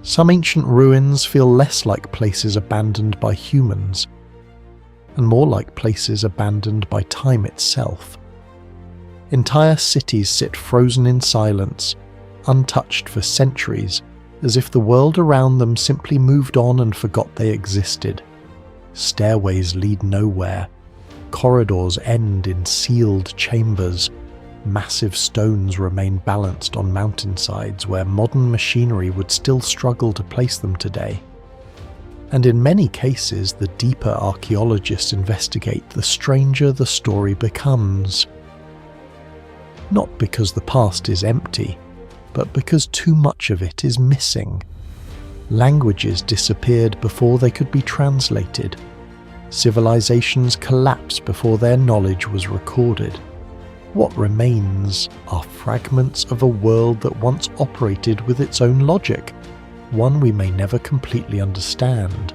Some ancient ruins feel less like places abandoned by humans, and more like places abandoned by time itself. Entire cities sit frozen in silence, untouched for centuries, as if the world around them simply moved on and forgot they existed. Stairways lead nowhere. Corridors end in sealed chambers. Massive stones remain balanced on mountainsides where modern machinery would still struggle to place them today. And in many cases, the deeper archaeologists investigate, the stranger the story becomes. Not because the past is empty, but because too much of it is missing. Languages disappeared before they could be translated. Civilizations collapsed before their knowledge was recorded. What remains are fragments of a world that once operated with its own logic, one we may never completely understand.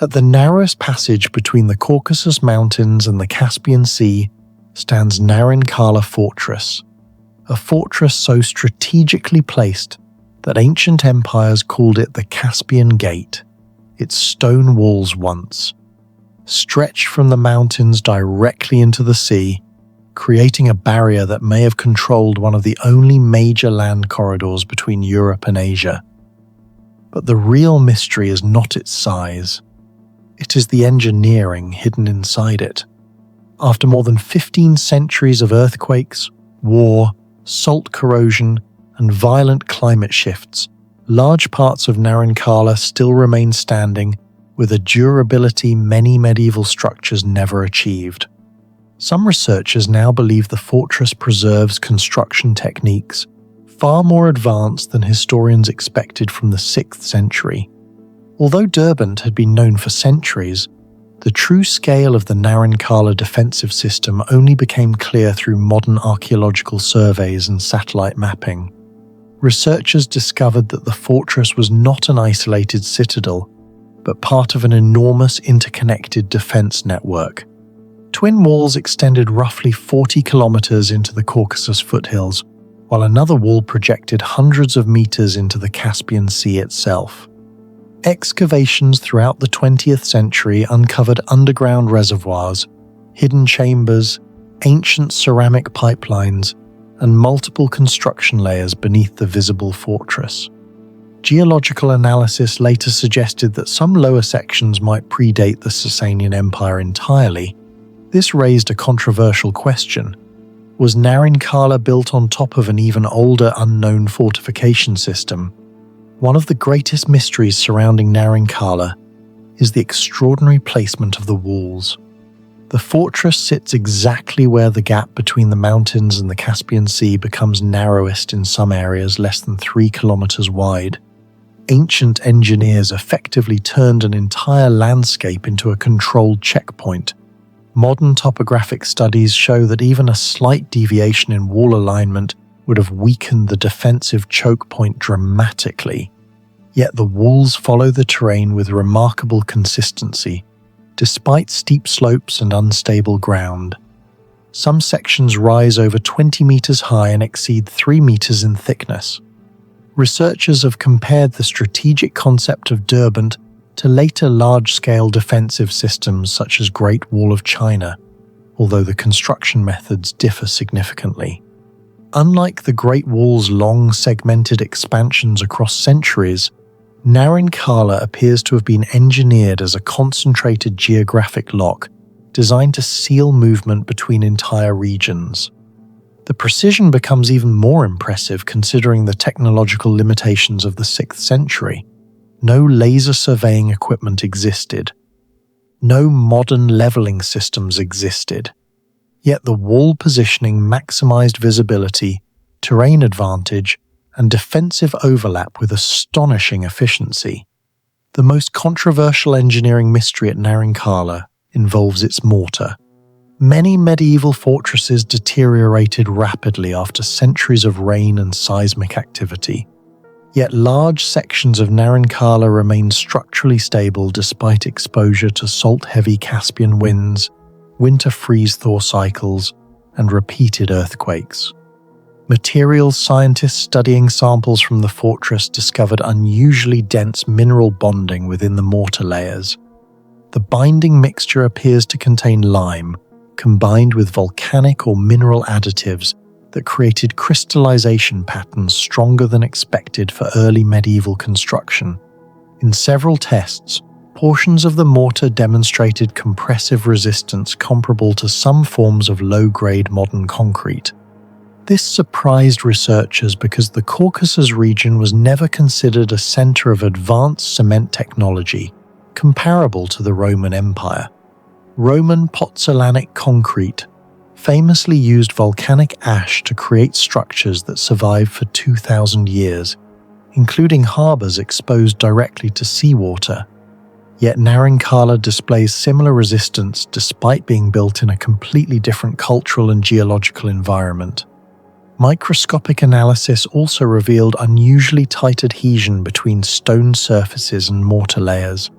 At the narrowest passage between the Caucasus Mountains and the Caspian Sea stands Naryn-Kala Fortress, a fortress so strategically placed that ancient empires called it the Caspian Gate. Its stone walls once stretched from the mountains directly into the sea, creating a barrier that may have controlled one of the only major land corridors between Europe and Asia. But the real mystery is not its size. It is the engineering hidden inside it. After more than 15 centuries of earthquakes, war, salt corrosion, and violent climate shifts, large parts of Naryn-Kala still remain standing with a durability many medieval structures never achieved. Some researchers now believe the fortress preserves construction techniques far more advanced than historians expected from the 6th century. Although Derbent had been known for centuries, the true scale of the Naryn-Kala defensive system only became clear through modern archaeological surveys and satellite mapping. Researchers discovered that the fortress was not an isolated citadel, but part of an enormous interconnected defense network. Twin walls extended roughly 40 kilometers into the Caucasus foothills, while another wall projected hundreds of meters into the Caspian Sea itself. Excavations throughout the 20th century uncovered underground reservoirs, hidden chambers, ancient ceramic pipelines, and multiple construction layers beneath the visible fortress. Geological analysis later suggested that some lower sections might predate the Sasanian Empire entirely. This raised a controversial question. Was Naryn-Kala built on top of an even older unknown fortification system? One of the greatest mysteries surrounding Naryn-Kala is the extraordinary placement of the walls. The fortress sits exactly where the gap between the mountains and the Caspian Sea becomes narrowest in some areas, less than 3 kilometers wide. Ancient engineers effectively turned an entire landscape into a controlled checkpoint. Modern topographic studies show that even a slight deviation in wall alignment would have weakened the defensive choke point dramatically. Yet the walls follow the terrain with remarkable consistency, despite steep slopes and unstable ground. Some sections rise over 20 meters high and exceed 3 meters in thickness. Researchers have compared the strategic concept of Derbent to later large-scale defensive systems such as Great Wall of China, although the construction methods differ significantly. Unlike the Great Wall's long segmented expansions across centuries, Naryn-Kala appears to have been engineered as a concentrated geographic lock designed to seal movement between entire regions. The precision becomes even more impressive considering the technological limitations of the 6th century. No laser surveying equipment existed. No modern leveling systems existed. Yet the wall positioning maximized visibility, terrain advantage, and defensive overlap with astonishing efficiency. The most controversial engineering mystery at Naryn-Kala involves its mortar. Many medieval fortresses deteriorated rapidly after centuries of rain and seismic activity. Yet large sections of Naryn-Kala remain structurally stable despite exposure to salt-heavy Caspian winds, winter freeze-thaw cycles, and repeated earthquakes. Materials scientists studying samples from the fortress discovered unusually dense mineral bonding within the mortar layers. The binding mixture appears to contain lime, combined with volcanic or mineral additives that created crystallization patterns stronger than expected for early medieval construction. In several tests, portions of the mortar demonstrated compressive resistance comparable to some forms of low-grade modern concrete. This surprised researchers because the Caucasus region was never considered a center of advanced cement technology, comparable to the Roman Empire. Roman pozzolanic concrete famously used volcanic ash to create structures that survived for 2,000 years, including harbors exposed directly to seawater. Yet Naryn-Kala displays similar resistance despite being built in a completely different cultural and geological environment. Microscopic analysis also revealed unusually tight adhesion between stone surfaces and mortar layers.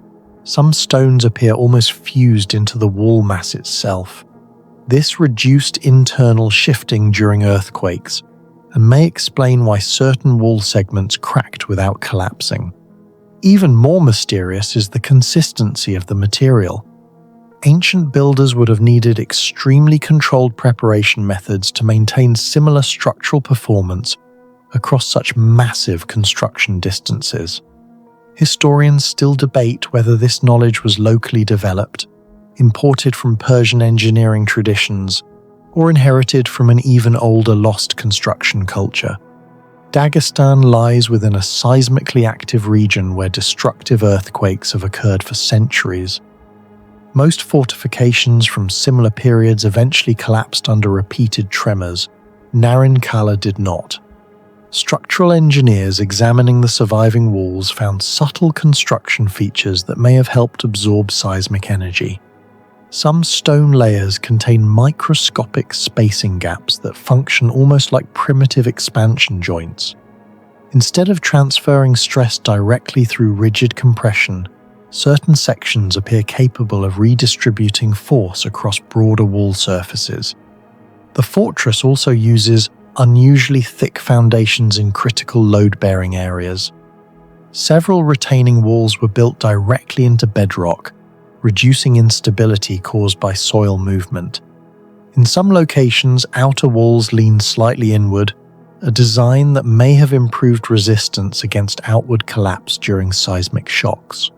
Some stones appear almost fused into the wall mass itself. This reduced internal shifting during earthquakes and may explain why certain wall segments cracked without collapsing. Even more mysterious is the consistency of the material. Ancient builders would have needed extremely controlled preparation methods to maintain similar structural performance across such massive construction distances. Historians still debate whether this knowledge was locally developed, imported from Persian engineering traditions, or inherited from an even older lost construction culture. Dagestan lies within a seismically active region where destructive earthquakes have occurred for centuries. Most fortifications from similar periods eventually collapsed under repeated tremors. Naryn-Kala did not. Structural engineers examining the surviving walls found subtle construction features that may have helped absorb seismic energy. Some stone layers contain microscopic spacing gaps that function almost like primitive expansion joints. Instead of transferring stress directly through rigid compression, certain sections appear capable of redistributing force across broader wall surfaces. The fortress also uses unusually thick foundations in critical load-bearing areas. Several retaining walls were built directly into bedrock, reducing instability caused by soil movement. In some locations, outer walls lean slightly inward, a design that may have improved resistance against outward collapse during seismic shocks.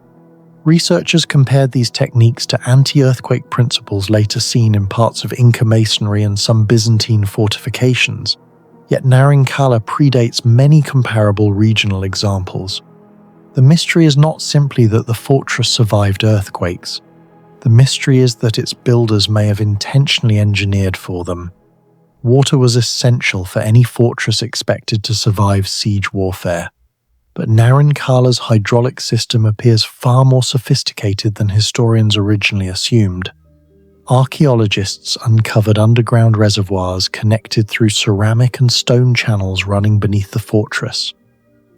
Researchers compared these techniques to anti-earthquake principles later seen in parts of Inca masonry and some Byzantine fortifications, yet Naryn-Kala predates many comparable regional examples. The mystery is not simply that the fortress survived earthquakes. The mystery is that its builders may have intentionally engineered for them. Water was essential for any fortress expected to survive siege warfare. But Naryn-Kala's hydraulic system appears far more sophisticated than historians originally assumed. Archaeologists uncovered underground reservoirs connected through ceramic and stone channels running beneath the fortress.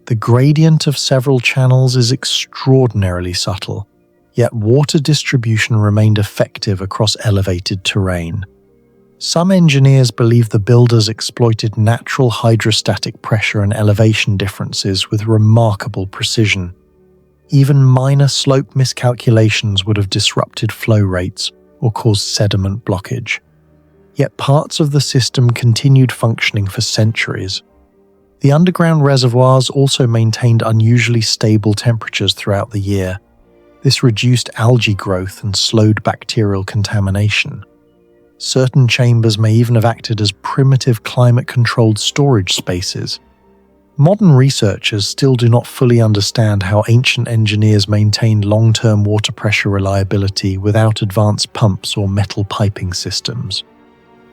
The gradient of several channels is extraordinarily subtle, yet water distribution remained effective across elevated terrain. Some engineers believe the builders exploited natural hydrostatic pressure and elevation differences with remarkable precision. Even minor slope miscalculations would have disrupted flow rates or caused sediment blockage. Yet parts of the system continued functioning for centuries. The underground reservoirs also maintained unusually stable temperatures throughout the year. This reduced algae growth and slowed bacterial contamination. Certain chambers may even have acted as primitive climate-controlled storage spaces. Modern researchers still do not fully understand how ancient engineers maintained long-term water pressure reliability without advanced pumps or metal piping systems.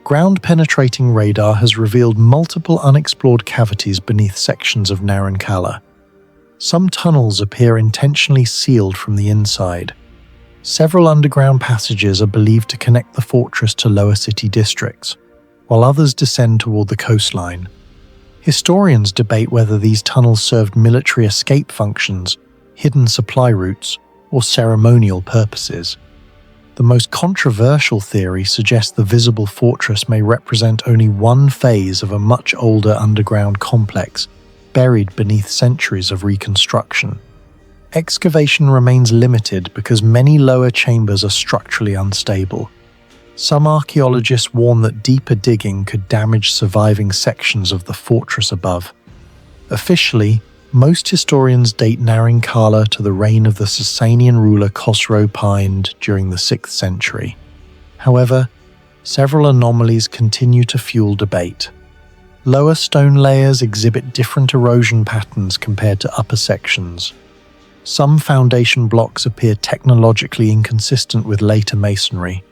Ground-penetrating radar has revealed multiple unexplored cavities beneath sections of Naryn-Kala. Some tunnels appear intentionally sealed from the inside. Several underground passages are believed to connect the fortress to lower city districts, while others descend toward the coastline. Historians debate whether these tunnels served military escape functions, hidden supply routes, or ceremonial purposes. The The most controversial theory suggests the visible fortress may represent only one phase of a much older underground complex, buried beneath centuries of reconstruction. Excavation remains limited because many lower chambers are structurally unstable. Some archaeologists warn that deeper digging could damage surviving sections of the fortress above. Officially, most historians date Naryn-Kala to the reign of the Sasanian ruler Khosrow Pind during the 6th century. However, several anomalies continue to fuel debate. Lower stone layers exhibit different erosion patterns compared to upper sections. Some foundation blocks appear technologically inconsistent with later masonry.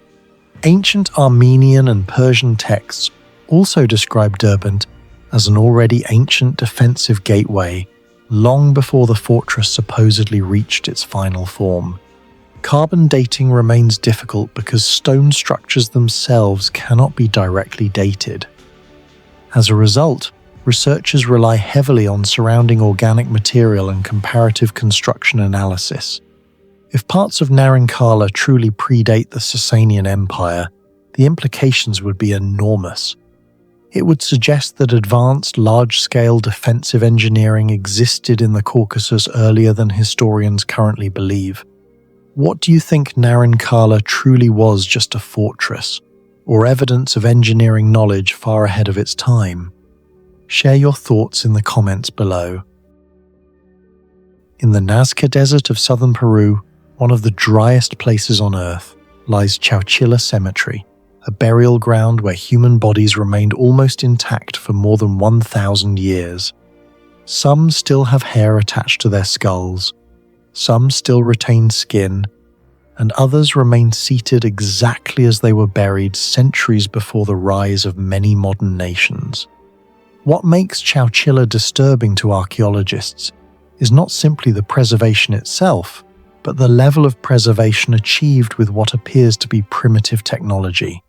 Ancient Armenian and Persian texts also describe Derbent as an already ancient defensive gateway, long before the fortress supposedly reached its final form. Carbon dating remains difficult because stone structures themselves cannot be directly dated. As a result, researchers rely heavily on surrounding organic material and comparative construction analysis. If parts of Naryn-Kala truly predate the Sasanian Empire, the implications would be enormous. It would suggest that advanced, large-scale defensive engineering existed in the Caucasus earlier than historians currently believe. What do you think Naryn-Kala truly was, just a fortress, or evidence of engineering knowledge far ahead of its time? Share your thoughts in the comments below. In the Nazca Desert of southern Peru, one of the driest places on Earth, lies Chauchilla Cemetery, a burial ground where human bodies remained almost intact for more than 1,000 years. Some still have hair attached to their skulls, some still retain skin, and others remain seated exactly as they were buried centuries before the rise of many modern nations. What makes Chauchilla disturbing to archaeologists is not simply the preservation itself, but the level of preservation achieved with what appears to be primitive technology.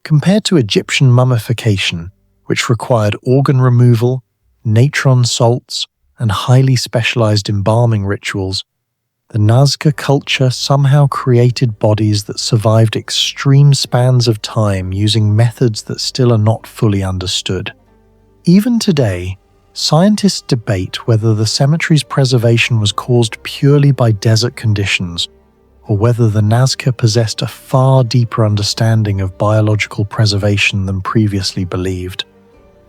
Compared to Egyptian mummification, which required organ removal, natron salts, and highly specialized embalming rituals, the Nazca culture somehow created bodies that survived extreme spans of time using methods that still are not fully understood. Even today, scientists debate whether the cemetery's preservation was caused purely by desert conditions, or whether the Nazca possessed a far deeper understanding of biological preservation than previously believed.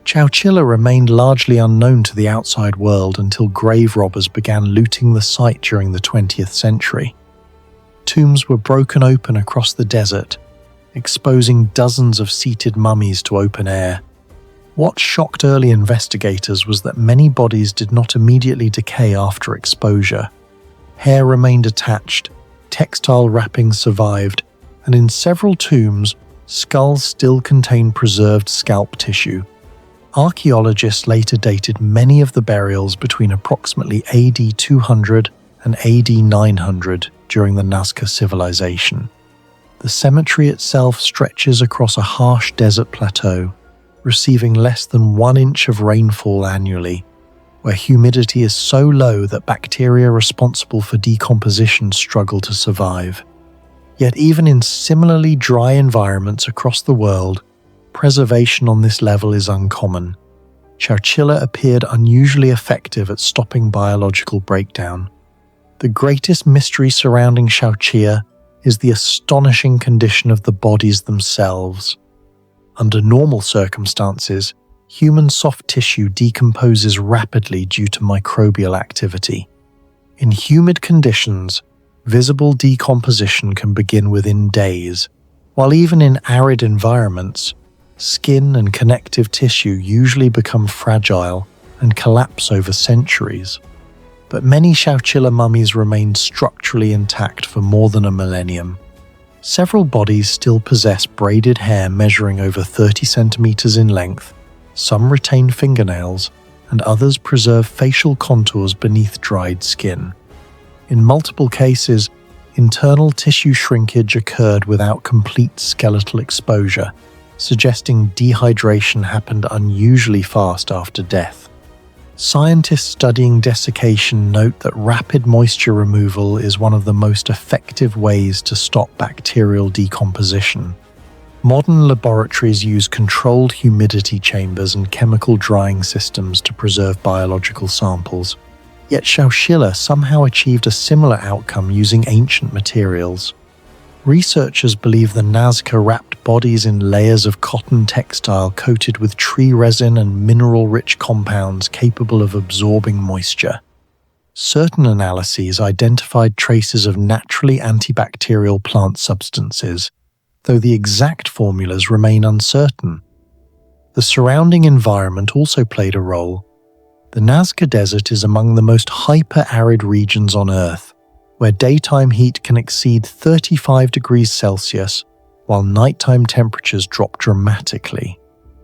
Chauchilla remained largely unknown to the outside world until grave robbers began looting the site during the 20th century. Tombs were broken open across the desert, exposing dozens of seated mummies to open air. What shocked early investigators was that many bodies did not immediately decay after exposure. Hair remained attached, textile wrappings survived, and in several tombs, skulls still contained preserved scalp tissue. Archaeologists later dated many of the burials between approximately AD 200 and AD 900 during the Nazca civilization. The cemetery itself stretches across a harsh desert plateau, receiving less than 1 inch of rainfall annually, where humidity is so low that bacteria responsible for decomposition struggle to survive. Yet even in similarly dry environments across the world, preservation on this level is uncommon. Chauchilla appeared unusually effective at stopping biological breakdown. The greatest mystery surrounding Chauchilla is the astonishing condition of the bodies themselves. Under normal circumstances, human soft tissue decomposes rapidly due to microbial activity. In humid conditions, visible decomposition can begin within days, while even in arid environments, skin and connective tissue usually become fragile and collapse over centuries. But many Chauchilla mummies remained structurally intact for more than a millennium. Several bodies still possess braided hair measuring over 30 centimeters in length, some retain fingernails, and others preserve facial contours beneath dried skin. In multiple cases, internal tissue shrinkage occurred without complete skeletal exposure, suggesting dehydration happened unusually fast after death. Scientists studying desiccation note that rapid moisture removal is one of the most effective ways to stop bacterial decomposition. Modern laboratories use controlled humidity chambers and chemical drying systems to preserve biological samples. Yet Chauchilla somehow achieved a similar outcome using ancient materials. Researchers believe the Nazca wrapped bodies in layers of cotton textile coated with tree resin and mineral-rich compounds capable of absorbing moisture. Certain analyses identified traces of naturally antibacterial plant substances, though the exact formulas remain uncertain. The surrounding environment also played a role. The Nazca Desert is among the most hyper-arid regions on Earth, where daytime heat can exceed 35 degrees Celsius, while nighttime temperatures drop dramatically.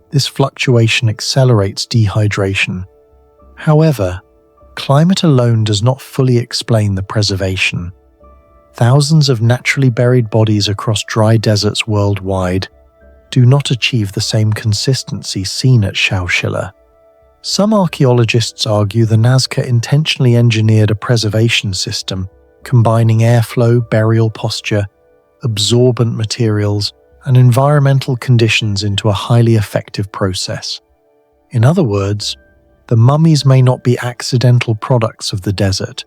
This fluctuation accelerates dehydration. However, climate alone does not fully explain the preservation. Thousands of naturally buried bodies across dry deserts worldwide do not achieve the same consistency seen at Chauchilla. Some archaeologists argue the Nazca intentionally engineered a preservation system combining airflow, burial posture, absorbent materials, and environmental conditions into a highly effective process. In other words, the mummies may not be accidental products of the desert.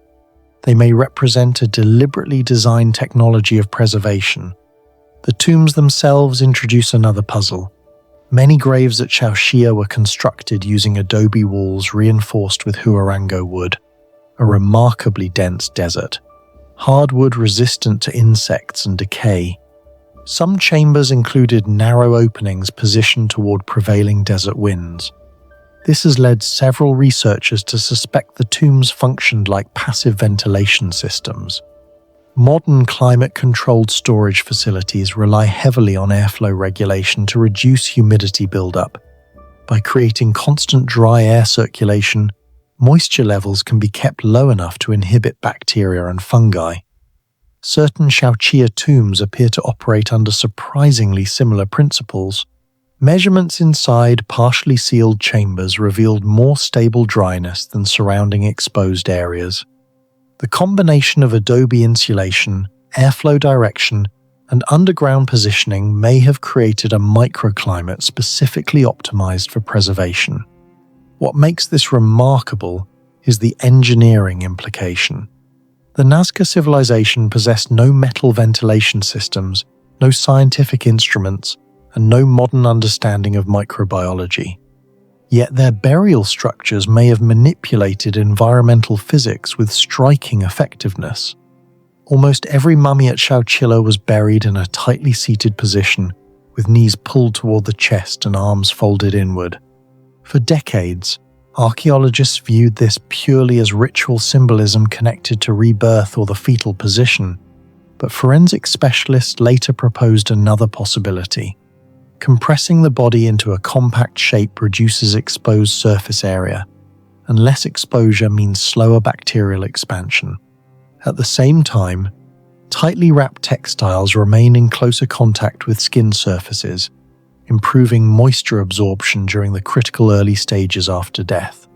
They may represent a deliberately designed technology of preservation. The tombs themselves introduce another puzzle. Many graves at Chauchilla were constructed using adobe walls reinforced with huarango wood, a remarkably dense desert. Hardwood resistant to insects and decay. Some chambers included narrow openings positioned toward prevailing desert winds. This has led several researchers to suspect the tombs functioned like passive ventilation systems. Modern climate-controlled storage facilities rely heavily on airflow regulation to reduce humidity buildup. By creating constant dry air circulation, moisture levels can be kept low enough to inhibit bacteria and fungi. Certain Chauchilla tombs appear to operate under surprisingly similar principles. Measurements inside partially sealed chambers revealed more stable dryness than surrounding exposed areas. The combination of adobe insulation, airflow direction, and underground positioning may have created a microclimate specifically optimized for preservation. What makes this remarkable is the engineering implication. The Nazca civilization possessed no metal ventilation systems, no scientific instruments, and no modern understanding of microbiology. Yet their burial structures may have manipulated environmental physics with striking effectiveness. Almost every mummy at Chauchilla was buried in a tightly seated position, with knees pulled toward the chest and arms folded inward. For decades, archaeologists viewed this purely as ritual symbolism connected to rebirth or the fetal position, but forensic specialists later proposed another possibility. Compressing the body into a compact shape reduces exposed surface area, and less exposure means slower bacterial expansion. At the same time, tightly wrapped textiles remain in closer contact with skin surfaces, improving moisture absorption during the critical early stages after death.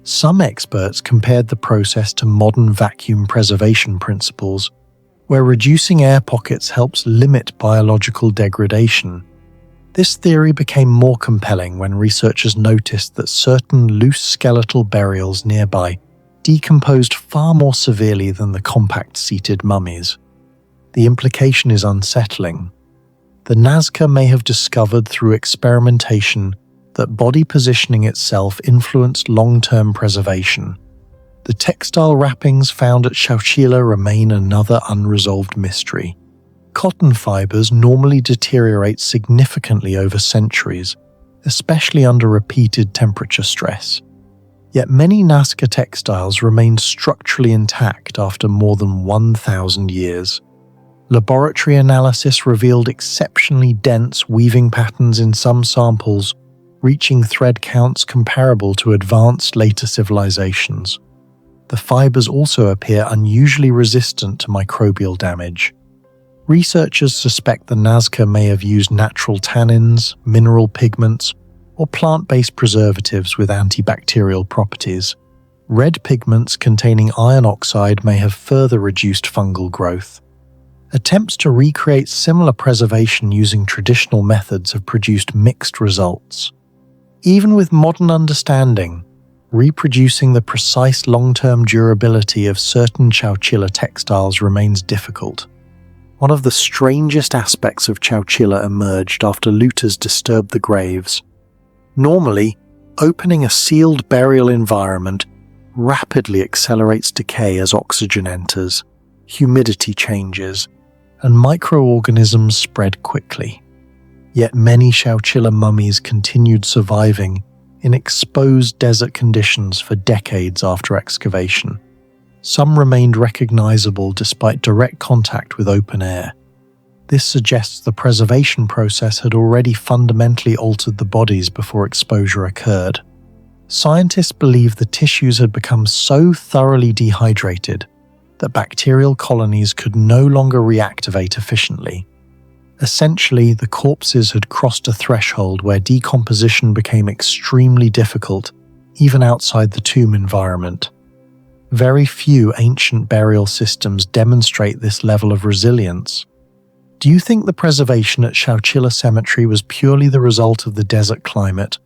Some experts compared the process to modern vacuum preservation principles, where reducing air pockets helps limit biological degradation. This theory became more compelling when researchers noticed that certain loose skeletal burials nearby decomposed far more severely than the compact-seated mummies. The implication is unsettling. The Nazca may have discovered through experimentation that body positioning itself influenced long-term preservation. The textile wrappings found at Chauchilla remain another unresolved mystery. Cotton fibers normally deteriorate significantly over centuries, especially under repeated temperature stress. Yet many Nazca textiles remained structurally intact after more than 1,000 years. Laboratory analysis revealed exceptionally dense weaving patterns in some samples, reaching thread counts comparable to advanced later civilizations. The fibers also appear unusually resistant to microbial damage. Researchers suspect the Nazca may have used natural tannins, mineral pigments, or plant-based preservatives with antibacterial properties. Red pigments containing iron oxide may have further reduced fungal growth. Attempts to recreate similar preservation using traditional methods have produced mixed results. Even with modern understanding, reproducing the precise long-term durability of certain Chauchilla textiles remains difficult. One of the strangest aspects of Chauchilla emerged after looters disturbed the graves. Normally, opening a sealed burial environment rapidly accelerates decay as oxygen enters, humidity changes, and microorganisms spread quickly. Yet many Chauchilla mummies continued surviving in exposed desert conditions for decades after excavation. Some remained recognizable despite direct contact with open air. This suggests the preservation process had already fundamentally altered the bodies before exposure occurred. Scientists believe the tissues had become so thoroughly dehydrated that bacterial colonies could no longer reactivate efficiently. Essentially, the corpses had crossed a threshold where decomposition became extremely difficult, even outside the tomb environment. Very few ancient burial systems demonstrate this level of resilience. Do you think the preservation at Chauchilla Cemetery was purely the result of the desert climate,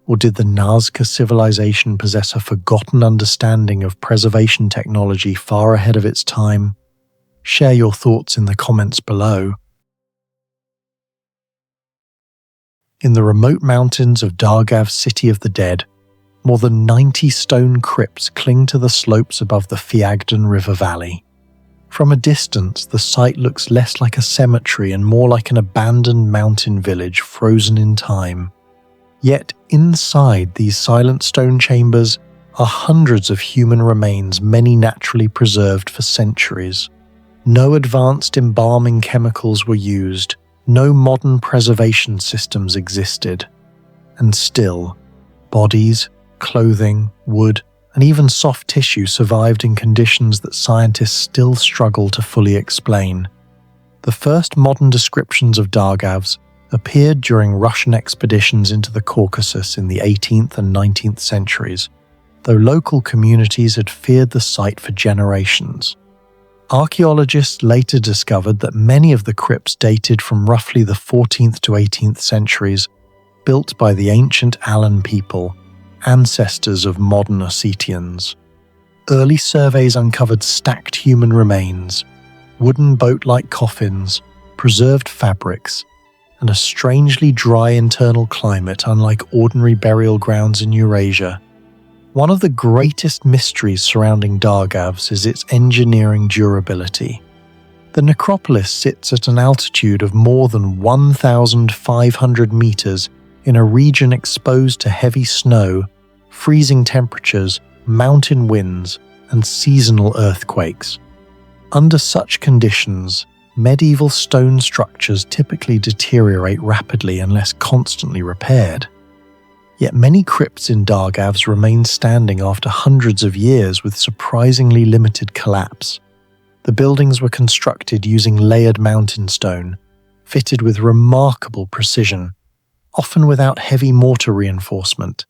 or did the Nazca civilization possess a forgotten understanding of preservation technology far ahead of its time? Share your thoughts in the comments below. In the remote mountains of Dargavs' City of the Dead, more than 90 stone crypts cling to the slopes above the Fiagden River Valley. From a distance, the site looks less like a cemetery and more like an abandoned mountain village frozen in time. Yet inside these silent stone chambers are hundreds of human remains, many naturally preserved for centuries. No advanced embalming chemicals were used, no modern preservation systems existed. And still, bodies, clothing, wood, and even soft tissue survived in conditions that scientists still struggle to fully explain. The first modern descriptions of Dargavs appeared during Russian expeditions into the Caucasus in the 18th and 19th centuries, though local communities had feared the site for generations. Archaeologists later discovered that many of the crypts dated from roughly the 14th to 18th centuries, built by the ancient Alan people, ancestors of modern Ossetians. Early surveys uncovered stacked human remains, wooden boat-like coffins, preserved fabrics, and a strangely dry internal climate unlike ordinary burial grounds in Eurasia. One of the greatest mysteries surrounding Dargavs is its engineering durability. The necropolis sits at an altitude of more than 1,500 meters in a region exposed to heavy snow, freezing temperatures, mountain winds, and seasonal earthquakes. Under such conditions, medieval stone structures typically deteriorate rapidly unless constantly repaired. Yet many crypts in Dargavs remain standing after hundreds of years with surprisingly limited collapse. The buildings were constructed using layered mountain stone, fitted with remarkable precision, often without heavy mortar reinforcement.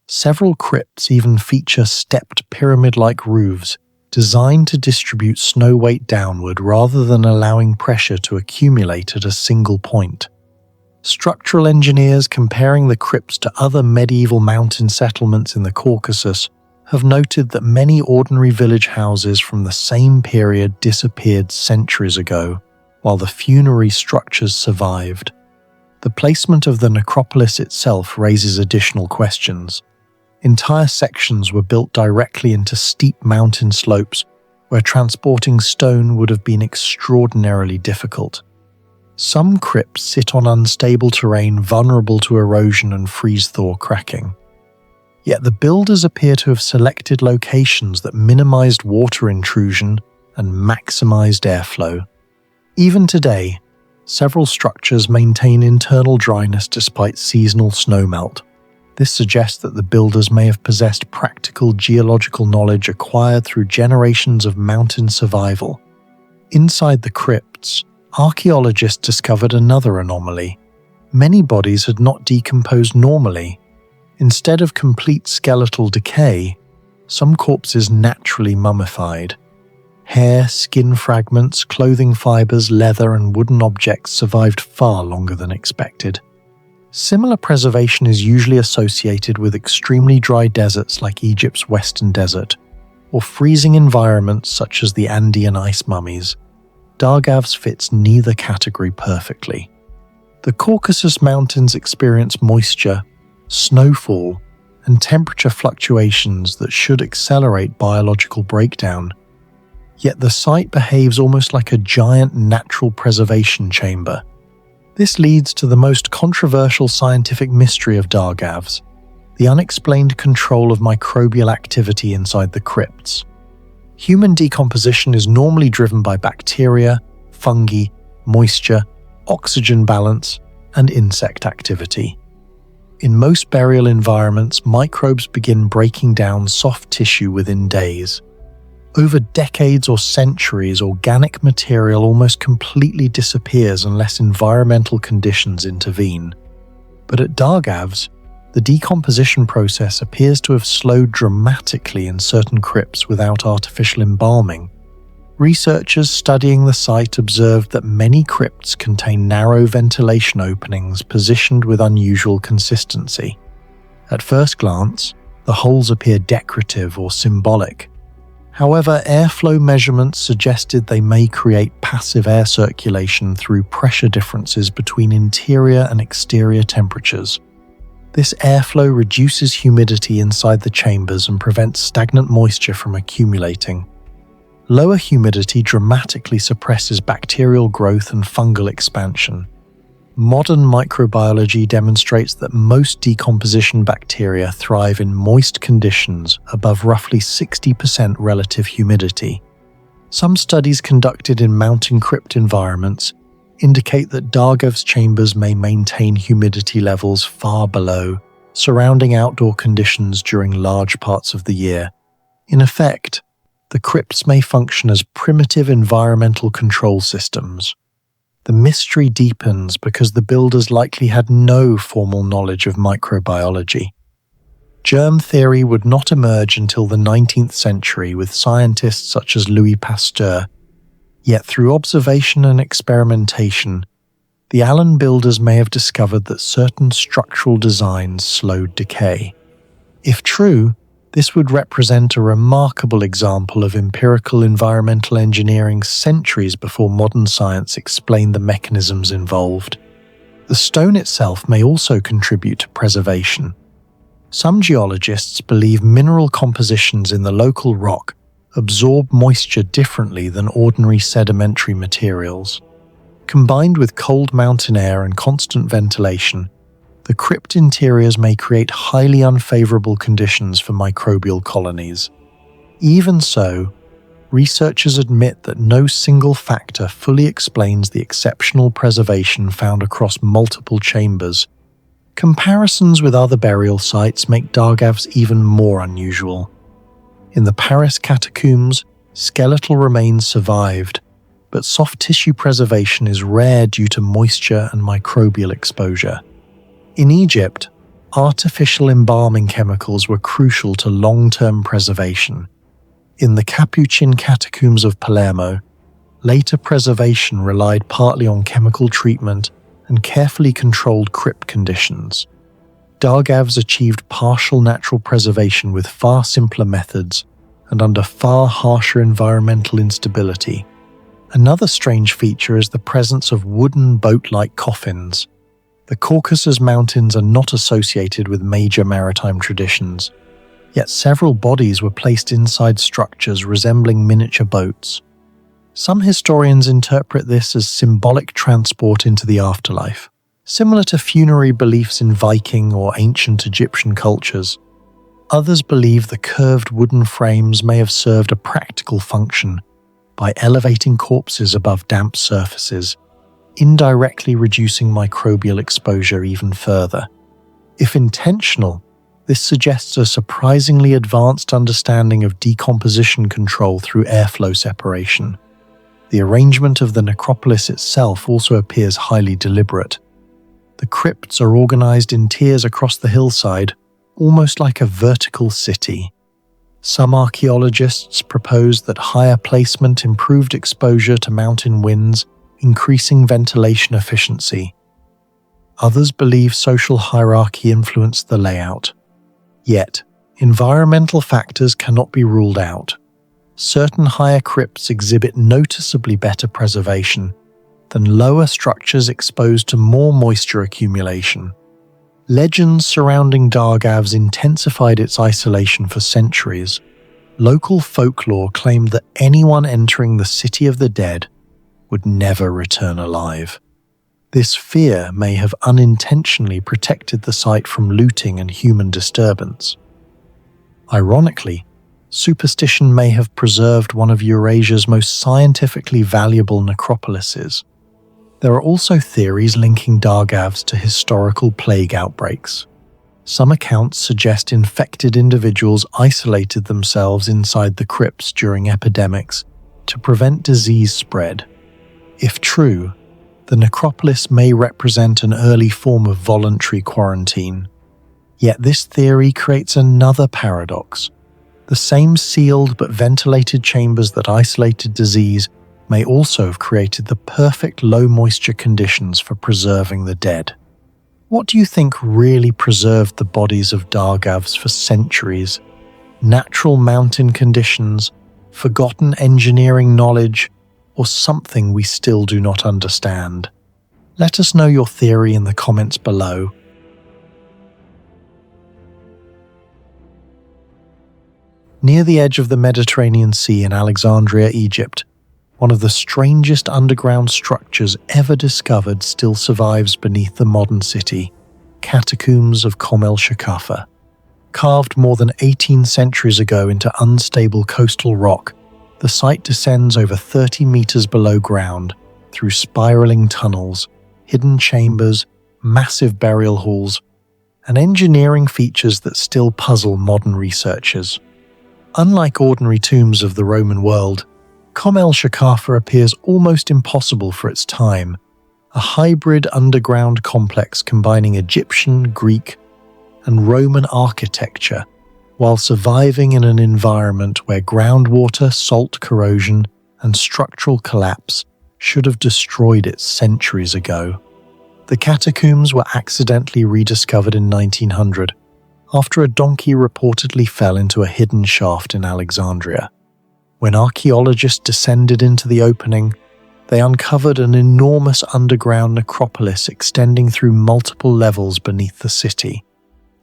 Several crypts even feature stepped pyramid-like roofs designed to distribute snow weight downward rather than allowing pressure to accumulate at a single point. Structural engineers comparing the crypts to other medieval mountain settlements in the Caucasus have noted that many ordinary village houses from the same period disappeared centuries ago, while the funerary structures survived. The placement of the necropolis itself raises additional questions. Entire sections were built directly into steep mountain slopes where transporting stone would have been extraordinarily difficult. Some crypts sit on unstable terrain vulnerable to erosion and freeze-thaw cracking. Yet the builders appear to have selected locations that minimized water intrusion and maximized airflow. Even today, several structures maintain internal dryness despite seasonal snowmelt. This suggests that the builders may have possessed practical geological knowledge acquired through generations of mountain survival. Inside the crypts, archaeologists discovered another anomaly. Many bodies had not decomposed normally. Instead of complete skeletal decay, some corpses naturally mummified. Hair, skin fragments, clothing fibers, leather, and wooden objects survived far longer than expected. Similar preservation is usually associated with extremely dry deserts like Egypt's Western Desert, or freezing environments such as the Andean ice mummies. Dargavs fits neither category perfectly. The Caucasus Mountains experience moisture, snowfall, and temperature fluctuations that should accelerate biological breakdown. Yet the site behaves almost like a giant natural preservation chamber. This leads to the most controversial scientific mystery of Dargavs, the unexplained control of microbial activity inside the crypts. Human decomposition is normally driven by bacteria, fungi, moisture, oxygen balance, and insect activity. In most burial environments, microbes begin breaking down soft tissue within days. Over decades or centuries, organic material almost completely disappears unless environmental conditions intervene. But at Dargavs, the decomposition process appears to have slowed dramatically in certain crypts without artificial embalming. Researchers studying the site observed that many crypts contain narrow ventilation openings positioned with unusual consistency. At first glance, the holes appear decorative or symbolic. However, airflow measurements suggested they may create passive air circulation through pressure differences between interior and exterior temperatures. This airflow reduces humidity inside the chambers and prevents stagnant moisture from accumulating. Lower humidity dramatically suppresses bacterial growth and fungal expansion. Modern microbiology demonstrates that most decomposition bacteria thrive in moist conditions above roughly 60% relative humidity. Some studies conducted in mountain crypt environments indicate that Dargavs chambers may maintain humidity levels far below surrounding outdoor conditions during large parts of the year. In effect, the crypts may function as primitive environmental control systems. The mystery deepens because the builders likely had no formal knowledge of microbiology. Germ theory would not emerge until the 19th century with scientists such as Louis Pasteur. Yet through observation and experimentation, the Allen builders may have discovered that certain structural designs slowed decay. If true, this would represent a remarkable example of empirical environmental engineering centuries before modern science explained the mechanisms involved. The stone itself may also contribute to preservation. Some geologists believe mineral compositions in the local rock absorb moisture differently than ordinary sedimentary materials. Combined with cold mountain air and constant ventilation, the crypt interiors may create highly unfavorable conditions for microbial colonies. Even so, researchers admit that no single factor fully explains the exceptional preservation found across multiple chambers. Comparisons with other burial sites make Dargavs even more unusual. In the Paris catacombs, skeletal remains survived, but soft tissue preservation is rare due to moisture and microbial exposure. In Egypt, artificial embalming chemicals were crucial to long-term preservation. In the Capuchin catacombs of Palermo, later preservation relied partly on chemical treatment and carefully controlled crypt conditions. Dargavs achieved partial natural preservation with far simpler methods and under far harsher environmental instability. Another strange feature is the presence of wooden boat-like coffins. The Caucasus Mountains are not associated with major maritime traditions, yet several bodies were placed inside structures resembling miniature boats. Some historians interpret this as symbolic transport into the afterlife, similar to funerary beliefs in Viking or ancient Egyptian cultures. Others believe the curved wooden frames may have served a practical function by elevating corpses above damp surfaces, indirectly reducing microbial exposure even further. If intentional, this suggests a surprisingly advanced understanding of decomposition control through airflow separation. The arrangement of the necropolis itself also appears highly deliberate. The crypts are organized in tiers across the hillside, almost like a vertical city. Some archaeologists propose that higher placement improved exposure to mountain winds, increasing ventilation efficiency. Others believe social hierarchy influenced the layout. Yet, environmental factors cannot be ruled out. Certain higher crypts exhibit noticeably better preservation than lower structures exposed to more moisture accumulation. Legends surrounding Dargavs intensified its isolation for centuries. Local folklore claimed that anyone entering the City of the Dead would never return alive. This fear may have unintentionally protected the site from looting and human disturbance. Ironically, superstition may have preserved one of Eurasia's most scientifically valuable necropolises. There are also theories linking Dargavs to historical plague outbreaks. Some accounts suggest infected individuals isolated themselves inside the crypts during epidemics to prevent disease spread. If true, the necropolis may represent an early form of voluntary quarantine. Yet this theory creates another paradox. The same sealed but ventilated chambers that isolated disease may also have created the perfect low-moisture conditions for preserving the dead. What do you think really preserved the bodies of Dargavs for centuries? Natural mountain conditions, forgotten engineering knowledge, or something we still do not understand? Let us know your theory in the comments below. Near the edge of the Mediterranean Sea in Alexandria, Egypt, one of the strangest underground structures ever discovered still survives beneath the modern city, Catacombs of Shoqafa. Carved more than 18 centuries ago into unstable coastal rock, the site descends over 30 meters below ground through spiraling tunnels, hidden chambers, massive burial halls, and engineering features that still puzzle modern researchers. Unlike ordinary tombs of the Roman world, Shoqafa appears almost impossible for its time, a hybrid underground complex combining Egyptian, Greek, and Roman architecture, while surviving in an environment where groundwater, salt corrosion, and structural collapse should have destroyed it centuries ago. The catacombs were accidentally rediscovered in 1900, after a donkey reportedly fell into a hidden shaft in Alexandria. When archaeologists descended into the opening, they uncovered an enormous underground necropolis extending through multiple levels beneath the city.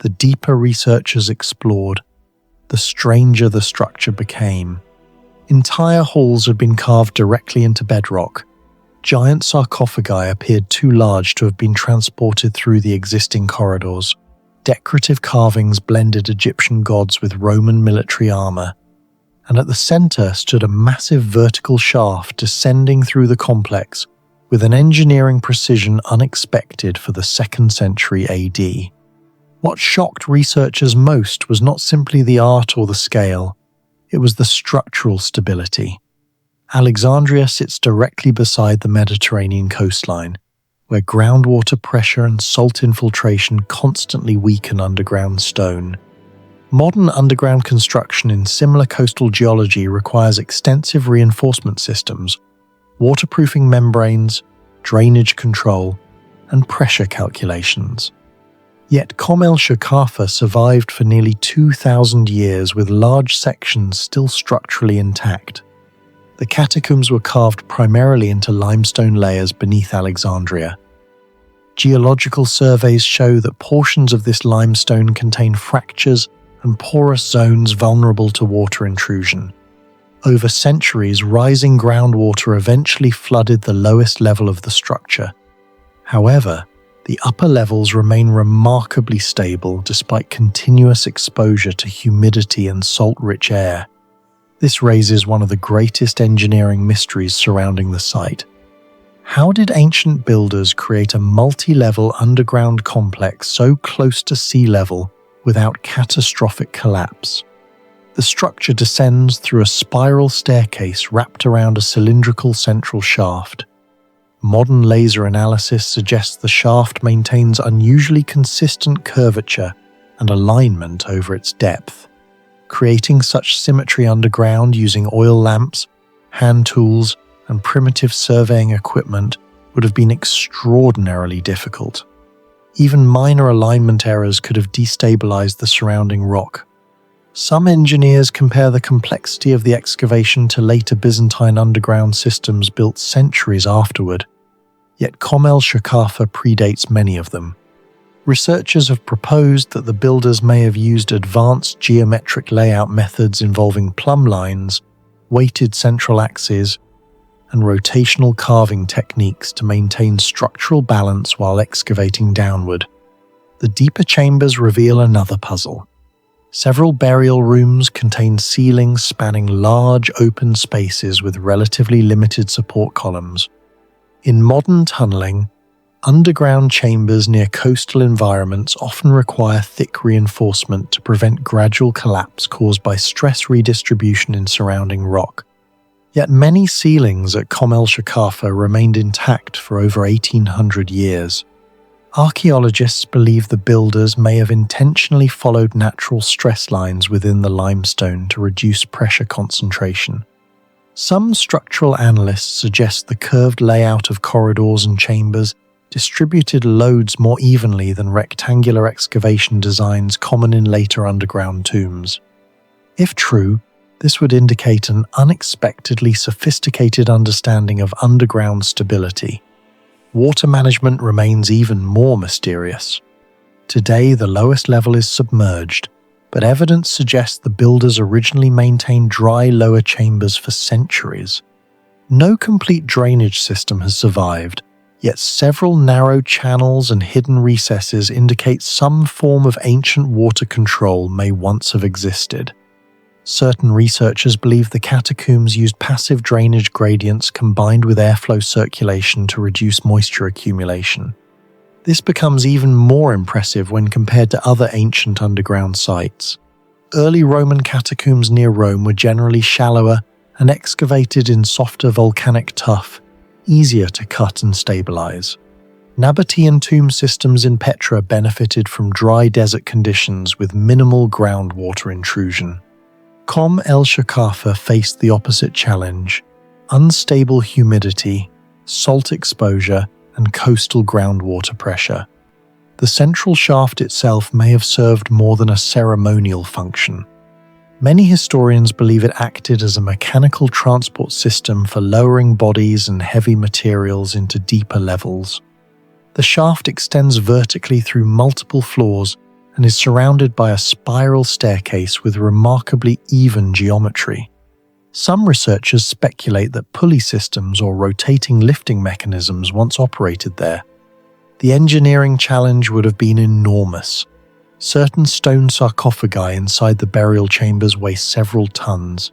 The deeper researchers explored, the stranger the structure became. Entire halls had been carved directly into bedrock. Giant sarcophagi appeared too large to have been transported through the existing corridors. Decorative carvings blended Egyptian gods with Roman military armor, and at the center stood a massive vertical shaft descending through the complex with an engineering precision unexpected for the 2nd century AD. What shocked researchers most was not simply the art or the scale, it was the structural stability. Alexandria sits directly beside the Mediterranean coastline, where groundwater pressure and salt infiltration constantly weaken underground stone. Modern underground construction in similar coastal geology requires extensive reinforcement systems, waterproofing membranes, drainage control, and pressure calculations. Yet Shoqafa survived for nearly 2,000 years with large sections still structurally intact. The catacombs were carved primarily into limestone layers beneath Alexandria. Geological surveys show that portions of this limestone contain fractures and porous zones vulnerable to water intrusion. Over centuries, rising groundwater eventually flooded the lowest level of the structure. However, the upper levels remain remarkably stable despite continuous exposure to humidity and salt-rich air. This raises one of the greatest engineering mysteries surrounding the site. How did ancient builders create a multi-level underground complex so close to sea level without catastrophic collapse? The structure descends through a spiral staircase wrapped around a cylindrical central shaft. Modern laser analysis suggests the shaft maintains unusually consistent curvature and alignment over its depth. Creating such symmetry underground using oil lamps, hand tools, and primitive surveying equipment would have been extraordinarily difficult. Even minor alignment errors could have destabilized the surrounding rock. Some engineers compare the complexity of the excavation to later Byzantine underground systems built centuries afterward, yet Shoqafa predates many of them. Researchers have proposed that the builders may have used advanced geometric layout methods involving plumb lines, weighted central axes, and rotational carving techniques to maintain structural balance while excavating downward. The deeper chambers reveal another puzzle. Several burial rooms contain ceilings spanning large open spaces with relatively limited support columns. In modern tunneling, underground chambers near coastal environments often require thick reinforcement to prevent gradual collapse caused by stress redistribution in surrounding rock. Yet many ceilings at Shoqafa remained intact for over 1800 years. Archaeologists believe the builders may have intentionally followed natural stress lines within the limestone to reduce pressure concentration. Some structural analysts suggest the curved layout of corridors and chambers distributed loads more evenly than rectangular excavation designs common in later underground tombs. If true, this would indicate an unexpectedly sophisticated understanding of underground stability. Water management remains even more mysterious. Today, the lowest level is submerged, but evidence suggests the builders originally maintained dry lower chambers for centuries. No complete drainage system has survived, yet several narrow channels and hidden recesses indicate some form of ancient water control may once have existed. Certain researchers believe the catacombs used passive drainage gradients combined with airflow circulation to reduce moisture accumulation. This becomes even more impressive when compared to other ancient underground sites. Early Roman catacombs near Rome were generally shallower and excavated in softer volcanic tuff, easier to cut and stabilize. Nabatean tomb systems in Petra benefited from dry desert conditions with minimal groundwater intrusion. Shoqafa faced the opposite challenge: unstable humidity, salt exposure, and coastal groundwater pressure. The central shaft itself may have served more than a ceremonial function. Many historians believe it acted as a mechanical transport system for lowering bodies and heavy materials into deeper levels. The shaft extends vertically through multiple floors and is surrounded by a spiral staircase with remarkably even geometry. Some researchers speculate that pulley systems or rotating lifting mechanisms once operated there. The engineering challenge would have been enormous. Certain stone sarcophagi inside the burial chambers weigh several tons.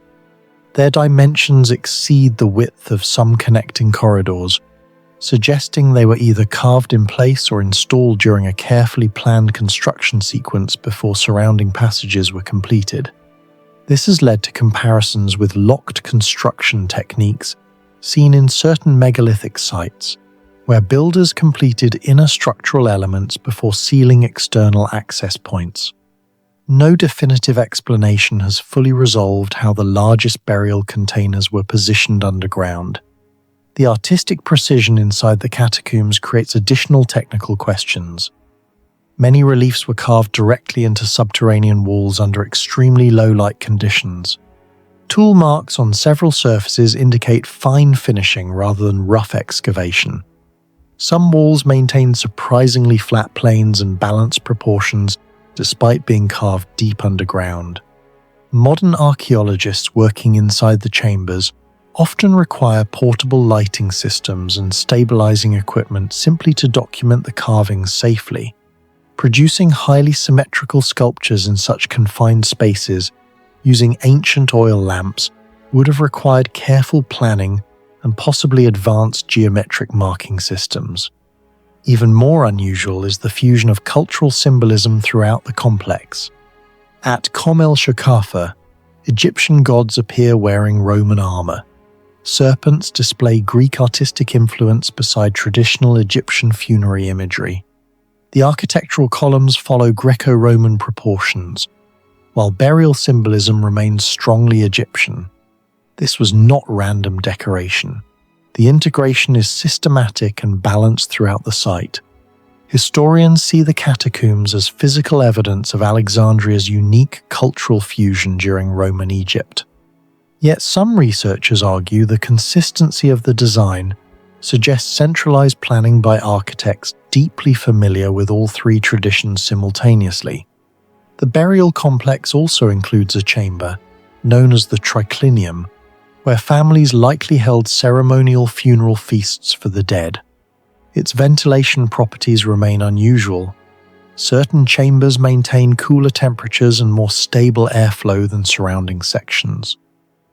Their dimensions exceed the width of some connecting corridors, suggesting they were either carved in place or installed during a carefully planned construction sequence before surrounding passages were completed. This has led to comparisons with locked construction techniques seen in certain megalithic sites, where builders completed inner structural elements before sealing external access points. No definitive explanation has fully resolved how the largest burial containers were positioned underground. The artistic precision inside the catacombs creates additional technical questions. Many reliefs were carved directly into subterranean walls under extremely low light conditions. Tool marks on several surfaces indicate fine finishing rather than rough excavation. Some walls maintain surprisingly flat planes and balanced proportions despite being carved deep underground. Modern archaeologists working inside the chambers often require portable lighting systems and stabilizing equipment simply to document the carvings safely. Producing highly symmetrical sculptures in such confined spaces using ancient oil lamps would have required careful planning and possibly advanced geometric marking systems. Even more unusual is the fusion of cultural symbolism throughout the complex. At Shoqafa, Egyptian gods appear wearing Roman armor. Serpents display Greek artistic influence beside traditional Egyptian funerary imagery. The architectural columns follow Greco-Roman proportions, while burial symbolism remains strongly Egyptian. This was not random decoration. The integration is systematic and balanced throughout the site. Historians see the catacombs as physical evidence of Alexandria's unique cultural fusion during Roman Egypt. Yet some researchers argue the consistency of the design suggests centralized planning by architects deeply familiar with all three traditions simultaneously. The burial complex also includes a chamber, known as the triclinium, where families likely held ceremonial funeral feasts for the dead. Its ventilation properties remain unusual. Certain chambers maintain cooler temperatures and more stable airflow than surrounding sections.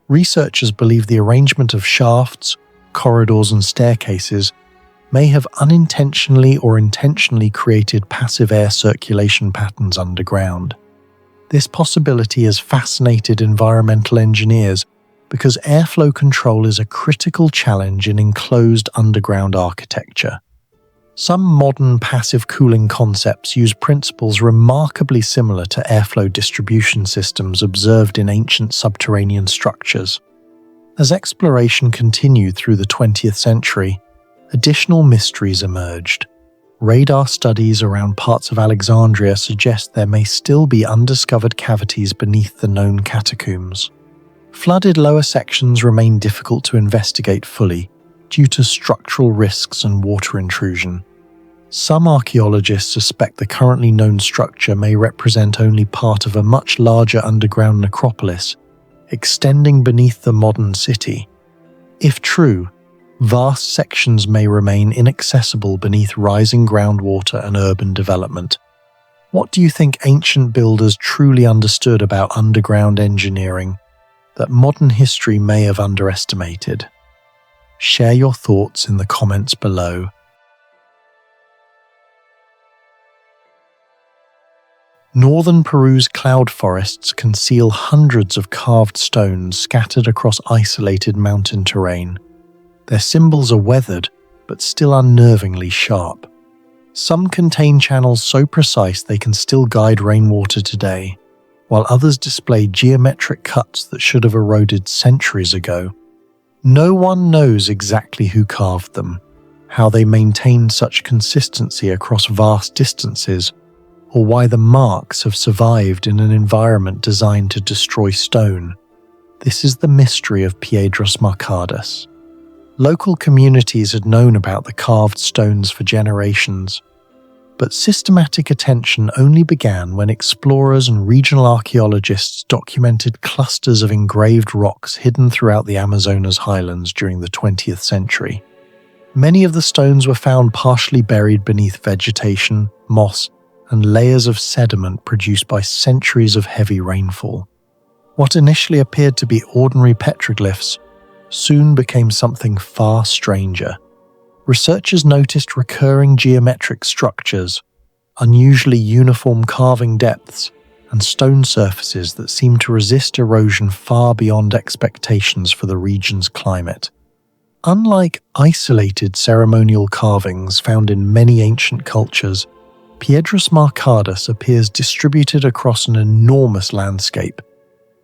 Researchers believe the arrangement of shafts, corridors, and staircases may have unintentionally or intentionally created passive air circulation patterns underground. This possibility has fascinated environmental engineers because airflow control is a critical challenge in enclosed underground architecture. Some modern passive cooling concepts use principles remarkably similar to airflow distribution systems observed in ancient subterranean structures. As exploration continued through the 20th century, additional mysteries emerged. Radar studies around parts of Alexandria suggest there may still be undiscovered cavities beneath the known catacombs. Flooded lower sections remain difficult to investigate fully due to structural risks and water intrusion. Some archaeologists suspect the currently known structure may represent only part of a much larger underground necropolis, extending beneath the modern city. If true, vast sections may remain inaccessible beneath rising groundwater and urban development. What do you think ancient builders truly understood about underground engineering that modern history may have underestimated? Share your thoughts in the comments below. Northern Peru's cloud forests conceal hundreds of carved stones scattered across isolated mountain terrain. Their symbols are weathered, but still unnervingly sharp. Some contain channels so precise they can still guide rainwater today, while others display geometric cuts that should have eroded centuries ago. No one knows exactly who carved them, how they maintained such consistency across vast distances, or why the marks have survived in an environment designed to destroy stone. This is the mystery of Piedras Marcadas. Local communities had known about the carved stones for generations, but systematic attention only began when explorers and regional archaeologists documented clusters of engraved rocks hidden throughout the Amazonas highlands during the 20th century. Many of the stones were found partially buried beneath vegetation, moss, and layers of sediment produced by centuries of heavy rainfall. What initially appeared to be ordinary petroglyphs soon became something far stranger. Researchers noticed recurring geometric structures, unusually uniform carving depths, and stone surfaces that seemed to resist erosion far beyond expectations for the region's climate. Unlike isolated ceremonial carvings found in many ancient cultures, Piedras Marcadas appears distributed across an enormous landscape.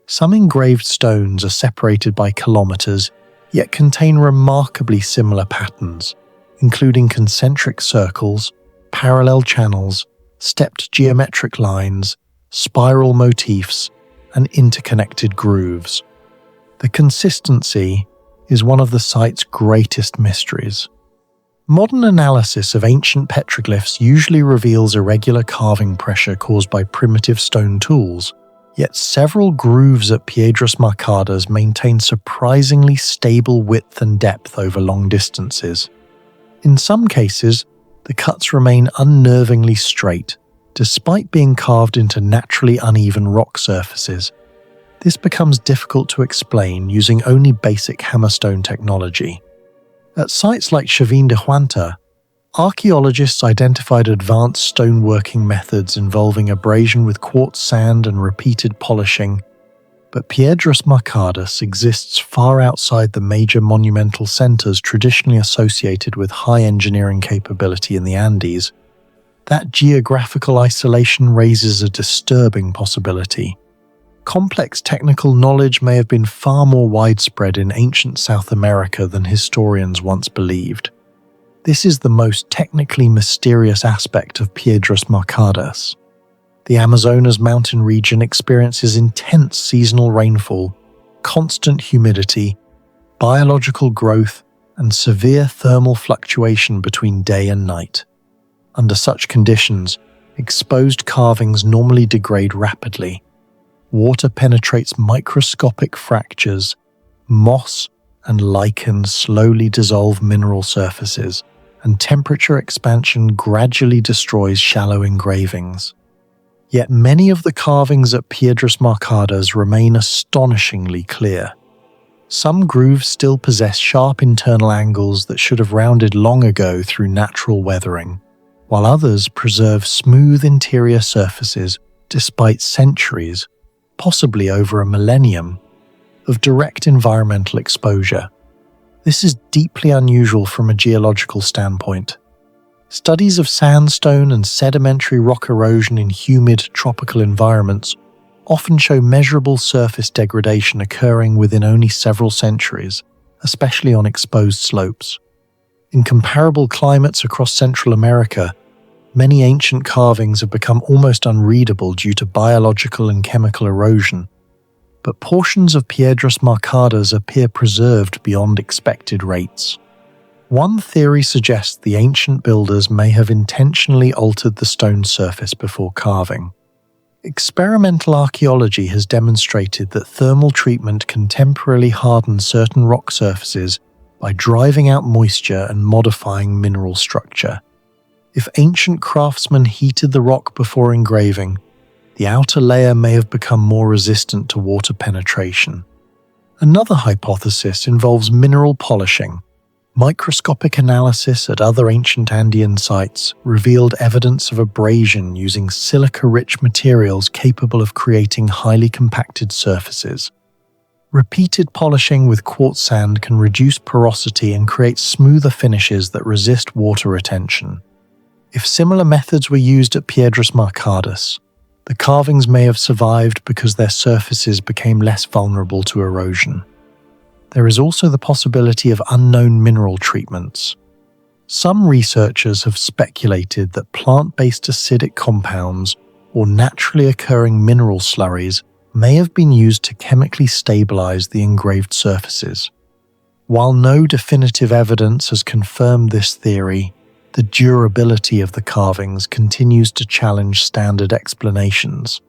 Some engraved stones are separated by kilometers, yet contain remarkably similar patterns, including concentric circles, parallel channels, stepped geometric lines, spiral motifs, and interconnected grooves. The consistency is one of the site's greatest mysteries. Modern analysis of ancient petroglyphs usually reveals irregular carving pressure caused by primitive stone tools, yet several grooves at Piedras Marcadas maintain surprisingly stable width and depth over long distances. In some cases, the cuts remain unnervingly straight, despite being carved into naturally uneven rock surfaces. This becomes difficult to explain using only basic hammerstone technology. At sites like Chavin de Huanta, archaeologists identified advanced stoneworking methods involving abrasion with quartz sand and repeated polishing, but Piedras Marcadas exists far outside the major monumental centers traditionally associated with high engineering capability in the Andes. That geographical isolation raises a disturbing possibility. Complex technical knowledge may have been far more widespread in ancient South America than historians once believed. This is the most technically mysterious aspect of Piedras Marcadas. The Amazonas mountain region experiences intense seasonal rainfall, constant humidity, biological growth, and severe thermal fluctuation between day and night. Under such conditions, exposed carvings normally degrade rapidly. Water penetrates microscopic fractures, moss and lichen slowly dissolve mineral surfaces, and temperature expansion gradually destroys shallow engravings. Yet many of the carvings at Piedras Marcadas remain astonishingly clear. Some grooves still possess sharp internal angles that should have rounded long ago through natural weathering, while others preserve smooth interior surfaces despite centuries, possibly over a millennium, of direct environmental exposure. This is deeply unusual from a geological standpoint. Studies of sandstone and sedimentary rock erosion in humid tropical environments often show measurable surface degradation occurring within only several centuries, especially on exposed slopes. In comparable climates across Central America, many ancient carvings have become almost unreadable due to biological and chemical erosion, but portions of Piedras Marcadas appear preserved beyond expected rates. One theory suggests the ancient builders may have intentionally altered the stone surface before carving. Experimental archaeology has demonstrated that thermal treatment can temporarily harden certain rock surfaces by driving out moisture and modifying mineral structure. If ancient craftsmen heated the rock before engraving, the outer layer may have become more resistant to water penetration. Another hypothesis involves mineral polishing. Microscopic analysis at other ancient Andean sites revealed evidence of abrasion using silica-rich materials capable of creating highly compacted surfaces. Repeated polishing with quartz sand can reduce porosity and create smoother finishes that resist water retention. If similar methods were used at Piedras Marcadas, the carvings may have survived because their surfaces became less vulnerable to erosion. There is also the possibility of unknown mineral treatments. Some researchers have speculated that plant-based acidic compounds or naturally occurring mineral slurries may have been used to chemically stabilize the engraved surfaces. While no definitive evidence has confirmed this theory, the durability of the carvings continues to challenge standard explanations.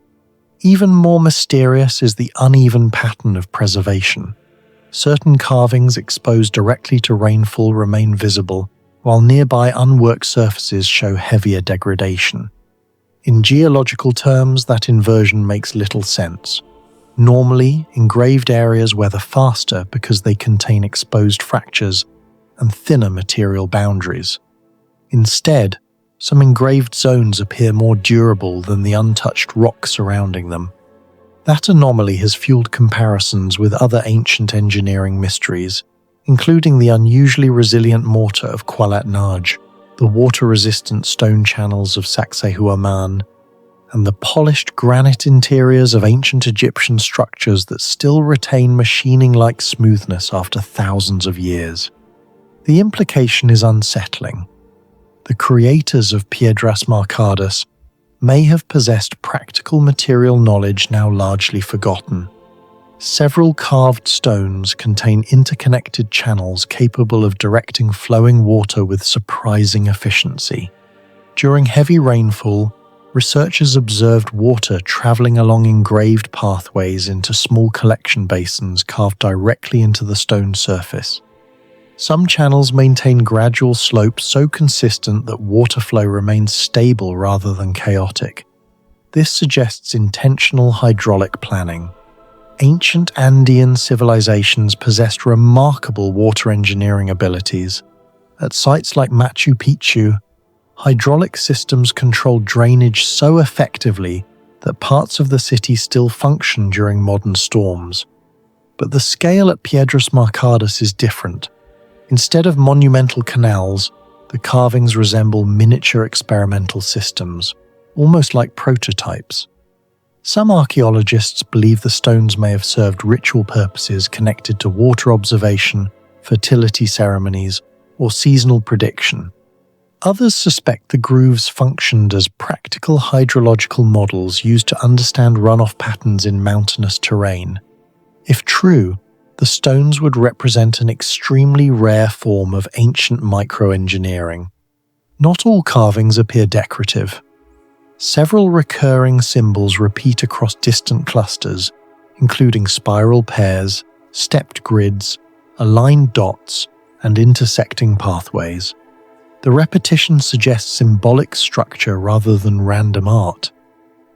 Even more mysterious is the uneven pattern of preservation. Certain carvings exposed directly to rainfall remain visible, while nearby unworked surfaces show heavier degradation. In geological terms, that inversion makes little sense. Normally, engraved areas weather faster because they contain exposed fractures and thinner material boundaries. Instead, some engraved zones appear more durable than the untouched rock surrounding them. That anomaly has fueled comparisons with other ancient engineering mysteries, including the unusually resilient mortar of Kuélap, the water-resistant stone channels of Sacsayhuaman, and the polished granite interiors of ancient Egyptian structures that still retain machining-like smoothness after thousands of years. The implication is unsettling. The creators of Piedras Marcadas may have possessed practical material knowledge now largely forgotten. Several carved stones contain interconnected channels capable of directing flowing water with surprising efficiency. During heavy rainfall, researchers observed water traveling along engraved pathways into small collection basins carved directly into the stone surface. Some channels maintain gradual slopes so consistent that water flow remains stable rather than chaotic. This suggests intentional hydraulic planning. Ancient Andean civilizations possessed remarkable water engineering abilities. At sites like Machu Picchu, hydraulic systems control drainage so effectively that parts of the city still function during modern storms. But the scale at Piedras Marcadas is different. Instead of monumental canals, The carvings resemble miniature experimental systems, almost like prototypes. Some archaeologists believe the stones may have served ritual purposes connected to water observation, fertility ceremonies, or seasonal prediction. Others suspect the grooves functioned as practical hydrological models used to understand runoff patterns in mountainous terrain. If true, the stones would represent an extremely rare form of ancient microengineering. Not all carvings appear decorative. Several recurring symbols repeat across distant clusters, including spiral pairs, stepped grids, aligned dots, and intersecting pathways. The repetition suggests symbolic structure rather than random art.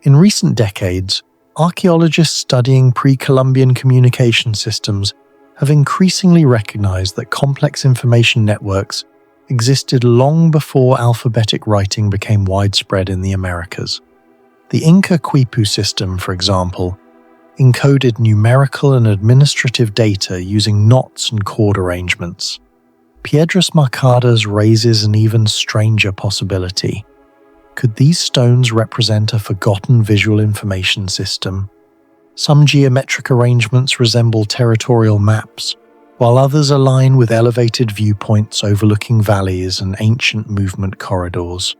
In recent decades, archaeologists studying pre-Columbian communication systems have increasingly recognized that complex information networks existed long before alphabetic writing became widespread in the Americas. The Inca Quipu system, for example, encoded numerical and administrative data using knots and chord arrangements. Piedras Marcadas raises an even stranger possibility. Could these stones represent a forgotten visual information system? Some geometric arrangements resemble territorial maps, while others align with elevated viewpoints overlooking valleys and ancient movement corridors.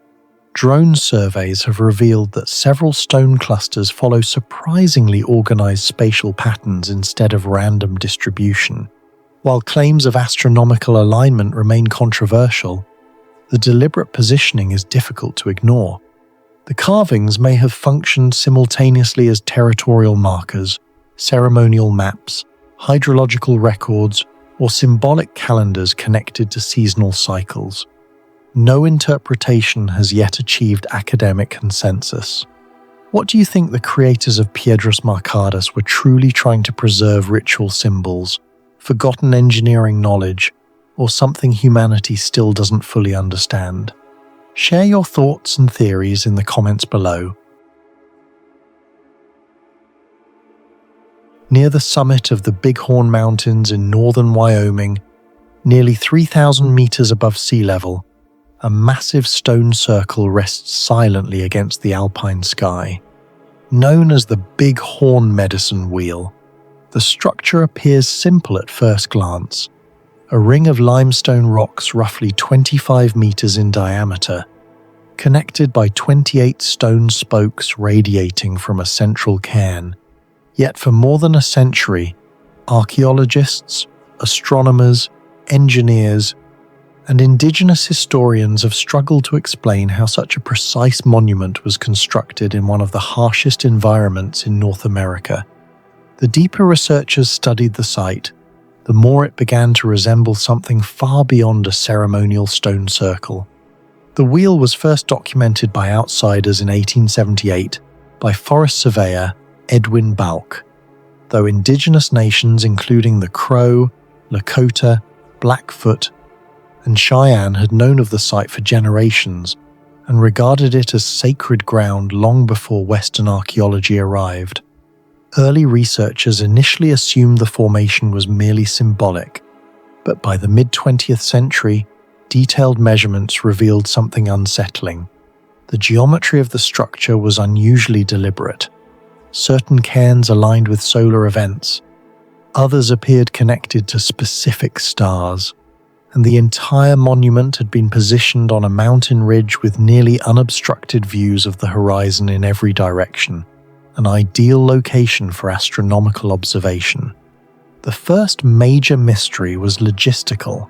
Drone surveys have revealed that several stone clusters follow surprisingly organized spatial patterns instead of random distribution. While claims of astronomical alignment remain controversial, the deliberate positioning is difficult to ignore. The carvings may have functioned simultaneously as territorial markers, ceremonial maps, hydrological records, or symbolic calendars connected to seasonal cycles. No interpretation has yet achieved academic consensus. What do you think the creators of Piedras Marcadas were truly trying to preserve ritual symbols, forgotten engineering knowledge, or something humanity still doesn't fully understand? Share your thoughts and theories in the comments below. Near the summit of the Bighorn Mountains in northern Wyoming, nearly 3,000 meters above sea level, a massive stone circle rests silently against the alpine sky. Known as the Bighorn Medicine Wheel, the structure appears simple at first glance. A ring of limestone rocks roughly 25 meters in diameter, connected by 28 stone spokes radiating from a central cairn. Yet for more than a century, archaeologists, astronomers, engineers, and indigenous historians have struggled to explain how such a precise monument was constructed in one of the harshest environments in North America. The deeper researchers studied the site, the more it began to resemble something far beyond a ceremonial stone circle. The wheel was first documented by outsiders in 1878 by forest surveyor Edwin Balk, though indigenous nations including the Crow, Lakota, Blackfoot, and Cheyenne had known of the site for generations and regarded it as sacred ground long before Western archaeology arrived. Early researchers initially assumed the formation was merely symbolic, but by the mid-20th century, detailed measurements revealed something unsettling. The geometry of the structure was unusually deliberate. Certain cairns aligned with solar events, others appeared connected to specific stars, and the entire monument had been positioned on a mountain ridge with nearly unobstructed views of the horizon in every direction, an ideal location for astronomical observation. The first major mystery was logistical.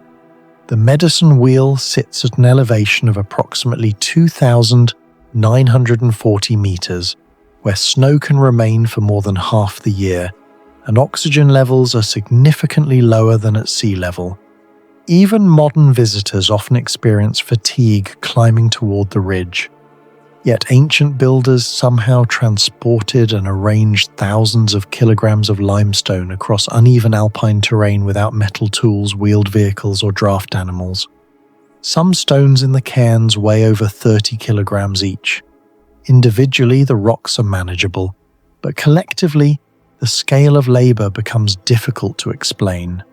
The medicine wheel sits at an elevation of approximately 2,940 meters, where snow can remain for more than half the year, and oxygen levels are significantly lower than at sea level. Even modern visitors often experience fatigue climbing toward the ridge. Yet ancient builders somehow transported and arranged thousands of kilograms of limestone across uneven alpine terrain without metal tools, wheeled vehicles, or draft animals. Some stones in the cairns weigh over 30 kilograms each. Individually, the rocks are manageable, but collectively, the scale of labor becomes difficult to explain.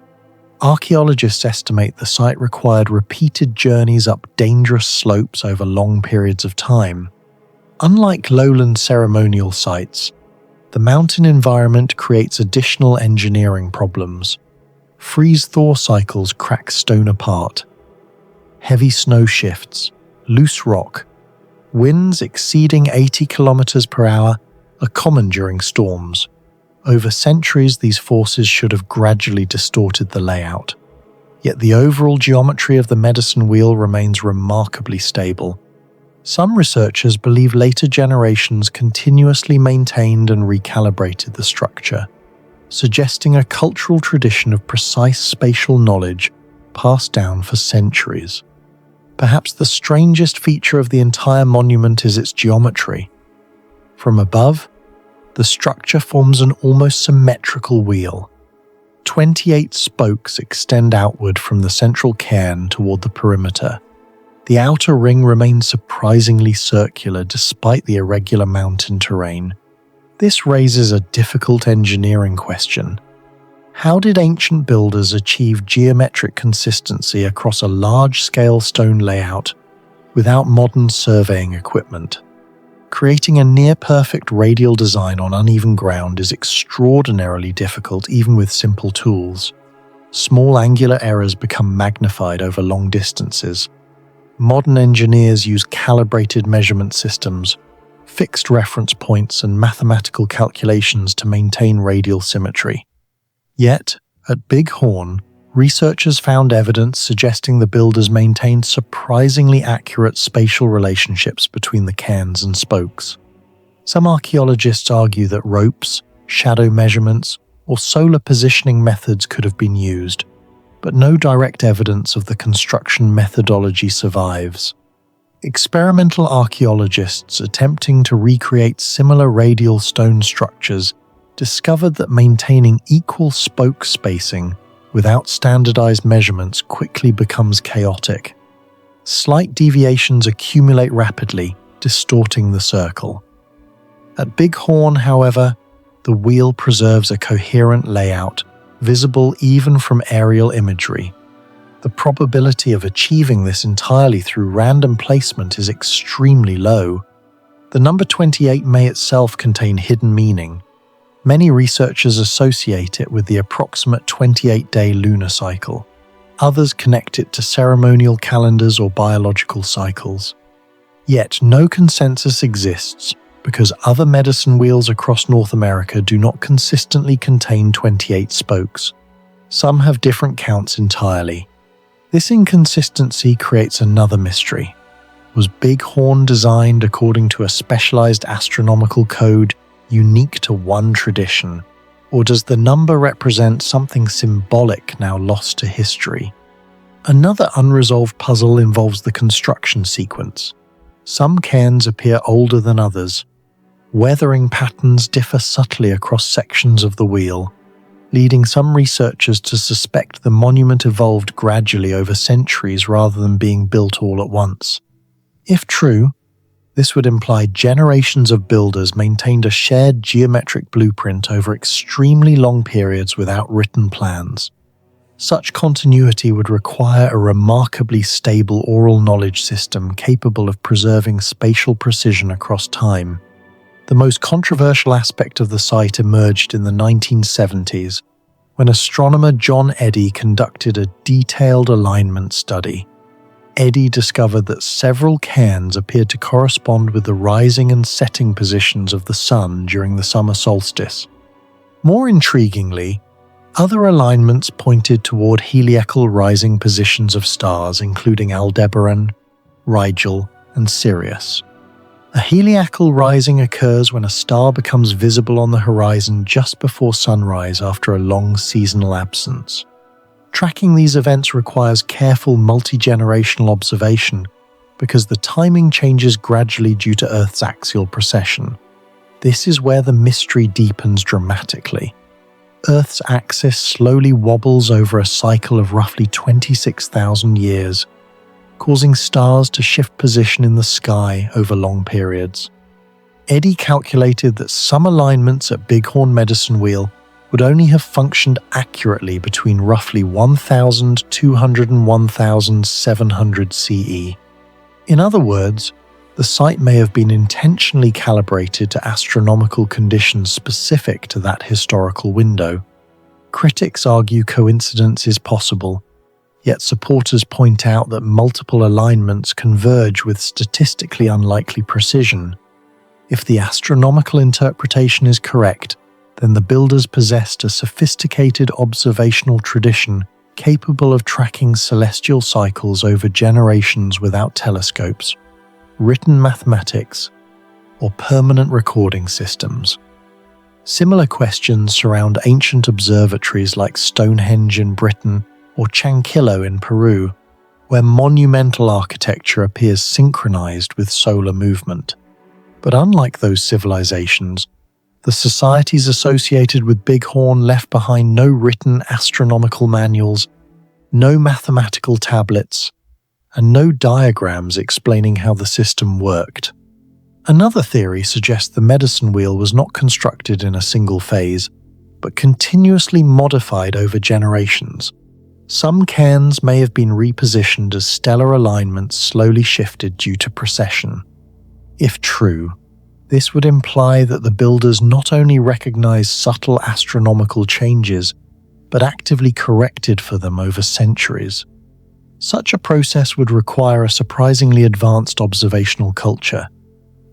Archaeologists estimate the site required repeated journeys up dangerous slopes over long periods of time. Unlike lowland ceremonial sites, the mountain environment creates additional engineering problems. Freeze-thaw cycles crack stone apart. Heavy snow shifts, loose rock, winds exceeding 80 kilometers per hour are common during storms. Over centuries, these forces should have gradually distorted the layout. Yet the overall geometry of the medicine wheel remains remarkably stable. Some researchers believe later generations continuously maintained and recalibrated the structure, suggesting a cultural tradition of precise spatial knowledge passed down for centuries. Perhaps the strangest feature of the entire monument is its geometry. From above, the structure forms an almost symmetrical wheel. 28 spokes extend outward from the central cairn toward the perimeter. The outer ring remains surprisingly circular despite the irregular mountain terrain. This raises a difficult engineering question. How did ancient builders achieve geometric consistency across a large-scale stone layout without modern surveying equipment? Creating a near-perfect radial design on uneven ground is extraordinarily difficult even with simple tools. Small angular errors become magnified over long distances. Modern engineers use calibrated measurement systems, fixed reference points, and mathematical calculations to maintain radial symmetry. Yet, at Big Horn, researchers found evidence suggesting the builders maintained surprisingly accurate spatial relationships between the cairns and spokes. Some archaeologists argue that ropes, shadow measurements, or solar positioning methods could have been used, but no direct evidence of the construction methodology survives. Experimental archaeologists attempting to recreate similar radial stone structures discovered that maintaining equal spoke spacing without standardized measurements quickly becomes chaotic. Slight deviations accumulate rapidly, distorting the circle. At Big Horn, however, the wheel preserves a coherent layout, visible even from aerial imagery. The probability of achieving this entirely through random placement is extremely low. The number 28 may itself contain hidden meaning. Many researchers associate it with the approximate 28-day lunar cycle. Others connect it to ceremonial calendars or biological cycles. Yet no consensus exists because other medicine wheels across North America do not consistently contain 28 spokes. Some have different counts entirely. This inconsistency creates another mystery. Was Big Horn designed according to a specialized astronomical code unique to one tradition, or does the number represent something symbolic now lost to history? Another unresolved puzzle involves the construction sequence. Some cairns appear older than others. Weathering patterns differ subtly across sections of the wheel, leading some researchers to suspect the monument evolved gradually over centuries rather than being built all at once. If true, this would imply generations of builders maintained a shared geometric blueprint over extremely long periods without written plans. Such continuity would require a remarkably stable oral knowledge system capable of preserving spatial precision across time. The most controversial aspect of the site emerged in the 1970s, when astronomer John Eddy conducted a detailed alignment study. Eddy discovered that several cairns appeared to correspond with the rising and setting positions of the sun during the summer solstice. More intriguingly, other alignments pointed toward heliacal rising positions of stars, including Aldebaran, Rigel, and Sirius. A heliacal rising occurs when a star becomes visible on the horizon just before sunrise after a long seasonal absence. Tracking these events requires careful multi-generational observation because the timing changes gradually due to Earth's axial precession. This is where the mystery deepens dramatically. Earth's axis slowly wobbles over a cycle of roughly 26,000 years, causing stars to shift position in the sky over long periods. Eddy calculated that some alignments at Big Horn Medicine Wheel would only have functioned accurately between roughly 1200 and 1700 CE. In other words, the site may have been intentionally calibrated to astronomical conditions specific to that historical window. Critics argue coincidence is possible, yet supporters point out that multiple alignments converge with statistically unlikely precision. If the astronomical interpretation is correct, then the builders possessed a sophisticated observational tradition capable of tracking celestial cycles over generations without telescopes, written mathematics, or permanent recording systems. Similar questions surround ancient observatories like Stonehenge in Britain or Chauchilla in Peru, where monumental architecture appears synchronized with solar movement. But unlike those civilizations, the societies associated with Bighorn left behind no written astronomical manuals, no mathematical tablets, and no diagrams explaining how the system worked. Another theory suggests the medicine wheel was not constructed in a single phase, but continuously modified over generations. Some cairns may have been repositioned as stellar alignments slowly shifted due to precession. If true, this would imply that the builders not only recognized subtle astronomical changes, but actively corrected for them over centuries. Such a process would require a surprisingly advanced observational culture.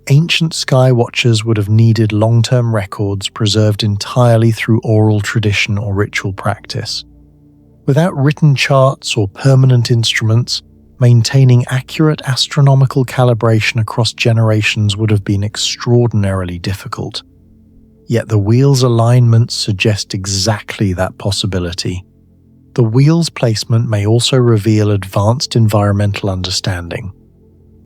Ancient sky watchers would have needed long-term records preserved entirely through oral tradition or ritual practice. Without written charts or permanent instruments, maintaining accurate astronomical calibration across generations would have been extraordinarily difficult. Yet the wheel's alignments suggest exactly that possibility. The wheel's placement may also reveal advanced environmental understanding.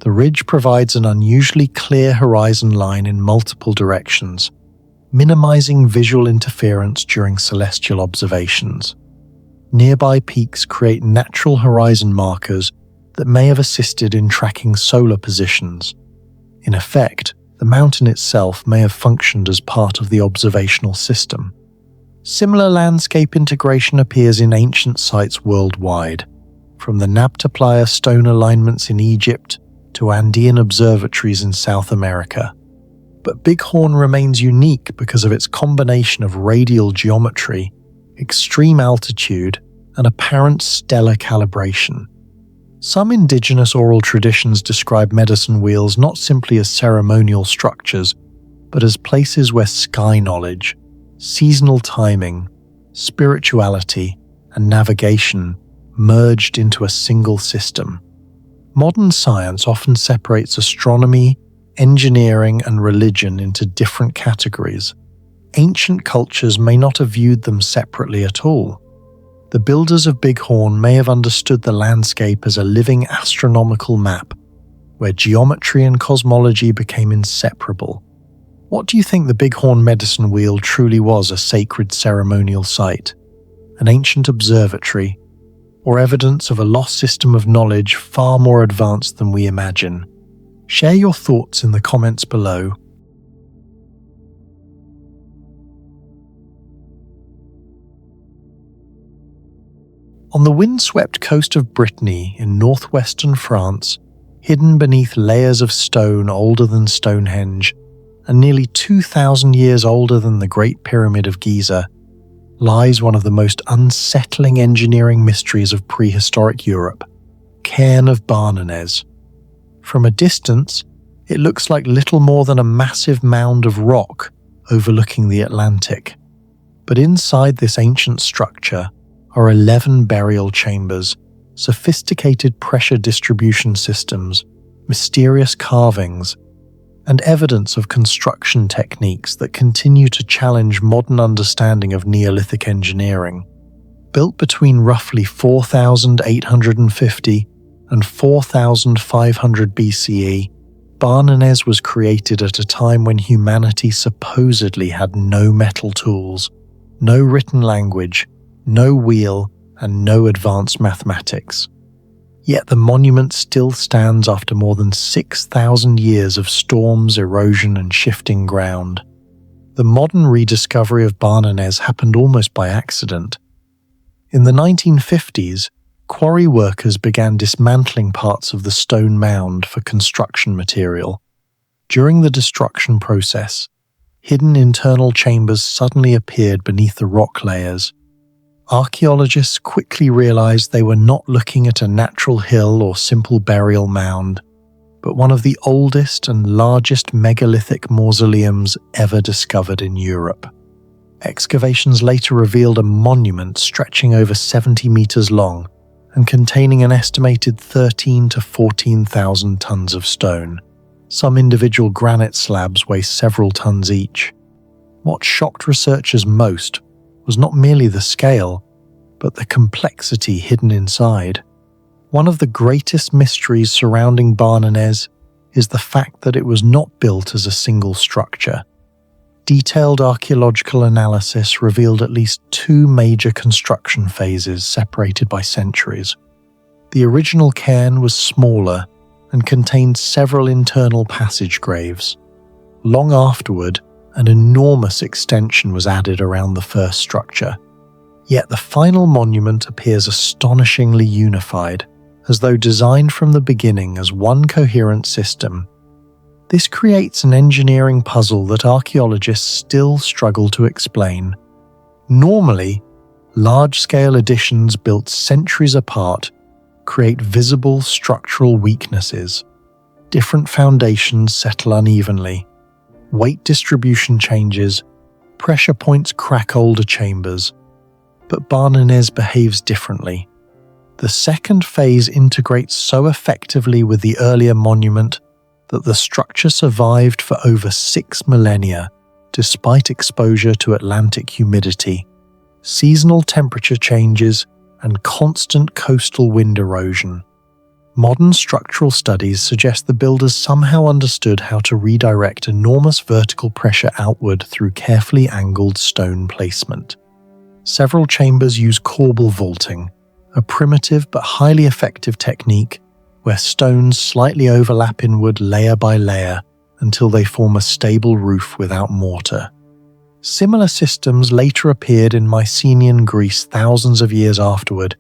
The ridge provides an unusually clear horizon line in multiple directions, minimizing visual interference during celestial observations. Nearby peaks create natural horizon markers that may have assisted in tracking solar positions. In effect, the mountain itself may have functioned as part of the observational system. Similar landscape integration appears in ancient sites worldwide, from the Nabta Playa stone alignments in Egypt to Andean observatories in South America. But Bighorn remains unique because of its combination of radial geometry, extreme altitude, and apparent stellar calibration. Some indigenous oral traditions describe medicine wheels not simply as ceremonial structures, but as places where sky knowledge, seasonal timing, spirituality, and navigation merged into a single system. Modern science often separates astronomy, engineering, and religion into different categories. Ancient cultures may not have viewed them separately at all. The builders of Bighorn may have understood the landscape as a living astronomical map, where geometry and cosmology became inseparable. What do you think the Bighorn medicine wheel truly was? A sacred ceremonial site, an ancient observatory, or evidence of a lost system of knowledge far more advanced than we imagine? Share your thoughts in the comments below. On the windswept coast of Brittany in northwestern France, hidden beneath layers of stone older than Stonehenge and nearly 2,000 years older than the Great Pyramid of Giza, lies one of the most unsettling engineering mysteries of prehistoric Europe, Cairn of Barnenez. From a distance, it looks like little more than a massive mound of rock overlooking the Atlantic. But inside this ancient structure are 11 burial chambers, sophisticated pressure distribution systems, mysterious carvings, and evidence of construction techniques that continue to challenge modern understanding of Neolithic engineering. Built between roughly 4,850 and 4,500 BCE, Barnenez was created at a time when humanity supposedly had no metal tools, no written language, no wheel, and no advanced mathematics. Yet the monument still stands after more than 6,000 years of storms, erosion, and shifting ground. The modern rediscovery of Barnenez happened almost by accident. In the 1950s, quarry workers began dismantling parts of the stone mound for construction material. During the destruction process, hidden internal chambers suddenly appeared beneath the rock layers. Archaeologists quickly realized they were not looking at a natural hill or simple burial mound, but one of the oldest and largest megalithic mausoleums ever discovered in Europe. Excavations later revealed a monument stretching over 70 meters long and containing an estimated 13 to 14,000 tons of stone. Some individual granite slabs weigh several tons each. What shocked researchers most was not merely the scale, but the complexity hidden inside. One of the greatest mysteries surrounding Barnenez is the fact that it was not built as a single structure. Detailed archaeological analysis revealed at least two major construction phases separated by centuries. The original cairn was smaller and contained several internal passage graves. Long afterward, an enormous extension was added around the first structure. Yet the final monument appears astonishingly unified, as though designed from the beginning as one coherent system. This creates an engineering puzzle that archaeologists still struggle to explain. Normally, large-scale additions built centuries apart create visible structural weaknesses. Different foundations settle unevenly. Weight distribution changes, pressure points crack older chambers. But Barnenez behaves differently. The second phase integrates so effectively with the earlier monument that the structure survived for over 6 millennia, despite exposure to Atlantic humidity, seasonal temperature changes, and constant coastal wind erosion. Modern structural studies suggest the builders somehow understood how to redirect enormous vertical pressure outward through carefully angled stone placement. Several chambers use corbel vaulting, a primitive but highly effective technique where stones slightly overlap inward layer by layer until they form a stable roof without mortar. Similar systems later appeared in Mycenaean Greece thousands of years afterward,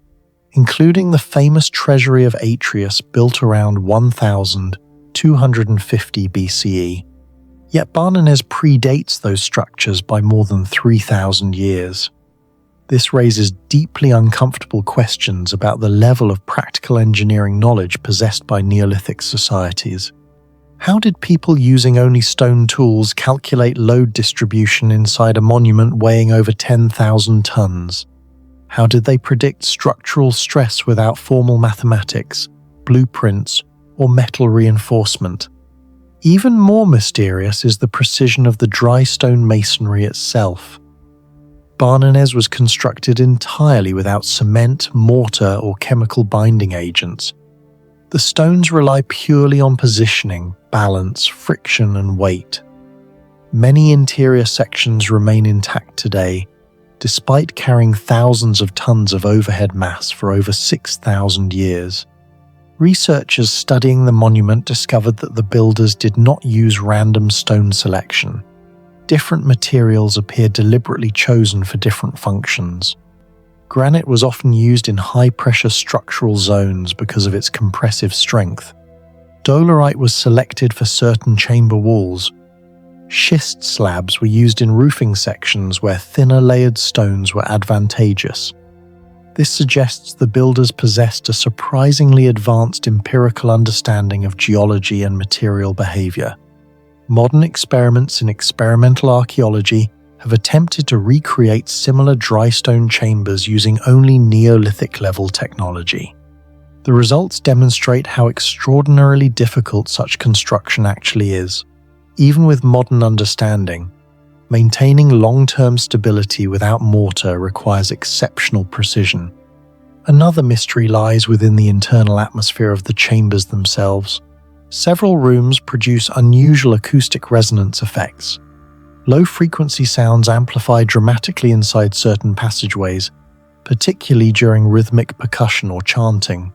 including the famous treasury of Atreus built around 1250 BCE. Yet Barnenez predates those structures by more than 3,000 years. This raises deeply uncomfortable questions about the level of practical engineering knowledge possessed by Neolithic societies. How did people using only stone tools calculate load distribution inside a monument weighing over 10,000 tons? How did they predict structural stress without formal mathematics, blueprints, or metal reinforcement? Even more mysterious is the precision of the dry stone masonry itself. Barnenez was constructed entirely without cement, mortar, or chemical binding agents. The stones rely purely on positioning, balance, friction, and weight. Many interior sections remain intact today, despite carrying thousands of tons of overhead mass for over 6,000 years. Researchers studying the monument discovered that the builders did not use random stone selection. Different materials appeared deliberately chosen for different functions. Granite was often used in high-pressure structural zones because of its compressive strength. Dolerite was selected for certain chamber walls. Schist slabs were used in roofing sections where thinner layered stones were advantageous. This suggests the builders possessed a surprisingly advanced empirical understanding of geology and material behavior. Modern experiments in experimental archaeology have attempted to recreate similar dry stone chambers using only Neolithic-level technology. The results demonstrate how extraordinarily difficult such construction actually is. Even with modern understanding, maintaining long-term stability without mortar requires exceptional precision. Another mystery lies within the internal atmosphere of the chambers themselves. Several rooms produce unusual acoustic resonance effects. Low-frequency sounds amplify dramatically inside certain passageways, particularly during rhythmic percussion or chanting.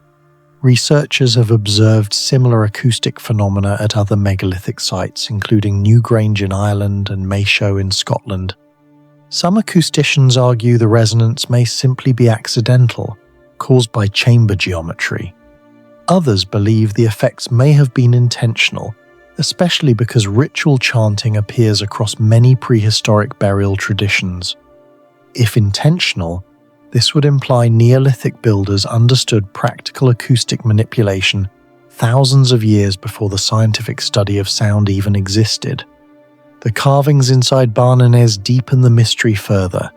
Researchers have observed similar acoustic phenomena at other megalithic sites, including Newgrange in Ireland and Maeshowe in Scotland. Some acousticians argue the resonance may simply be accidental, caused by chamber geometry. Others believe the effects may have been intentional, especially because ritual chanting appears across many prehistoric burial traditions. If intentional, this would imply Neolithic builders understood practical acoustic manipulation thousands of years before the scientific study of sound even existed. The carvings inside Barnenez deepen the mystery further.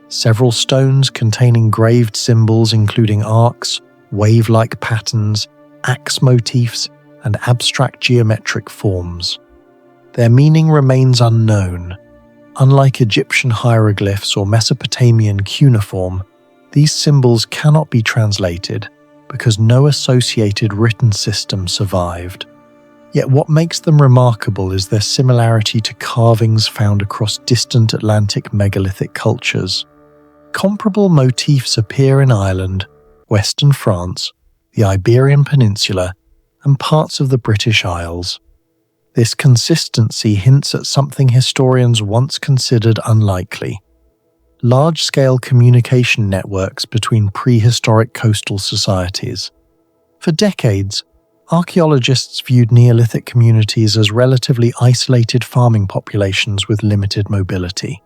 Several stones containing graved symbols including arcs, wave-like patterns, axe motifs, and abstract geometric forms. Their meaning remains unknown. Unlike Egyptian hieroglyphs or Mesopotamian cuneiform, these symbols cannot be translated because no associated written system survived. Yet what makes them remarkable is their similarity to carvings found across distant Atlantic megalithic cultures. Comparable motifs appear in Ireland, Western France, the Iberian Peninsula, and parts of the British Isles. This consistency hints at something historians once considered unlikely: large-scale communication networks between prehistoric coastal societies. For decades, archaeologists viewed Neolithic communities as relatively isolated farming populations with limited mobility.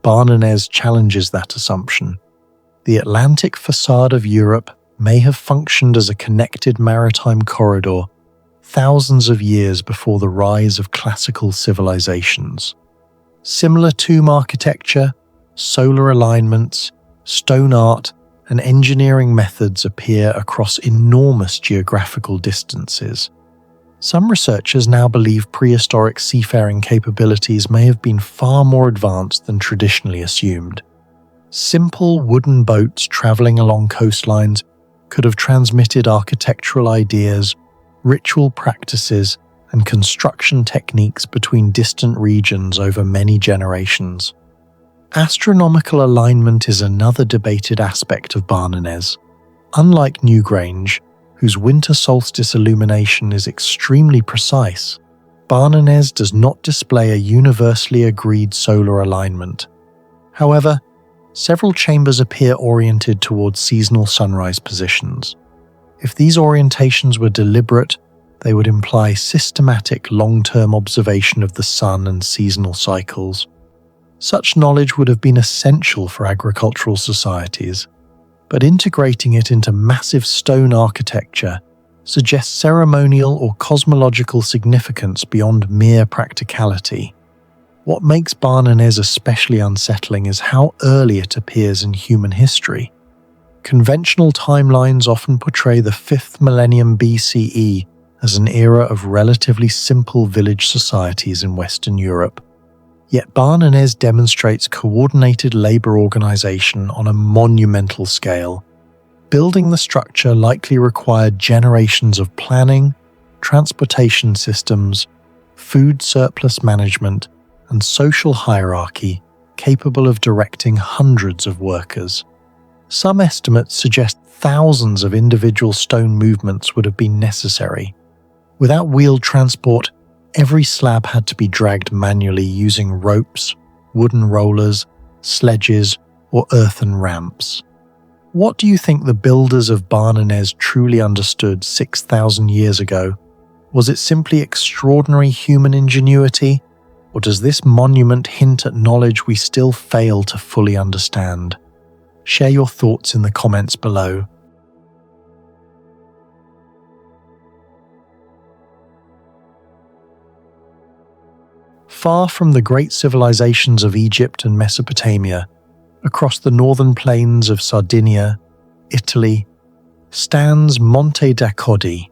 Barnenez challenges that assumption. The Atlantic facade of Europe may have functioned as a connected maritime corridor thousands of years before the rise of classical civilizations. Similar tomb architecture, solar alignments, stone art, and engineering methods appear across enormous geographical distances. Some researchers now believe prehistoric seafaring capabilities may have been far more advanced than traditionally assumed. Simple wooden boats traveling along coastlines could have transmitted architectural ideas, ritual practices, and construction techniques between distant regions over many generations. Astronomical alignment is another debated aspect of Barnenez. Unlike Newgrange, whose winter solstice illumination is extremely precise, Barnenez does not display a universally agreed solar alignment. However, several chambers appear oriented towards seasonal sunrise positions. If these orientations were deliberate, they would imply systematic long-term observation of the sun and seasonal cycles. Such knowledge would have been essential for agricultural societies, but integrating it into massive stone architecture suggests ceremonial or cosmological significance beyond mere practicality. What makes Barnenez especially unsettling is how early it appears in human history. Conventional timelines often portray the 5th millennium BCE as an era of relatively simple village societies in Western Europe. Yet Barnenez demonstrates coordinated labor organization on a monumental scale. Building the structure likely required generations of planning, transportation systems, food surplus management, and social hierarchy capable of directing hundreds of workers. Some estimates suggest thousands of individual stone movements would have been necessary. Without wheeled transport, every slab had to be dragged manually using ropes, wooden rollers, sledges, or earthen ramps. What do you think the builders of Barnenez truly understood 6,000 years ago? Was it simply extraordinary human ingenuity, or does this monument hint at knowledge we still fail to fully understand? Share your thoughts in the comments below. Far from the great civilizations of Egypt and Mesopotamia, across the northern plains of Sardinia, Italy, stands Monte d'Accoddi,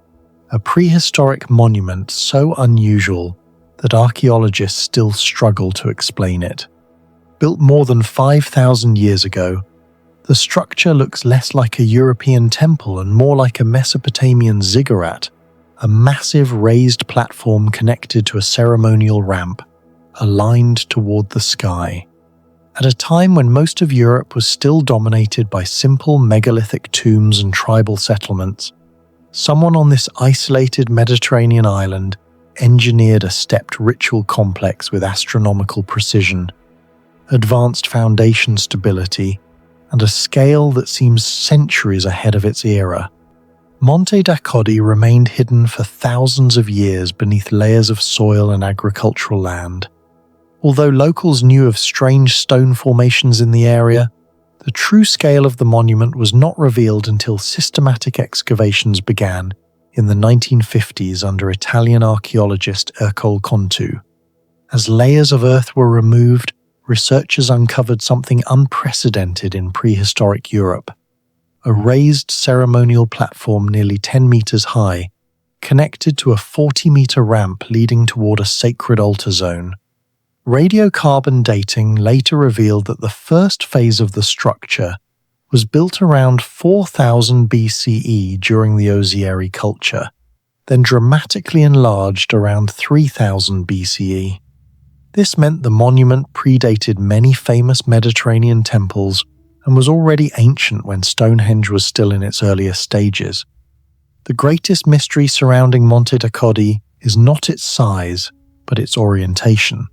a prehistoric monument so unusual that archaeologists still struggle to explain it. Built more than 5,000 years ago, the structure looks less like a European temple and more like a Mesopotamian ziggurat, a massive raised platform connected to a ceremonial ramp, aligned toward the sky. At a time when most of Europe was still dominated by simple megalithic tombs and tribal settlements, Someone on this isolated Mediterranean island engineered a stepped ritual complex with astronomical precision, advanced foundation stability, and a scale that seems centuries ahead of its era. Monte da Codi remained hidden for thousands of years beneath layers of soil and agricultural land. Although locals knew of strange stone formations in the area, the true scale of the monument was not revealed until systematic excavations began in the 1950s under Italian archaeologist Ercole Contu. As layers of earth were removed, researchers uncovered something unprecedented in prehistoric Europe: a raised ceremonial platform nearly 10 meters high, connected to a 40-meter ramp leading toward a sacred altar zone. Radiocarbon dating later revealed that the first phase of the structure was built around 4000 BCE during the Ozieri culture, then dramatically enlarged around 3000 BCE. This meant the monument predated many famous Mediterranean temples and was already ancient when Stonehenge was still in its earliest stages. The greatest mystery surrounding Monte da Codi is not its size, but its orientation.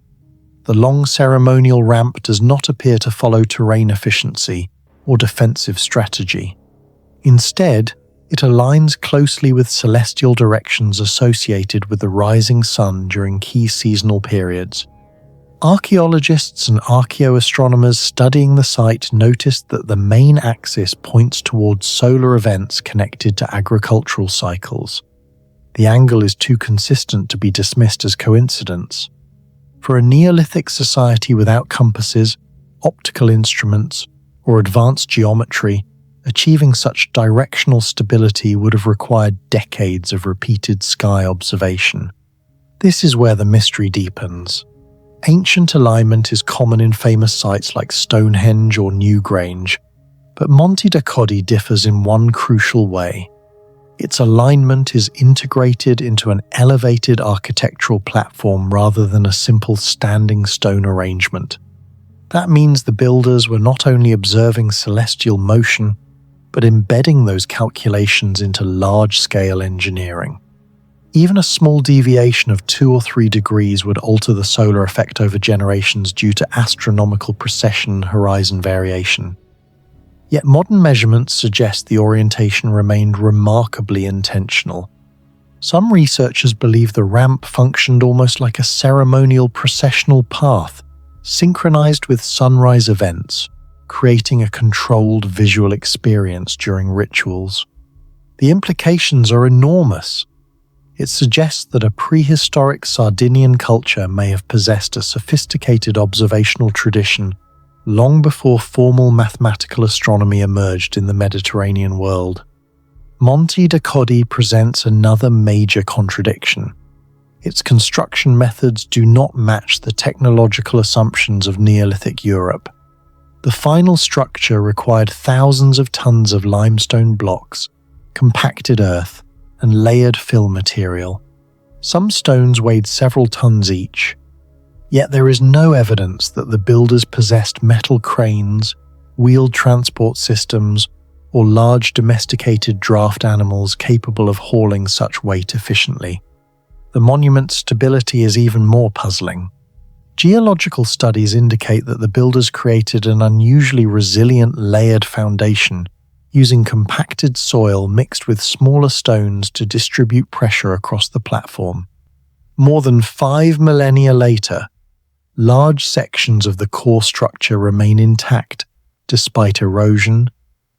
The long ceremonial ramp does not appear to follow terrain efficiency or defensive strategy. Instead, it aligns closely with celestial directions associated with the rising sun during key seasonal periods. Archaeologists and archaeoastronomers studying the site noticed that the main axis points towards solar events connected to agricultural cycles. The angle is too consistent to be dismissed as coincidence. For a Neolithic society without compasses, optical instruments, or advanced geometry, achieving such directional stability would have required decades of repeated sky observation. This is where the mystery deepens. Ancient alignment is common in famous sites like Stonehenge or Newgrange, but Monte da Codi differs in one crucial way. Its alignment is integrated into an elevated architectural platform rather than a simple standing stone arrangement. That means the builders were not only observing celestial motion, but embedding those calculations into large-scale engineering. Even a small deviation of 2 or 3 degrees would alter the solar effect over generations due to astronomical precession and horizon variation. Yet modern measurements suggest the orientation remained remarkably intentional. Some researchers believe the ramp functioned almost like a ceremonial processional path, synchronized with sunrise events, creating a controlled visual experience during rituals. The implications are enormous. It suggests that a prehistoric Sardinian culture may have possessed a sophisticated observational tradition long before formal mathematical astronomy emerged in the Mediterranean world. Monte da Codi presents another major contradiction. Its construction methods do not match the technological assumptions of Neolithic Europe. The final structure required thousands of tons of limestone blocks, compacted earth, and layered fill material. Some stones weighed several tons each. Yet there is no evidence that the builders possessed metal cranes, wheeled transport systems, or large domesticated draft animals capable of hauling such weight efficiently. The monument's stability is even more puzzling. Geological studies indicate that the builders created an unusually resilient layered foundation using compacted soil mixed with smaller stones to distribute pressure across the platform. More than 5 millennia later, large sections of the core structure remain intact despite erosion,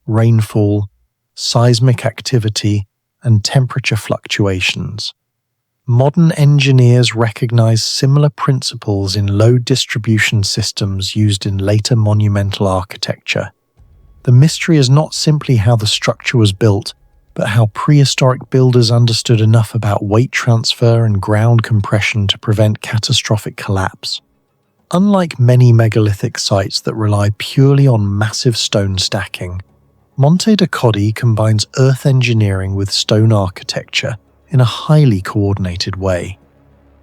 rainfall, seismic activity, and temperature fluctuations. Modern engineers recognize similar principles in load distribution systems used in later monumental architecture. The mystery is not simply how the structure was built, but how prehistoric builders understood enough about weight transfer and ground compression to prevent catastrophic collapse. Unlike many megalithic sites that rely purely on massive stone stacking, Monte da Codi combines earth engineering with stone architecture in a highly coordinated way.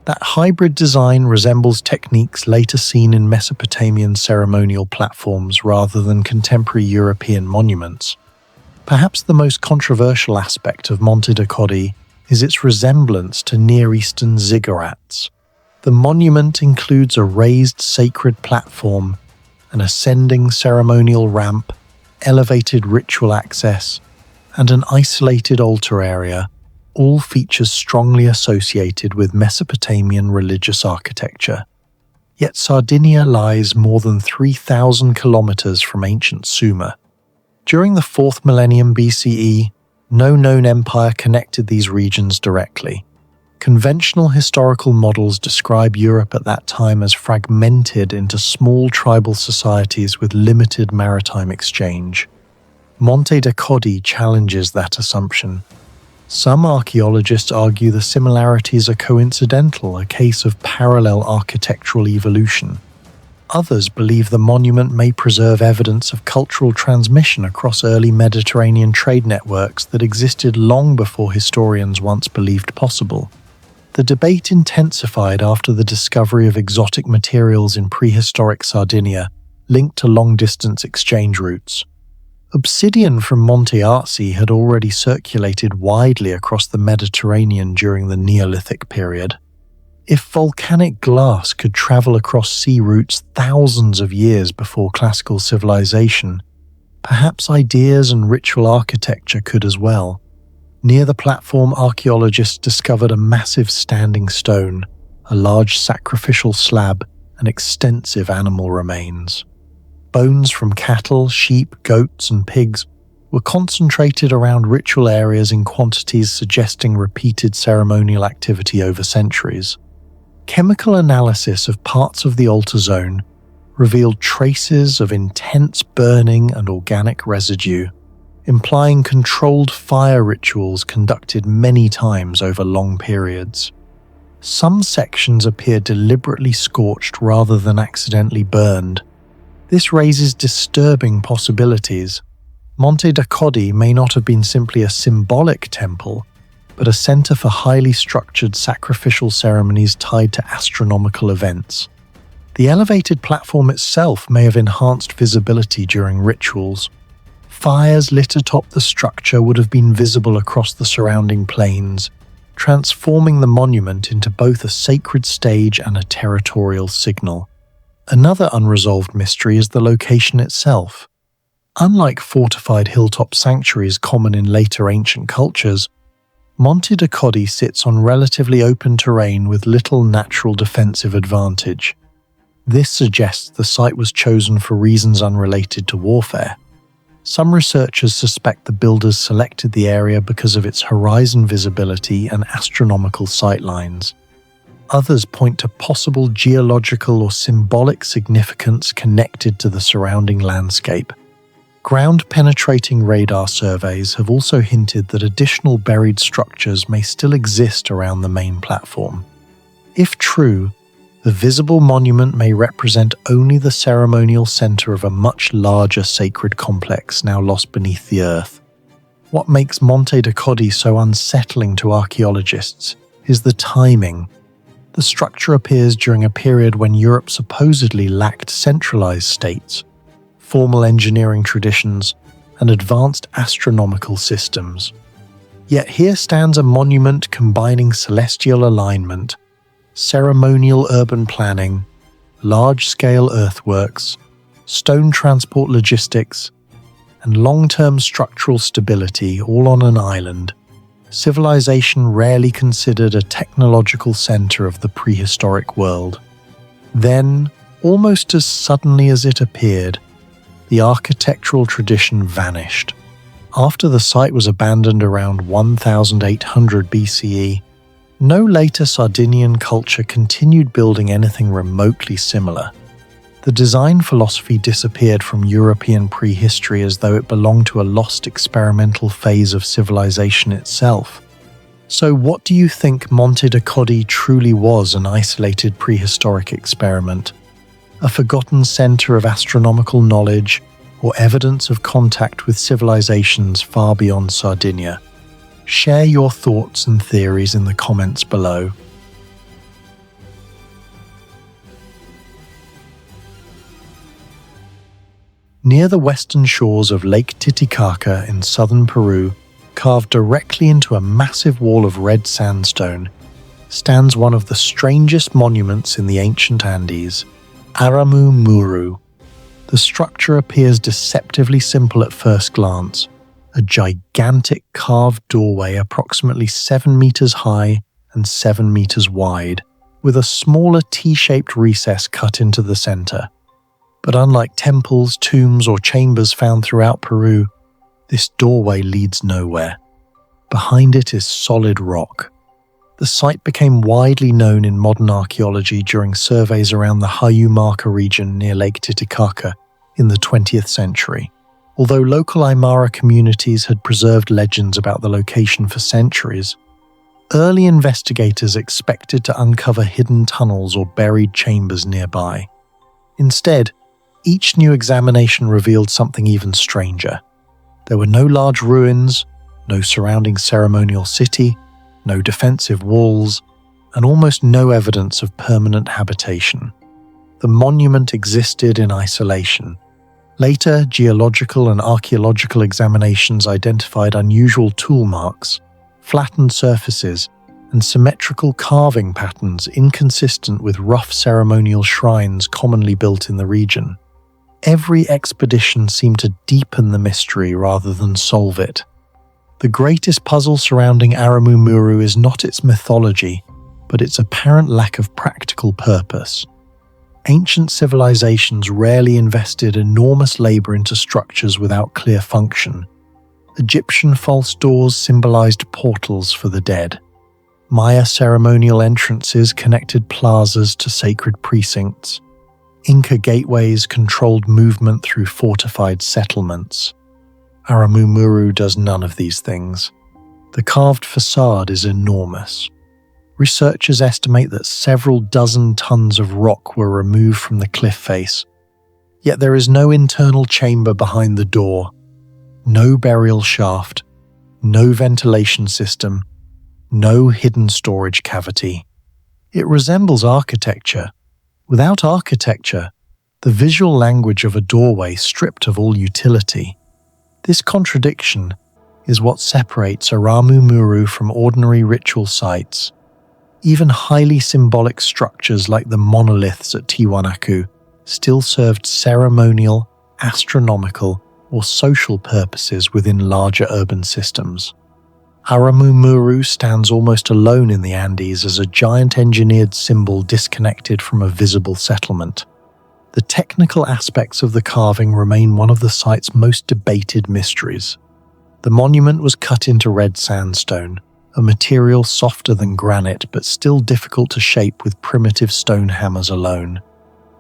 That hybrid design resembles techniques later seen in Mesopotamian ceremonial platforms rather than contemporary European monuments. Perhaps the most controversial aspect of Monte de Codi is its resemblance to Near Eastern ziggurats. The monument includes a raised sacred platform, an ascending ceremonial ramp, elevated ritual access, and an isolated altar area, all features strongly associated with Mesopotamian religious architecture. Yet Sardinia lies more than 3,000 kilometers from ancient Sumer. During the 4th millennium BCE, no known empire connected these regions directly. Conventional historical models describe Europe at that time as fragmented into small tribal societies with limited maritime exchange. Monte de Codi challenges that assumption. Some archaeologists argue the similarities are coincidental, a case of parallel architectural evolution. Others believe the monument may preserve evidence of cultural transmission across early Mediterranean trade networks that existed long before historians once believed possible. The debate intensified after the discovery of exotic materials in prehistoric Sardinia linked to long-distance exchange routes. Obsidian from Monte Arci had already circulated widely across the Mediterranean during the Neolithic period. If volcanic glass could travel across sea routes thousands of years before classical civilization, perhaps ideas and ritual architecture could as well. Near the platform, archaeologists discovered a massive standing stone, a large sacrificial slab, and extensive animal remains. Bones from cattle, sheep, goats, and pigs were concentrated around ritual areas in quantities suggesting repeated ceremonial activity over centuries. Chemical analysis of parts of the altar zone revealed traces of intense burning and organic residue, implying controlled fire rituals conducted many times over long periods. Some sections appear deliberately scorched rather than accidentally burned. This raises disturbing possibilities. Monte de Codi may not have been simply a symbolic temple, but a center for highly structured sacrificial ceremonies tied to astronomical events. The elevated platform itself may have enhanced visibility during rituals. Fires lit atop the structure would have been visible across the surrounding plains, transforming the monument into both a sacred stage and a territorial signal. Another unresolved mystery is the location itself. Unlike fortified hilltop sanctuaries common in later ancient cultures, Monte de Codi sits on relatively open terrain with little natural defensive advantage. This suggests the site was chosen for reasons unrelated to warfare. Some researchers suspect the builders selected the area because of its horizon visibility and astronomical sightlines. Others point to possible geological or symbolic significance connected to the surrounding landscape. Ground-penetrating radar surveys have also hinted that additional buried structures may still exist around the main platform. If true, the visible monument may represent only the ceremonial center of a much larger sacred complex now lost beneath the earth. What makes Monte de Codi so unsettling to archaeologists is the timing. The structure appears during a period when Europe supposedly lacked centralized states, formal engineering traditions, and advanced astronomical systems. Yet here stands a monument combining celestial alignment, ceremonial urban planning, large-scale earthworks, stone transport logistics, and long-term structural stability all on an island. Civilization rarely considered a technological center of the prehistoric world. Then, almost as suddenly as it appeared, the architectural tradition vanished. After the site was abandoned around 1800 BCE, no later Sardinian culture continued building anything remotely similar. The design philosophy disappeared from European prehistory as though it belonged to a lost experimental phase of civilization itself. So what do you think Monte de Codi truly was? An isolated prehistoric experiment? A forgotten center of astronomical knowledge, or evidence of contact with civilizations far beyond Sardinia? Share your thoughts and theories in the comments below. Near the western shores of Lake Titicaca in southern Peru, carved directly into a massive wall of red sandstone, stands one of the strangest monuments in the ancient Andes, Aramu Muru. The structure appears deceptively simple at first glance, a gigantic carved doorway approximately 7 meters high and 7 meters wide, with a smaller T-shaped recess cut into the center. But unlike temples, tombs, or chambers found throughout Peru, this doorway leads nowhere. Behind it is solid rock. The site became widely known in modern archaeology during surveys around the Huayllamarca region near Lake Titicaca in the 20th century. Although local Aymara communities had preserved legends about the location for centuries, early investigators expected to uncover hidden tunnels or buried chambers nearby. Instead, each new examination revealed something even stranger. There were no large ruins, no surrounding ceremonial city, no defensive walls, and almost no evidence of permanent habitation. The monument existed in isolation. Later, geological and archaeological examinations identified unusual tool marks, flattened surfaces, and symmetrical carving patterns inconsistent with rough ceremonial shrines commonly built in the region. Every expedition seemed to deepen the mystery rather than solve it. The greatest puzzle surrounding Aramu Muru is not its mythology, but its apparent lack of practical purpose. Ancient civilizations rarely invested enormous labor into structures without clear function. Egyptian false doors symbolized portals for the dead. Maya ceremonial entrances connected plazas to sacred precincts. Inca gateways controlled movement through fortified settlements. Aramu Muru does none of these things. The carved facade is enormous. Researchers estimate that several dozen tons of rock were removed from the cliff face. Yet there is no internal chamber behind the door, no burial shaft, no ventilation system, no hidden storage cavity. It resembles architecture. Without architecture, the visual language of a doorway stripped of all utility. This contradiction is what separates Aramu Muru from ordinary ritual sites. Even highly symbolic structures like the monoliths at Tiwanaku still served ceremonial, astronomical, or social purposes within larger urban systems. Aramu Muru stands almost alone in the Andes as a giant engineered symbol disconnected from a visible settlement. The technical aspects of the carving remain one of the site's most debated mysteries. The monument was cut into red sandstone, a material softer than granite but still difficult to shape with primitive stone hammers alone.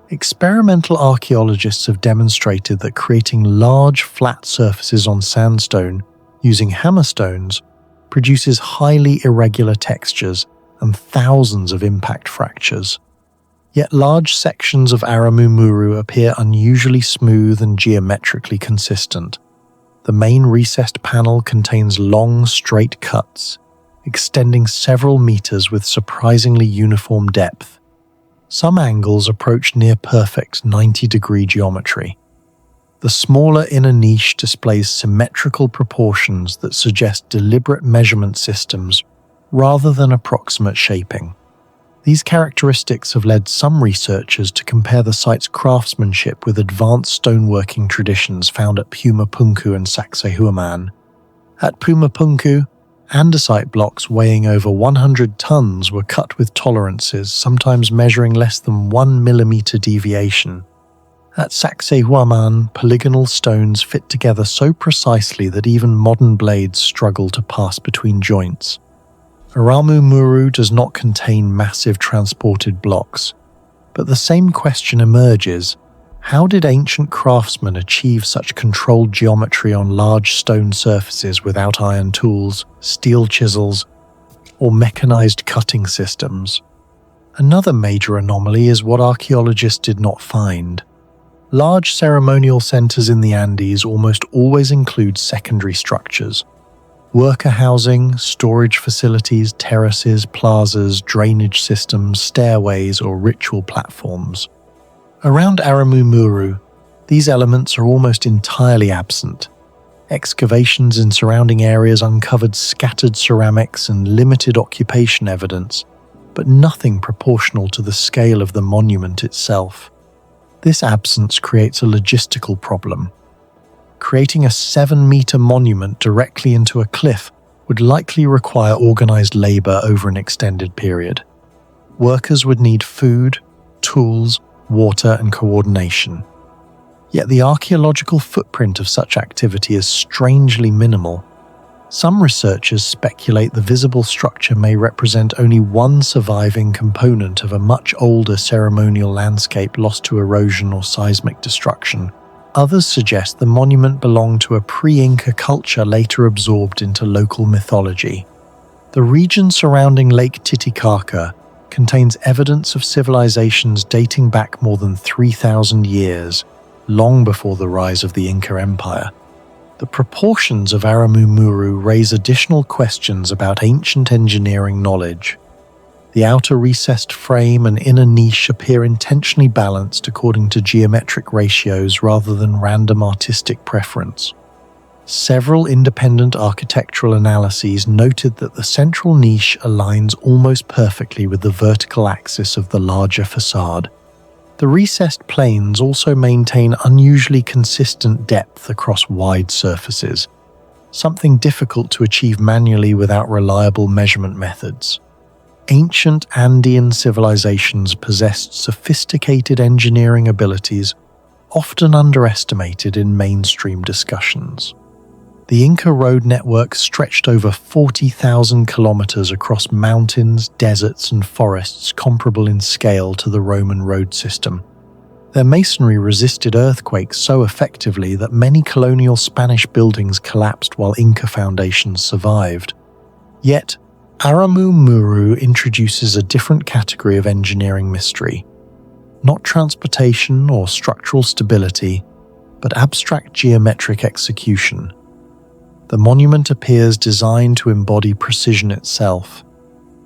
Experimental archaeologists have demonstrated that creating large flat surfaces on sandstone using hammerstones produces highly irregular textures and thousands of impact fractures. Yet large sections of Aramu Muru appear unusually smooth and geometrically consistent. The main recessed panel contains long, straight cuts, extending several meters with surprisingly uniform depth. Some angles approach near-perfect 90-degree geometry. The smaller inner niche displays symmetrical proportions that suggest deliberate measurement systems rather than approximate shaping. These characteristics have led some researchers to compare the site's craftsmanship with advanced stoneworking traditions found at Pumapunku and Sacsayhuaman. At Pumapunku, andesite blocks weighing over 100 tons were cut with tolerances, sometimes measuring less than 1 millimeter deviation. At Sacsayhuaman, polygonal stones fit together so precisely that even modern blades struggle to pass between joints. Aramu Muru does not contain massive transported blocks, but the same question emerges: how did ancient craftsmen achieve such controlled geometry on large stone surfaces without iron tools, steel chisels, or mechanized cutting systems? Another major anomaly is what archaeologists did not find. Large ceremonial centers in the Andes almost always include secondary structures: worker housing, storage facilities, terraces, plazas, drainage systems, stairways, or ritual platforms. Around Aramu Muru, These elements are almost entirely absent. Excavations in surrounding areas uncovered scattered ceramics and limited occupation evidence, but nothing proportional to the scale of the monument itself. This absence creates a logistical problem. Creating a 7-meter monument directly into a cliff would likely require organized labor over an extended period. Workers would need food, tools, water, and coordination. Yet the archaeological footprint of such activity is strangely minimal. Some researchers speculate the visible structure may represent only one surviving component of a much older ceremonial landscape lost to erosion or seismic destruction. Others suggest the monument belonged to a pre-Inca culture later absorbed into local mythology. The region surrounding Lake Titicaca contains evidence of civilizations dating back more than 3,000 years, long before the rise of the Inca Empire. The proportions of Aramu Muru raise additional questions about ancient engineering knowledge. The outer recessed frame and inner niche appear intentionally balanced according to geometric ratios rather than random artistic preference. Several independent architectural analyses noted that the central niche aligns almost perfectly with the vertical axis of the larger facade. The recessed planes also maintain unusually consistent depth across wide surfaces, something difficult to achieve manually without reliable measurement methods. Ancient Andean civilizations possessed sophisticated engineering abilities, often underestimated in mainstream discussions. The Inca road network stretched over 40,000 kilometers across mountains, deserts, and forests comparable in scale to the Roman road system. Their masonry resisted earthquakes so effectively that many colonial Spanish buildings collapsed while Inca foundations survived. Yet, Aramu Muru introduces a different category of engineering mystery. Not transportation or structural stability, but abstract geometric execution. The monument appears designed to embody precision itself.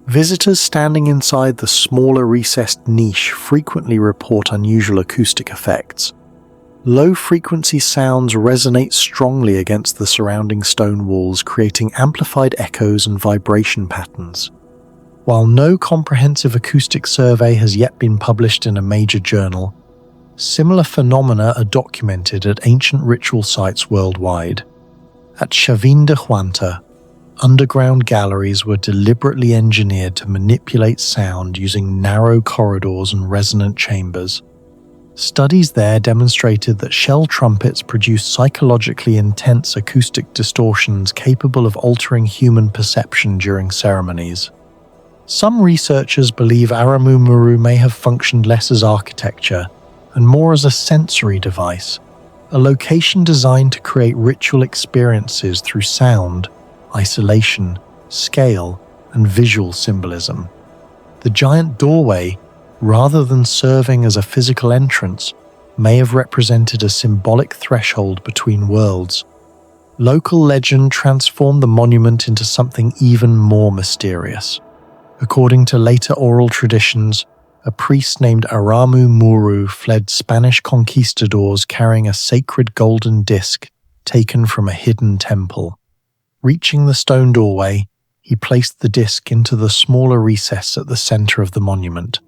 Visitors standing inside the smaller recessed niche frequently report unusual acoustic effects. Low-frequency sounds resonate strongly against the surrounding stone walls, creating amplified echoes and vibration patterns. While no comprehensive acoustic survey has yet been published in a major journal, similar phenomena are documented at ancient ritual sites worldwide. At Chavin de Huanta, underground galleries were deliberately engineered to manipulate sound using narrow corridors and resonant chambers. Studies there demonstrated that shell trumpets produce psychologically intense acoustic distortions capable of altering human perception during ceremonies. Some researchers believe Aramu Muru may have functioned less as architecture and more as a sensory device, a location designed to create ritual experiences through sound, isolation, scale, and visual symbolism. The giant doorway, rather than serving as a physical entrance, may have represented a symbolic threshold between worlds. Local legend transformed the monument into something even more mysterious. According to later oral traditions, a priest named Aramu Muru fled Spanish conquistadors carrying a sacred golden disc taken from a hidden temple. Reaching the stone doorway, he placed the disc into the smaller recess at the center of the monument.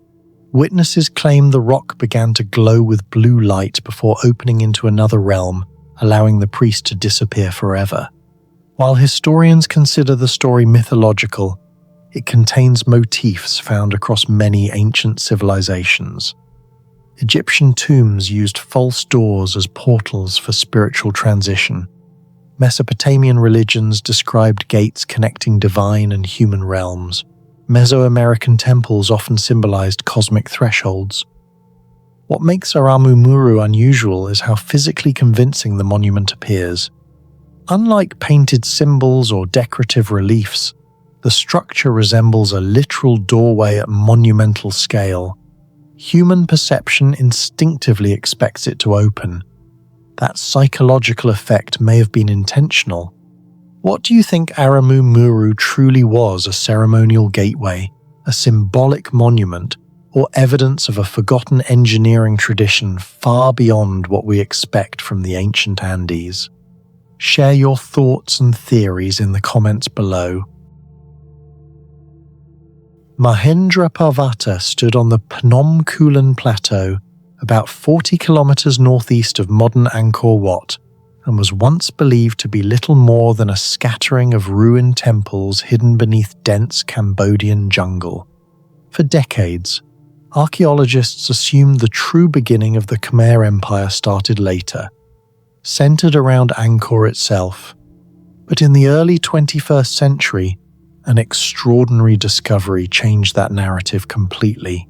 Witnesses claim the rock began to glow with blue light before opening into another realm, allowing the priest to disappear forever. While historians consider the story mythological, it contains motifs found across many ancient civilizations. Egyptian tombs used false doors as portals for spiritual transition. Mesopotamian religions described gates connecting divine and human realms. Mesoamerican temples often symbolized cosmic thresholds. What makes Aramu Muru unusual is how physically convincing the monument appears. Unlike painted symbols or decorative reliefs, the structure resembles a literal doorway at monumental scale. Human perception instinctively expects it to open. That psychological effect may have been intentional. What do you think Aramu Muru truly was? A ceremonial gateway, a symbolic monument, or evidence of a forgotten engineering tradition far beyond what we expect from the ancient Andes? Share your thoughts and theories in the comments below. Mahendra Parvata stood on the Phnom Kulen Plateau, about 40 kilometers northeast of modern Angkor Wat, and was once believed to be little more than a scattering of ruined temples hidden beneath dense Cambodian jungle. For decades, archaeologists assumed the true beginning of the Khmer Empire started later, centered around Angkor itself. But in the early 21st century, an extraordinary discovery changed that narrative completely.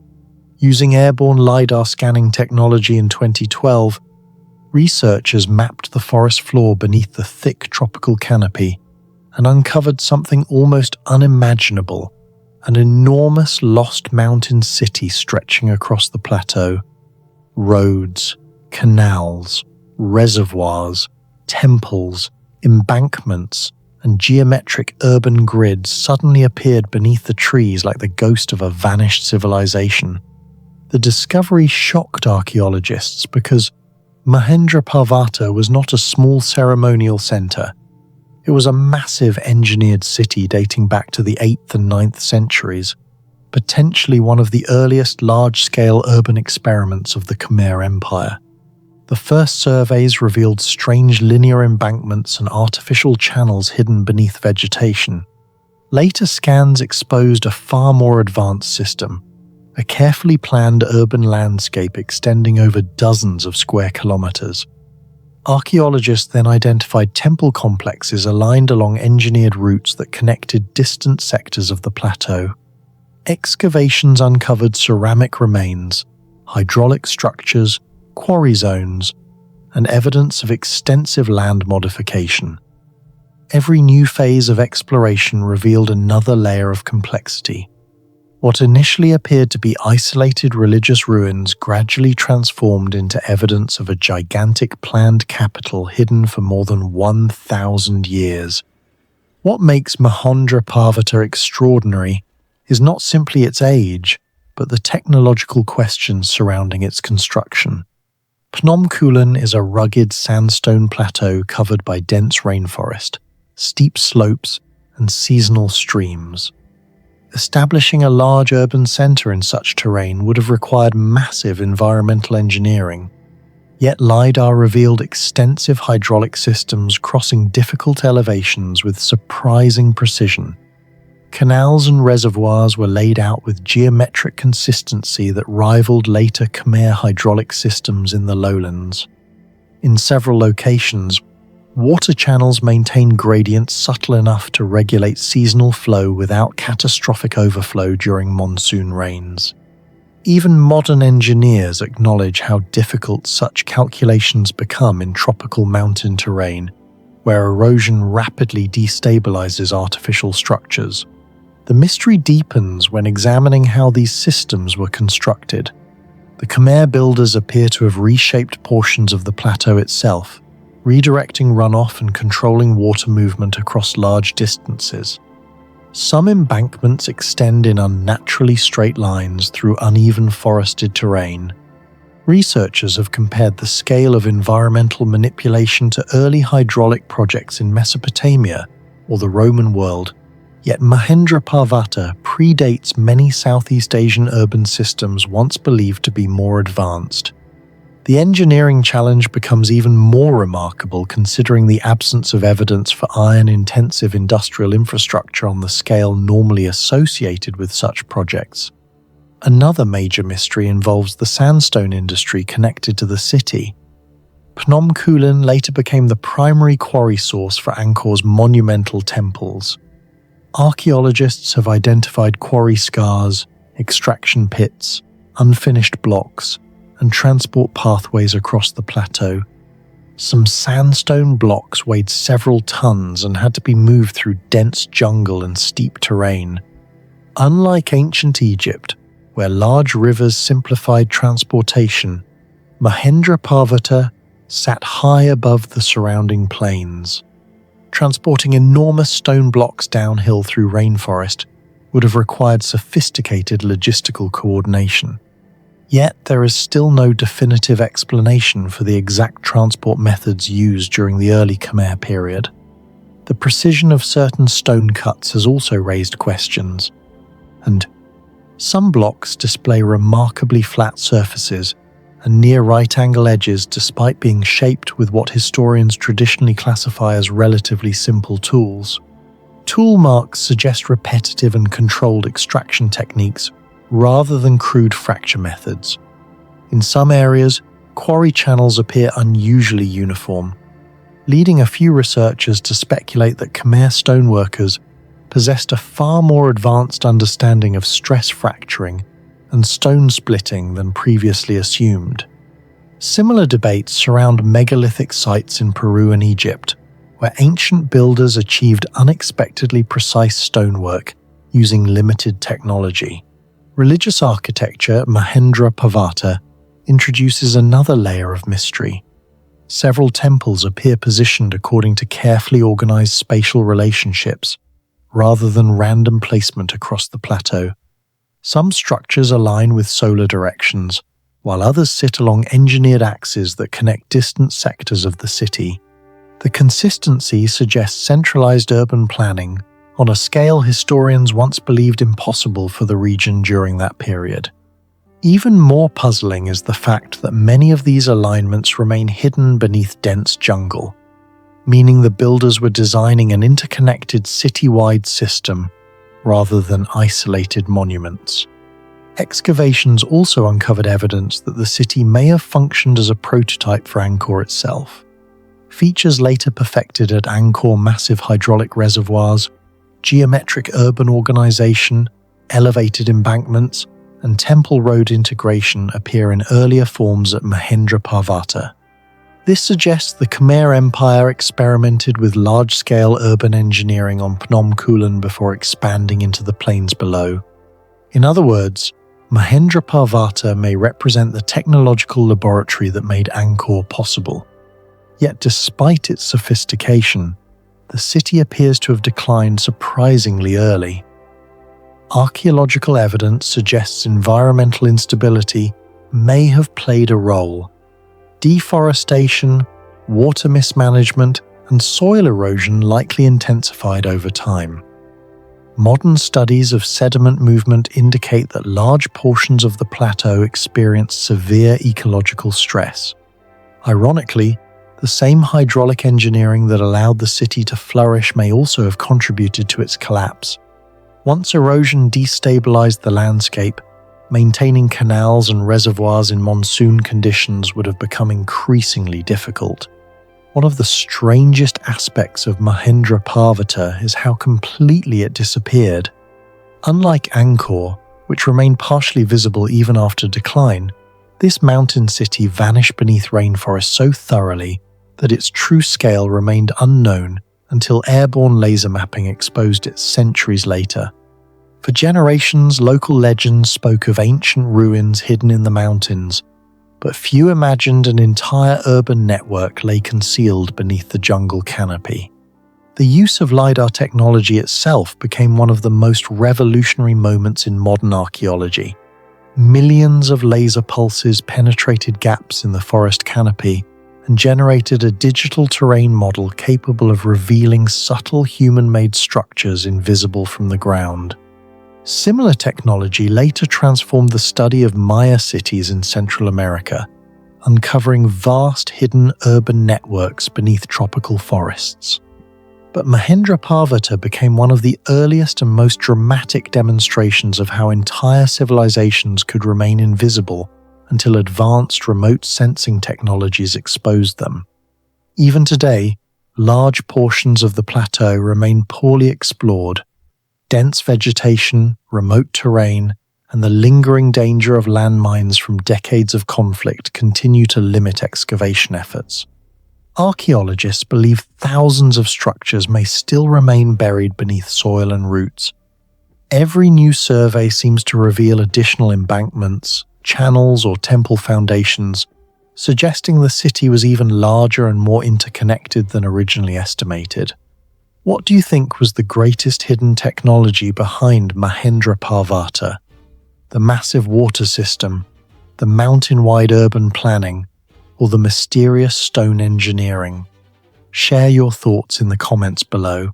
Using airborne LiDAR scanning technology in 2012, researchers mapped the forest floor beneath the thick tropical canopy and uncovered something almost unimaginable: an enormous lost mountain city stretching across the plateau. Roads, canals, reservoirs, temples, embankments, and geometric urban grids suddenly appeared beneath the trees like the ghost of a vanished civilization. The discovery shocked archaeologists because Mahendra Parvata was not a small ceremonial center. It was a massive engineered city dating back to the 8th and 9th centuries, potentially one of the earliest large-scale urban experiments of the Khmer Empire. The first surveys revealed strange linear embankments and artificial channels hidden beneath vegetation. Later scans exposed a far more advanced system, a carefully planned urban landscape extending over dozens of square kilometers. Archaeologists then identified temple complexes aligned along engineered routes that connected distant sectors of the plateau. Excavations uncovered ceramic remains, hydraulic structures, quarry zones, and evidence of extensive land modification. Every new phase of exploration revealed another layer of complexity. What initially appeared to be isolated religious ruins gradually transformed into evidence of a gigantic planned capital hidden for more than 1,000 years. What makes Mahendra Parvata extraordinary is not simply its age, but the technological questions surrounding its construction. Phnom Kulen is a rugged sandstone plateau covered by dense rainforest, steep slopes, and seasonal streams. Establishing a large urban center in such terrain would have required massive environmental engineering. Yet LiDAR revealed extensive hydraulic systems crossing difficult elevations with surprising precision. Canals and reservoirs were laid out with geometric consistency that rivaled later Khmer hydraulic systems in the lowlands. In several locations, water channels maintained gradients subtle enough to regulate seasonal flow without catastrophic overflow during monsoon rains. Even modern engineers acknowledge how difficult such calculations become in tropical mountain terrain, where erosion rapidly destabilizes artificial structures. The mystery deepens when examining how these systems were constructed. The Khmer builders appear to have reshaped portions of the plateau itself, redirecting runoff and controlling water movement across large distances. Some embankments extend in unnaturally straight lines through uneven forested terrain. Researchers have compared the scale of environmental manipulation to early hydraulic projects in Mesopotamia or the Roman world, yet Mahendra Parvata predates many Southeast Asian urban systems once believed to be more advanced. The engineering challenge becomes even more remarkable considering the absence of evidence for iron-intensive industrial infrastructure on the scale normally associated with such projects. Another major mystery involves the sandstone industry connected to the city. Phnom Kulen later became the primary quarry source for Angkor's monumental temples. Archaeologists have identified quarry scars, extraction pits, unfinished blocks, and transport pathways across the plateau. Some sandstone blocks weighed several tons and had to be moved through dense jungle and steep terrain. Unlike ancient Egypt, where large rivers simplified transportation, Mahendra Parvata sat high above the surrounding plains. Transporting enormous stone blocks downhill through rainforest would have required sophisticated logistical coordination. Yet there is still no definitive explanation for the exact transport methods used during the early Khmer period. The precision of certain stone cuts has also raised questions, and some blocks display remarkably flat surfaces and near right-angle edges despite being shaped with what historians traditionally classify as relatively simple tools. Tool marks suggest repetitive and controlled extraction techniques rather than crude fracture methods. In some areas, quarry channels appear unusually uniform, leading a few researchers to speculate that Khmer stoneworkers possessed a far more advanced understanding of stress fracturing and stone splitting than previously assumed. Similar debates surround megalithic sites in Peru and Egypt, where ancient builders achieved unexpectedly precise stonework using limited technology. Religious architecture, Mahendra Parvata, introduces another layer of mystery. Several temples appear positioned according to carefully organized spatial relationships, rather than random placement across the plateau. Some structures align with solar directions, while others sit along engineered axes that connect distant sectors of the city. The consistency suggests centralized urban planning on a scale historians once believed impossible for the region during that period. Even more puzzling is the fact that many of these alignments remain hidden beneath dense jungle, meaning the builders were designing an interconnected city-wide system rather than isolated monuments. Excavations also uncovered evidence that the city may have functioned as a prototype for Angkor itself. Features later perfected at Angkor massive hydraulic reservoirs, geometric urban organization, elevated embankments, and temple road integration appear in earlier forms at Mahendra Parvata. This suggests the Khmer Empire experimented with large-scale urban engineering on Phnom Kulen before expanding into the plains below. In other words, Mahendra Parvata may represent the technological laboratory that made Angkor possible. Yet despite its sophistication, the city appears to have declined surprisingly early. Archaeological evidence suggests environmental instability may have played a role. Deforestation, water mismanagement, and soil erosion likely intensified over time. Modern studies of sediment movement indicate that large portions of the plateau experienced severe ecological stress. Ironically, the same hydraulic engineering that allowed the city to flourish may also have contributed to its collapse. Once erosion destabilized the landscape, maintaining canals and reservoirs in monsoon conditions would have become increasingly difficult. One of the strangest aspects of Mahendra Parvata is how completely it disappeared. Unlike Angkor, which remained partially visible even after decline, this mountain city vanished beneath rainforest so thoroughly that its true scale remained unknown until airborne laser mapping exposed it centuries later. For generations, local legends spoke of ancient ruins hidden in the mountains, but few imagined an entire urban network lay concealed beneath the jungle canopy. The use of LiDAR technology itself became one of the most revolutionary moments in modern archaeology. Millions of laser pulses penetrated gaps in the forest canopy and generated a digital terrain model capable of revealing subtle human-made structures invisible from the ground. Similar technology later transformed the study of Maya cities in Central America, uncovering vast hidden urban networks beneath tropical forests. But Mahendra Parvata became one of the earliest and most dramatic demonstrations of how entire civilizations could remain invisible until advanced remote sensing technologies exposed them. Even today, large portions of the plateau remain poorly explored. Dense vegetation, remote terrain, and the lingering danger of landmines from decades of conflict continue to limit excavation efforts. Archaeologists believe thousands of structures may still remain buried beneath soil and roots. Every new survey seems to reveal additional embankments, channels, or temple foundations, suggesting the city was even larger and more interconnected than originally estimated. What do you think was the greatest hidden technology behind Mahendra Parvata? The massive water system, the mountain-wide urban planning, or the mysterious stone engineering? Share your thoughts in the comments below.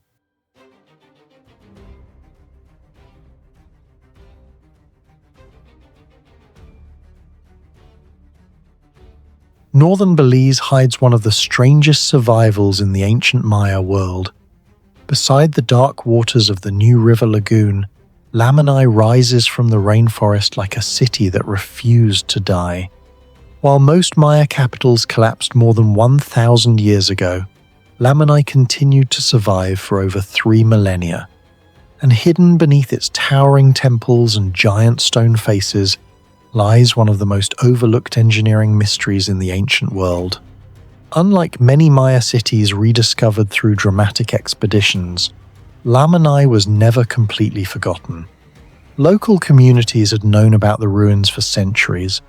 Northern Belize hides one of the strangest survivals in the ancient Maya world. Beside the dark waters of the New River Lagoon, Lamanai rises from the rainforest like a city that refused to die. While most Maya capitals collapsed more than 1,000 years ago, Lamanai continued to survive for over 3 millennia. And hidden beneath its towering temples and giant stone faces lies one of the most overlooked engineering mysteries in the ancient world. Unlike many Maya cities rediscovered through dramatic expeditions, Lamanai was never completely forgotten. Local communities had known about the ruins for centuries,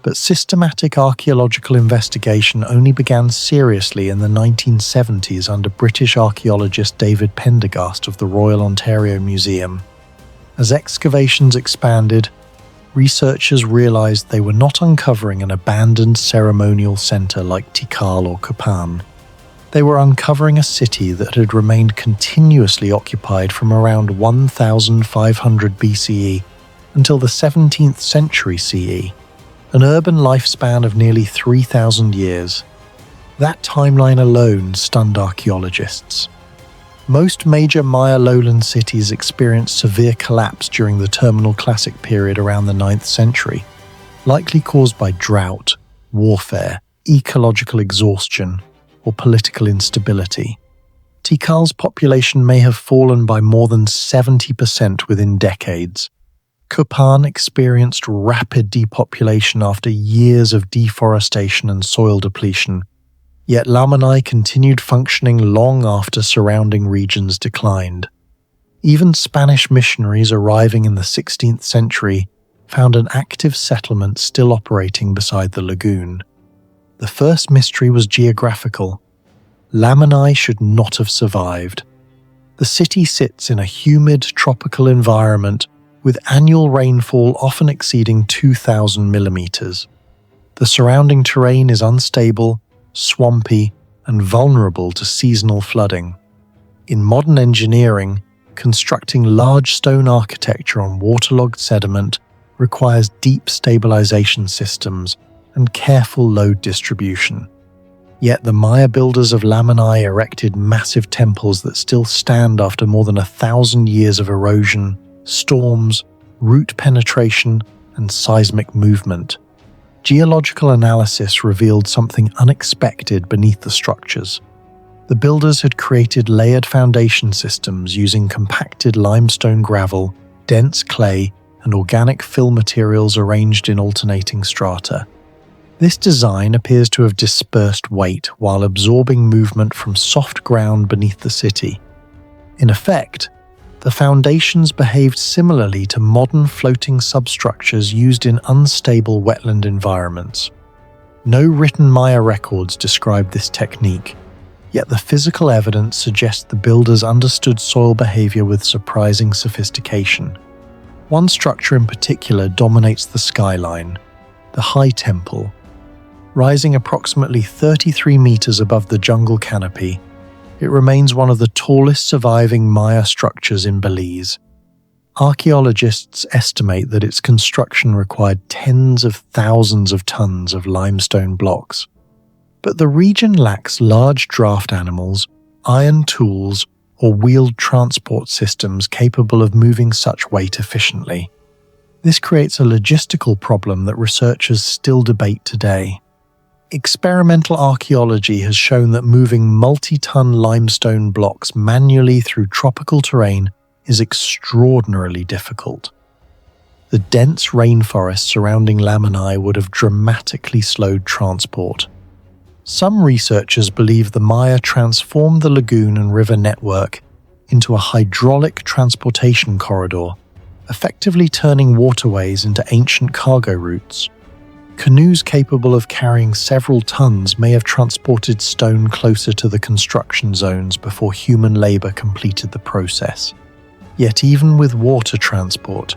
but systematic archaeological investigation only began seriously in the 1970s under British archaeologist David Pendergast of the Royal Ontario Museum. As excavations expanded, researchers realized they were not uncovering an abandoned ceremonial center like Tikal or Kapan. They were uncovering a city that had remained continuously occupied from around 1500 BCE until the 17th century CE, an urban lifespan of nearly 3,000 years. That timeline alone stunned archaeologists. Most major Maya lowland cities experienced severe collapse during the Terminal Classic period around the 9th century, likely caused by drought, warfare, ecological exhaustion, or political instability. Tikal's population may have fallen by more than 70% within decades. Kapan experienced rapid depopulation after years of deforestation and soil depletion, yet Lamanai continued functioning long after surrounding regions declined. Even Spanish missionaries arriving in the 16th century found an active settlement still operating beside the lagoon. The first mystery was geographical. Lamanai should not have survived. The city sits in a humid tropical environment with annual rainfall often exceeding 2,000 millimeters. The surrounding terrain is unstable, swampy, and vulnerable to seasonal flooding. In modern engineering, constructing large stone architecture on waterlogged sediment requires deep stabilization systems and careful load distribution. Yet the Maya builders of Lamanai erected massive temples that still stand after more than 1,000 years of erosion, storms, root penetration, and seismic movement. Geological analysis revealed something unexpected beneath the structures. The builders had created layered foundation systems using compacted limestone gravel, dense clay, and organic fill materials arranged in alternating strata. This design appears to have dispersed weight while absorbing movement from soft ground beneath the city. In effect, the foundations behaved similarly to modern floating substructures used in unstable wetland environments. No written Maya records describe this technique, yet the physical evidence suggests the builders understood soil behavior with surprising sophistication. One structure in particular dominates the skyline, the High Temple. Rising approximately 33 meters above the jungle canopy, it remains one of the tallest surviving Maya structures in Belize. Archaeologists estimate that its construction required tens of thousands of tons of limestone blocks. But the region lacks large draft animals, iron tools, or wheeled transport systems capable of moving such weight efficiently. This creates a logistical problem that researchers still debate today. Experimental archaeology has shown that moving multi-ton limestone blocks manually through tropical terrain is extraordinarily difficult. The dense rainforest surrounding Lamanai would have dramatically slowed transport. Some researchers believe the Maya transformed the lagoon and river network into a hydraulic transportation corridor, effectively turning waterways into ancient cargo routes. Canoes capable of carrying several tons may have transported stone closer to the construction zones before human labor completed the process. Yet even with water transport,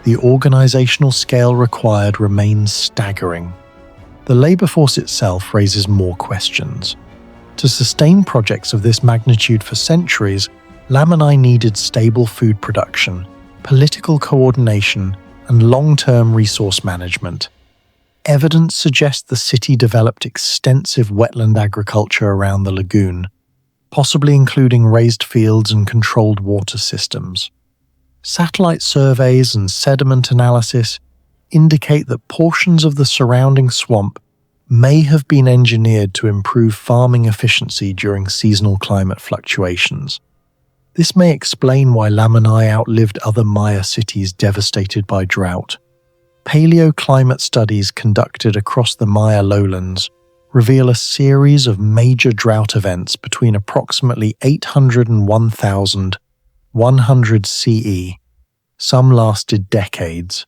the organizational scale required remains staggering. The labor force itself raises more questions. To sustain projects of this magnitude for centuries, Lamanai needed stable food production, political coordination, and long-term resource management. Evidence suggests the city developed extensive wetland agriculture around the lagoon, possibly including raised fields and controlled water systems. Satellite surveys and sediment analysis indicate that portions of the surrounding swamp may have been engineered to improve farming efficiency during seasonal climate fluctuations. This may explain why Lamanai outlived other Maya cities devastated by drought. Paleoclimate studies conducted across the Maya lowlands reveal a series of major drought events between approximately 800 and 1100 CE. Some lasted decades.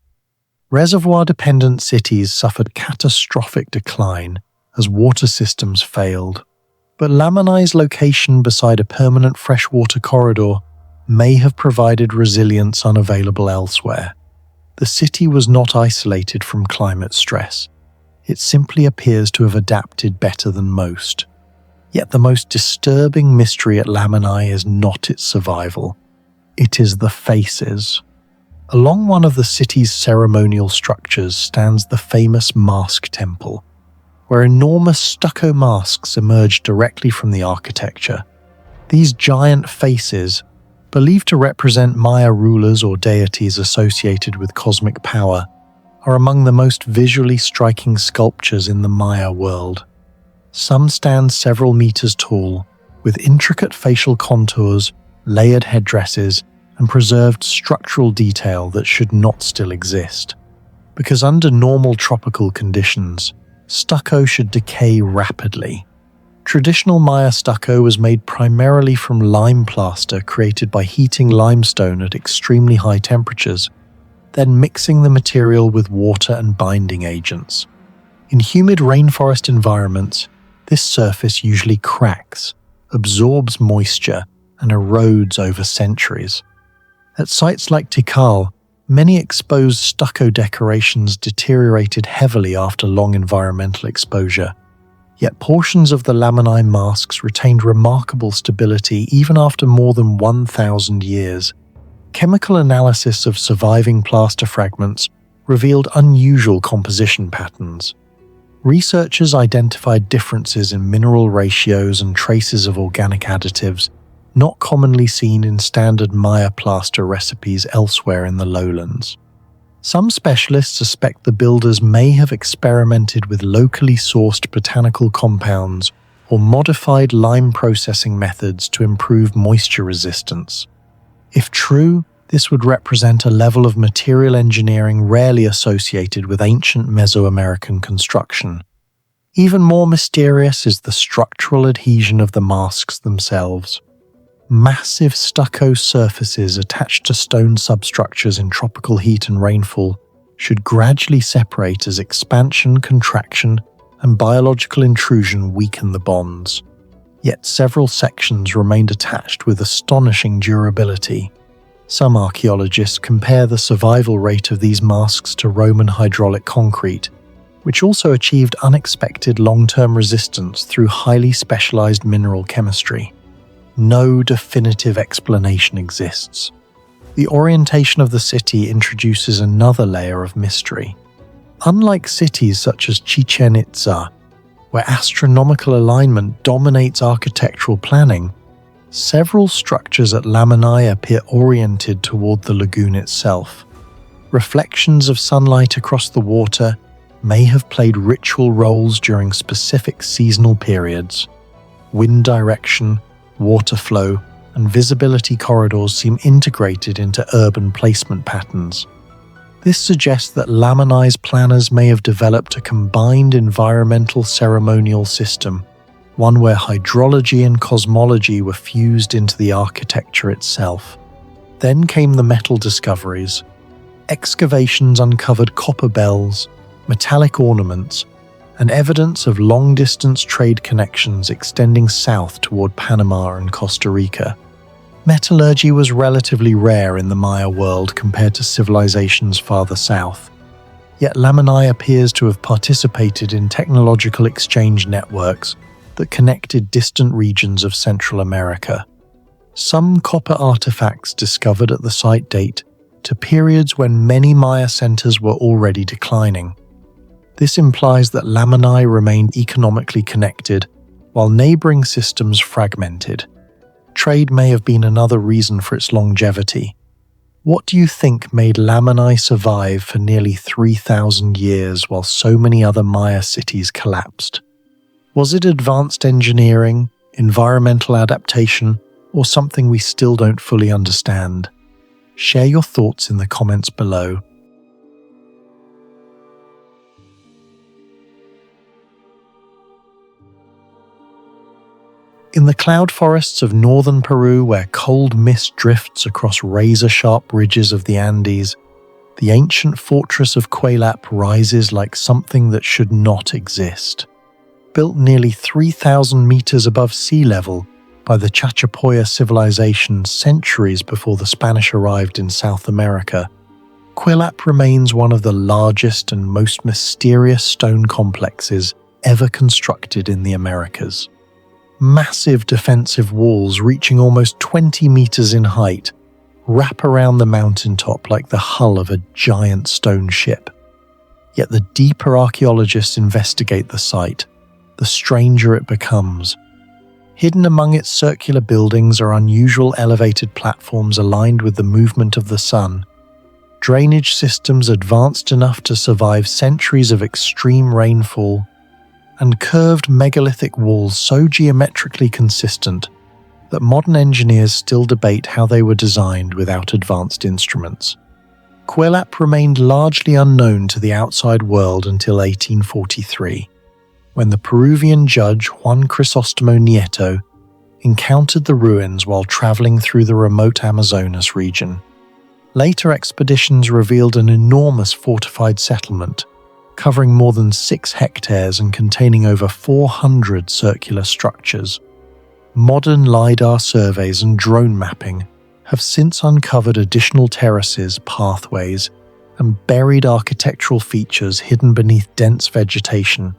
Reservoir-dependent cities suffered catastrophic decline as water systems failed. But Lamanai's location beside a permanent freshwater corridor may have provided resilience unavailable elsewhere. The city was not isolated from climate stress. It simply appears to have adapted better than most. Yet the most disturbing mystery at Lamanai is not its survival. It is the faces. Along one of the city's ceremonial structures stands the famous Mask Temple, where enormous stucco masks emerge directly from the architecture. These giant faces, believed to represent Maya rulers or deities associated with cosmic power, are among the most visually striking sculptures in the Maya world. Some stand several meters tall, with intricate facial contours, layered headdresses, and preserved structural detail that should not still exist. Because under normal tropical conditions, stucco should decay rapidly. Traditional Maya stucco was made primarily from lime plaster created by heating limestone at extremely high temperatures, then mixing the material with water and binding agents. In humid rainforest environments, this surface usually cracks, absorbs moisture, and erodes over centuries. At sites like Tikal, many exposed stucco decorations deteriorated heavily after long environmental exposure. Yet portions of the Lamanai masks retained remarkable stability even after more than 1,000 years. Chemical analysis of surviving plaster fragments revealed unusual composition patterns. Researchers identified differences in mineral ratios and traces of organic additives not commonly seen in standard Maya plaster recipes elsewhere in the lowlands. Some specialists suspect the builders may have experimented with locally sourced botanical compounds or modified lime processing methods to improve moisture resistance. If true, this would represent a level of material engineering rarely associated with ancient Mesoamerican construction. Even more mysterious is the structural adhesion of the masks themselves. Massive stucco surfaces attached to stone substructures in tropical heat and rainfall should gradually separate as expansion, contraction, and biological intrusion weaken the bonds. Yet several sections remained attached with astonishing durability. Some archaeologists compare the survival rate of these masks to Roman hydraulic concrete, which also achieved unexpected long-term resistance through highly specialized mineral chemistry. No definitive explanation exists. The orientation of the city introduces another layer of mystery. Unlike cities such as Chichen Itza, where astronomical alignment dominates architectural planning, several structures at Lamanai appear oriented toward the lagoon itself. Reflections of sunlight across the water may have played ritual roles during specific seasonal periods. Wind direction, water flow, and visibility corridors seem integrated into urban placement patterns. This suggests that Lamanai's planners may have developed a combined environmental ceremonial system, one where hydrology and cosmology were fused into the architecture itself. Then came the metal discoveries. Excavations uncovered copper bells, metallic ornaments, and evidence of long-distance trade connections extending south toward Panama and Costa Rica. Metallurgy was relatively rare in the Maya world compared to civilizations farther south, yet Lamanai appears to have participated in technological exchange networks that connected distant regions of Central America. Some copper artifacts discovered at the site date to periods when many Maya centers were already declining. This implies that Lamanai remained economically connected while neighboring systems fragmented. Trade may have been another reason for its longevity. What do you think made Lamanai survive for nearly 3,000 years while so many other Maya cities collapsed? Was it advanced engineering, environmental adaptation, or something we still don't fully understand? Share your thoughts in the comments below. In the cloud forests of northern Peru, where cold mist drifts across razor-sharp ridges of the Andes, the ancient fortress of Kuélap rises like something that should not exist. Built nearly 3,000 meters above sea level by the Chachapoya civilization centuries before the Spanish arrived in South America, Kuélap remains one of the largest and most mysterious stone complexes ever constructed in the Americas. Massive defensive walls reaching almost 20 meters in height wrap around the mountaintop like the hull of a giant stone ship. Yet the deeper archaeologists investigate the site, the stranger it becomes. Hidden among its circular buildings are unusual elevated platforms aligned with the movement of the sun, drainage systems advanced enough to survive centuries of extreme rainfall, and curved megalithic walls so geometrically consistent that modern engineers still debate how they were designed without advanced instruments. Kuélap remained largely unknown to the outside world until 1843, when the Peruvian judge Juan Crisostomo Nieto encountered the ruins while traveling through the remote Amazonas region. Later expeditions revealed an enormous fortified settlement, covering more than 6 hectares and containing over 400 circular structures. Modern LiDAR surveys and drone mapping have since uncovered additional terraces, pathways, and buried architectural features hidden beneath dense vegetation,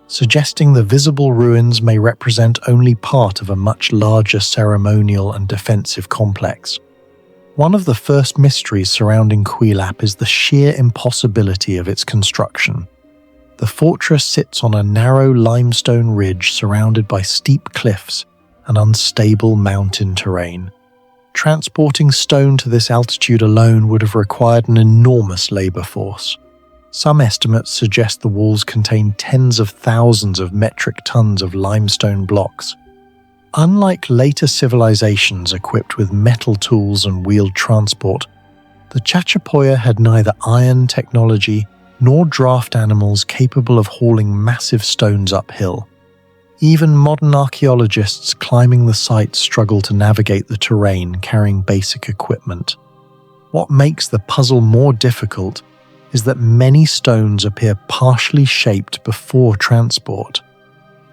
suggesting the visible ruins may represent only part of a much larger ceremonial and defensive complex. One of the first mysteries surrounding Kuélap is the sheer impossibility of its construction. The fortress sits on a narrow limestone ridge surrounded by steep cliffs and unstable mountain terrain. Transporting stone to this altitude alone would have required an enormous labor force. Some estimates suggest the walls contain tens of thousands of metric tons of limestone blocks. Unlike later civilizations equipped with metal tools and wheeled transport, the Chachapoya had neither iron technology nor draft animals capable of hauling massive stones uphill. Even modern archaeologists climbing the site struggle to navigate the terrain carrying basic equipment. What makes the puzzle more difficult is that many stones appear partially shaped before transport.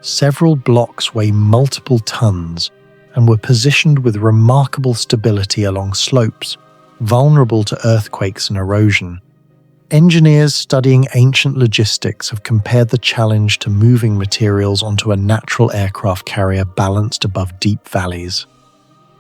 Several blocks weigh multiple tons and were positioned with remarkable stability along slopes, vulnerable to earthquakes and erosion. Engineers studying ancient logistics have compared the challenge to moving materials onto a natural aircraft carrier balanced above deep valleys.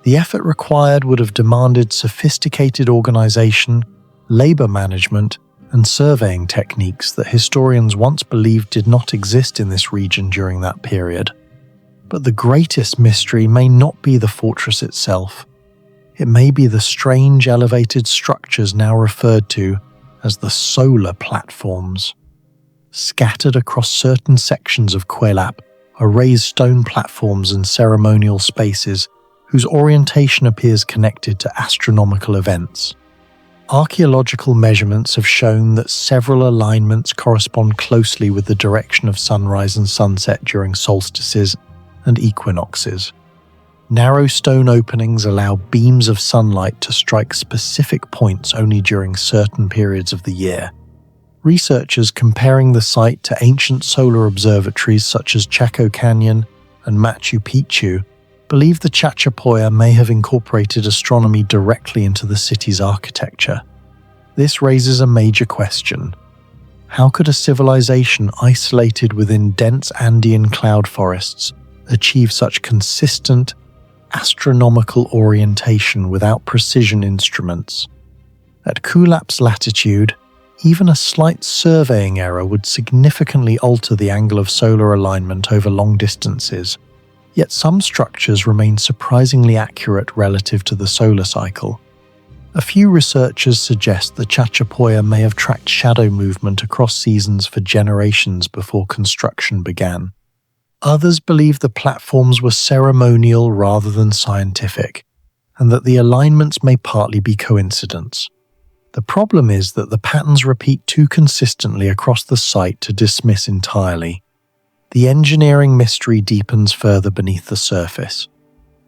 The effort required would have demanded sophisticated organization, labor management, and surveying techniques that historians once believed did not exist in this region during that period. But the greatest mystery may not be the fortress itself. It may be the strange elevated structures now referred to as the solar platforms. Scattered across certain sections of Kuélap are raised stone platforms and ceremonial spaces whose orientation appears connected to astronomical events. Archaeological measurements have shown that several alignments correspond closely with the direction of sunrise and sunset during solstices and equinoxes. Narrow stone openings allow beams of sunlight to strike specific points only during certain periods of the year. Researchers comparing the site to ancient solar observatories such as Chaco Canyon and Machu Picchu believe the Chachapoya may have incorporated astronomy directly into the city's architecture. This raises a major question. How could a civilization isolated within dense Andean cloud forests achieve such consistent, astronomical orientation without precision instruments? At Kuélap's latitude, even a slight surveying error would significantly alter the angle of solar alignment over long distances, yet some structures remain surprisingly accurate relative to the solar cycle. A few researchers suggest the Chachapoya may have tracked shadow movement across seasons for generations before construction began. Others believe the platforms were ceremonial rather than scientific, and that the alignments may partly be coincidence. The problem is that the patterns repeat too consistently across the site to dismiss entirely. The engineering mystery deepens further beneath the surface.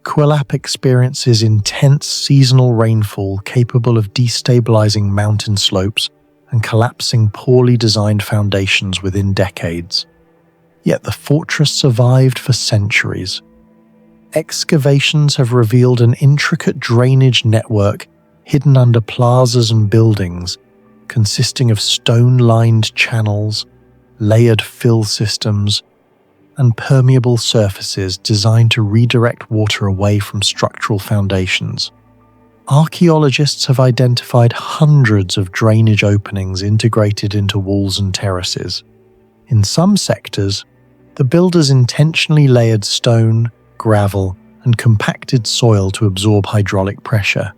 Kuélap experiences intense seasonal rainfall capable of destabilizing mountain slopes and collapsing poorly designed foundations within decades. Yet the fortress survived for centuries. Excavations have revealed an intricate drainage network hidden under plazas and buildings, consisting of stone-lined channels, layered fill systems, and permeable surfaces designed to redirect water away from structural foundations. Archaeologists have identified hundreds of drainage openings integrated into walls and terraces. In some sectors, the builders intentionally layered stone, gravel, and compacted soil to absorb hydraulic pressure.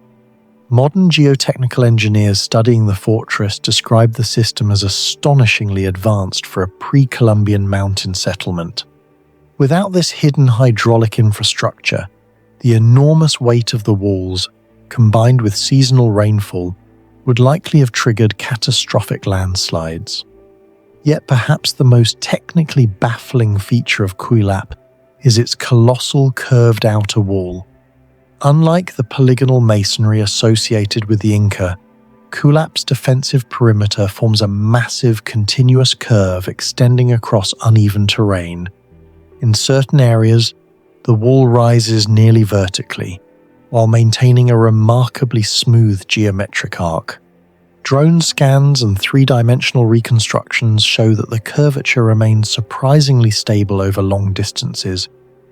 Modern geotechnical engineers studying the fortress describe the system as astonishingly advanced for a pre-Columbian mountain settlement. Without this hidden hydraulic infrastructure, the enormous weight of the walls, combined with seasonal rainfall, would likely have triggered catastrophic landslides. Yet perhaps the most technically baffling feature of Kuélap is its colossal curved outer wall. Unlike the polygonal masonry associated with the Inca, Kuélap's defensive perimeter forms a massive continuous curve extending across uneven terrain. In certain areas, the wall rises nearly vertically, while maintaining a remarkably smooth geometric arc. Drone scans and three-dimensional reconstructions show that the curvature remains surprisingly stable over long distances,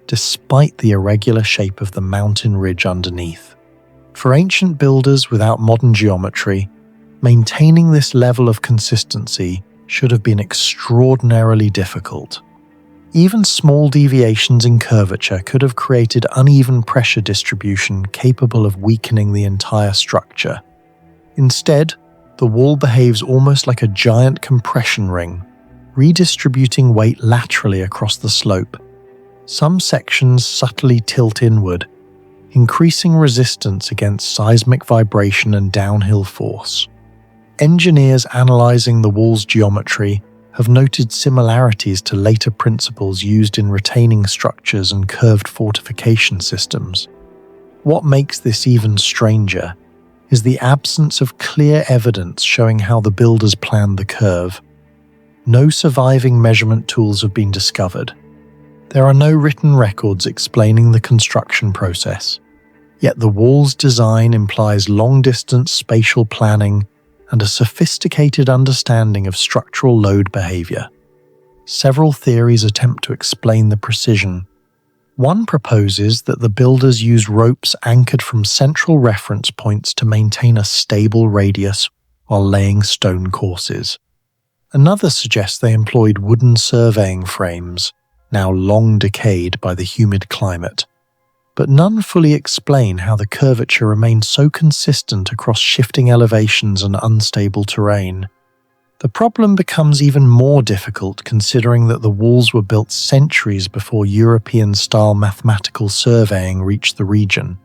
despite the irregular shape of the mountain ridge underneath. For ancient builders without modern geometry, maintaining this level of consistency should have been extraordinarily difficult. Even small deviations in curvature could have created uneven pressure distribution capable of weakening the entire structure. Instead, the wall behaves almost like a giant compression ring, redistributing weight laterally across the slope. Some sections subtly tilt inward, increasing resistance against seismic vibration and downhill force. Engineers analyzing the wall's geometry have noted similarities to later principles used in retaining structures and curved fortification systems. What makes this even stranger is the absence of clear evidence showing how the builders planned the curve. No surviving measurement tools have been discovered. There are no written records explaining the construction process, yet the wall's design implies long-distance spatial planning and a sophisticated understanding of structural load behavior. Several theories attempt to explain the precision. One proposes that the builders used ropes anchored from central reference points to maintain a stable radius while laying stone courses. Another suggests they employed wooden surveying frames, now long decayed by the humid climate. But none fully explain how the curvature remained so consistent across shifting elevations and unstable terrain. The problem becomes even more difficult considering that the walls were built centuries before European-style mathematical surveying reached the region.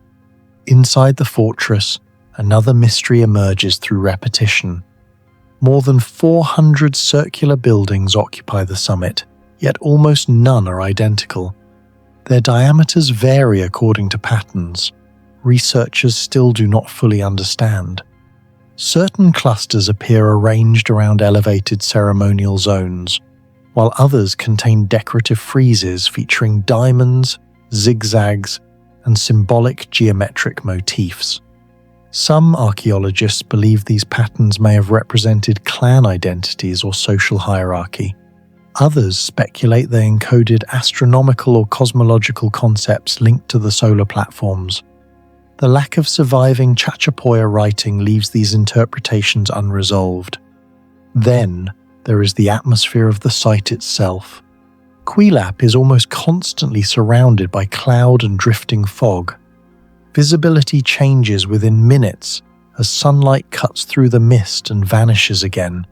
Inside the fortress, another mystery emerges through repetition. More than 400 circular buildings occupy the summit, yet almost none are identical. Their diameters vary according to patterns researchers still do not fully understand. Certain clusters appear arranged around elevated ceremonial zones, while others contain decorative friezes featuring diamonds, zigzags, and symbolic geometric motifs. Some archaeologists believe these patterns may have represented clan identities or social hierarchy. Others speculate they encoded astronomical or cosmological concepts linked to the solar platforms. The lack of surviving Chachapoya writing leaves these interpretations unresolved. Then, there is the atmosphere of the site itself. Kuélap is almost constantly surrounded by cloud and drifting fog. Visibility changes within minutes as sunlight cuts through the mist and vanishes again.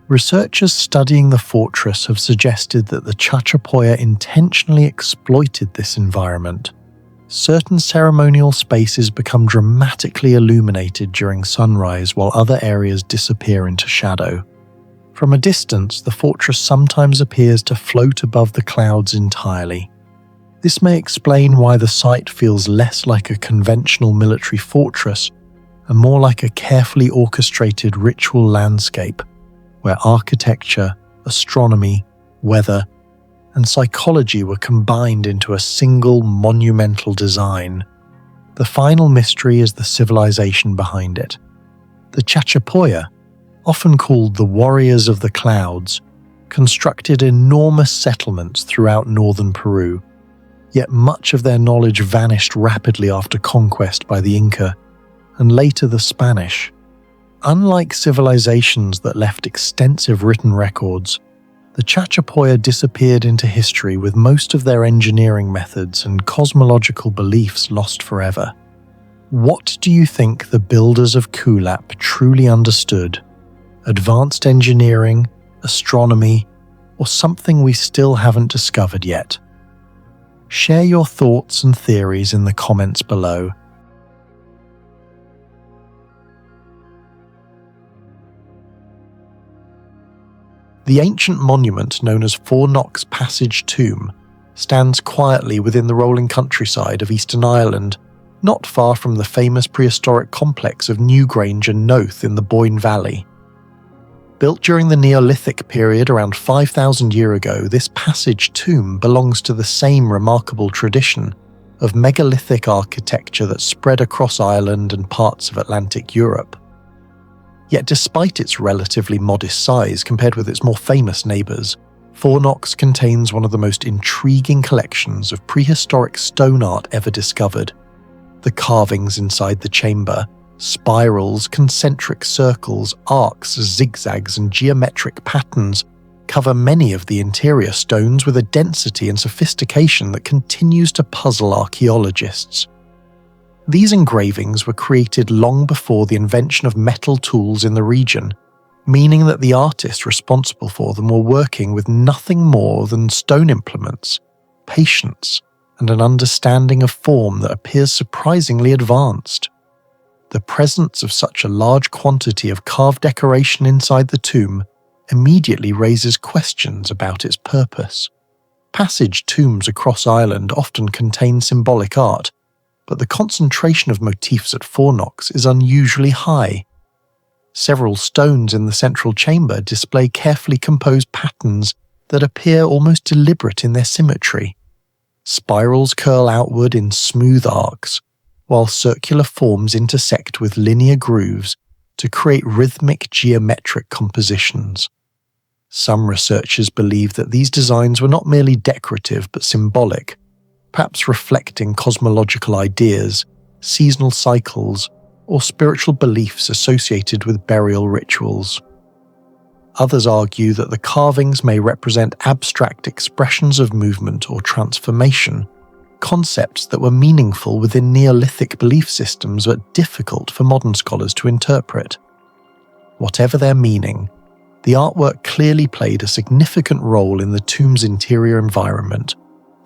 Researchers studying the fortress have suggested that the Chachapoya intentionally exploited this environment. Certain ceremonial spaces become dramatically illuminated during sunrise while other areas disappear into shadow. From a distance, the fortress sometimes appears to float above the clouds entirely. This may explain why the site feels less like a conventional military fortress and more like a carefully orchestrated ritual landscape, where architecture, astronomy, weather, and psychology were combined into a single monumental design. The final mystery is the civilization behind it. The Chachapoya, often called the Warriors of the Clouds, constructed enormous settlements throughout northern Peru, yet much of their knowledge vanished rapidly after conquest by the Inca, and later the Spanish. Unlike civilizations that left extensive written records, the Chachapoya disappeared into history with most of their engineering methods and cosmological beliefs lost forever. What do you think the builders of Kuélap truly understood? Advanced engineering, astronomy, or something we still haven't discovered yet? Share your thoughts and theories in the comments below. The ancient monument known as Fourknocks Passage Tomb stands quietly within the rolling countryside of Eastern Ireland, not far from the famous prehistoric complex of Newgrange and Knowth in the Boyne Valley. Built during the Neolithic period around 5,000 years ago, this passage tomb belongs to the same remarkable tradition of megalithic architecture that spread across Ireland and parts of Atlantic Europe. Yet despite its relatively modest size compared with its more famous neighbours, Fourknocks contains one of the most intriguing collections of prehistoric stone art ever discovered. The carvings inside the chamber, spirals, concentric circles, arcs, zigzags, and geometric patterns cover many of the interior stones with a density and sophistication that continues to puzzle archaeologists. These engravings were created long before the invention of metal tools in the region, meaning that the artists responsible for them were working with nothing more than stone implements, patience, and an understanding of form that appears surprisingly advanced. The presence of such a large quantity of carved decoration inside the tomb immediately raises questions about its purpose. Passage tombs across Ireland often contain symbolic art, but the concentration of motifs at Fourknocks is unusually high. Several stones in the central chamber display carefully composed patterns that appear almost deliberate in their symmetry. Spirals curl outward in smooth arcs, while circular forms intersect with linear grooves to create rhythmic geometric compositions. Some researchers believe that these designs were not merely decorative but symbolic, perhaps reflecting cosmological ideas, seasonal cycles, or spiritual beliefs associated with burial rituals. Others argue that the carvings may represent abstract expressions of movement or transformation, concepts that were meaningful within Neolithic belief systems but difficult for modern scholars to interpret. Whatever their meaning, the artwork clearly played a significant role in the tomb's interior environment,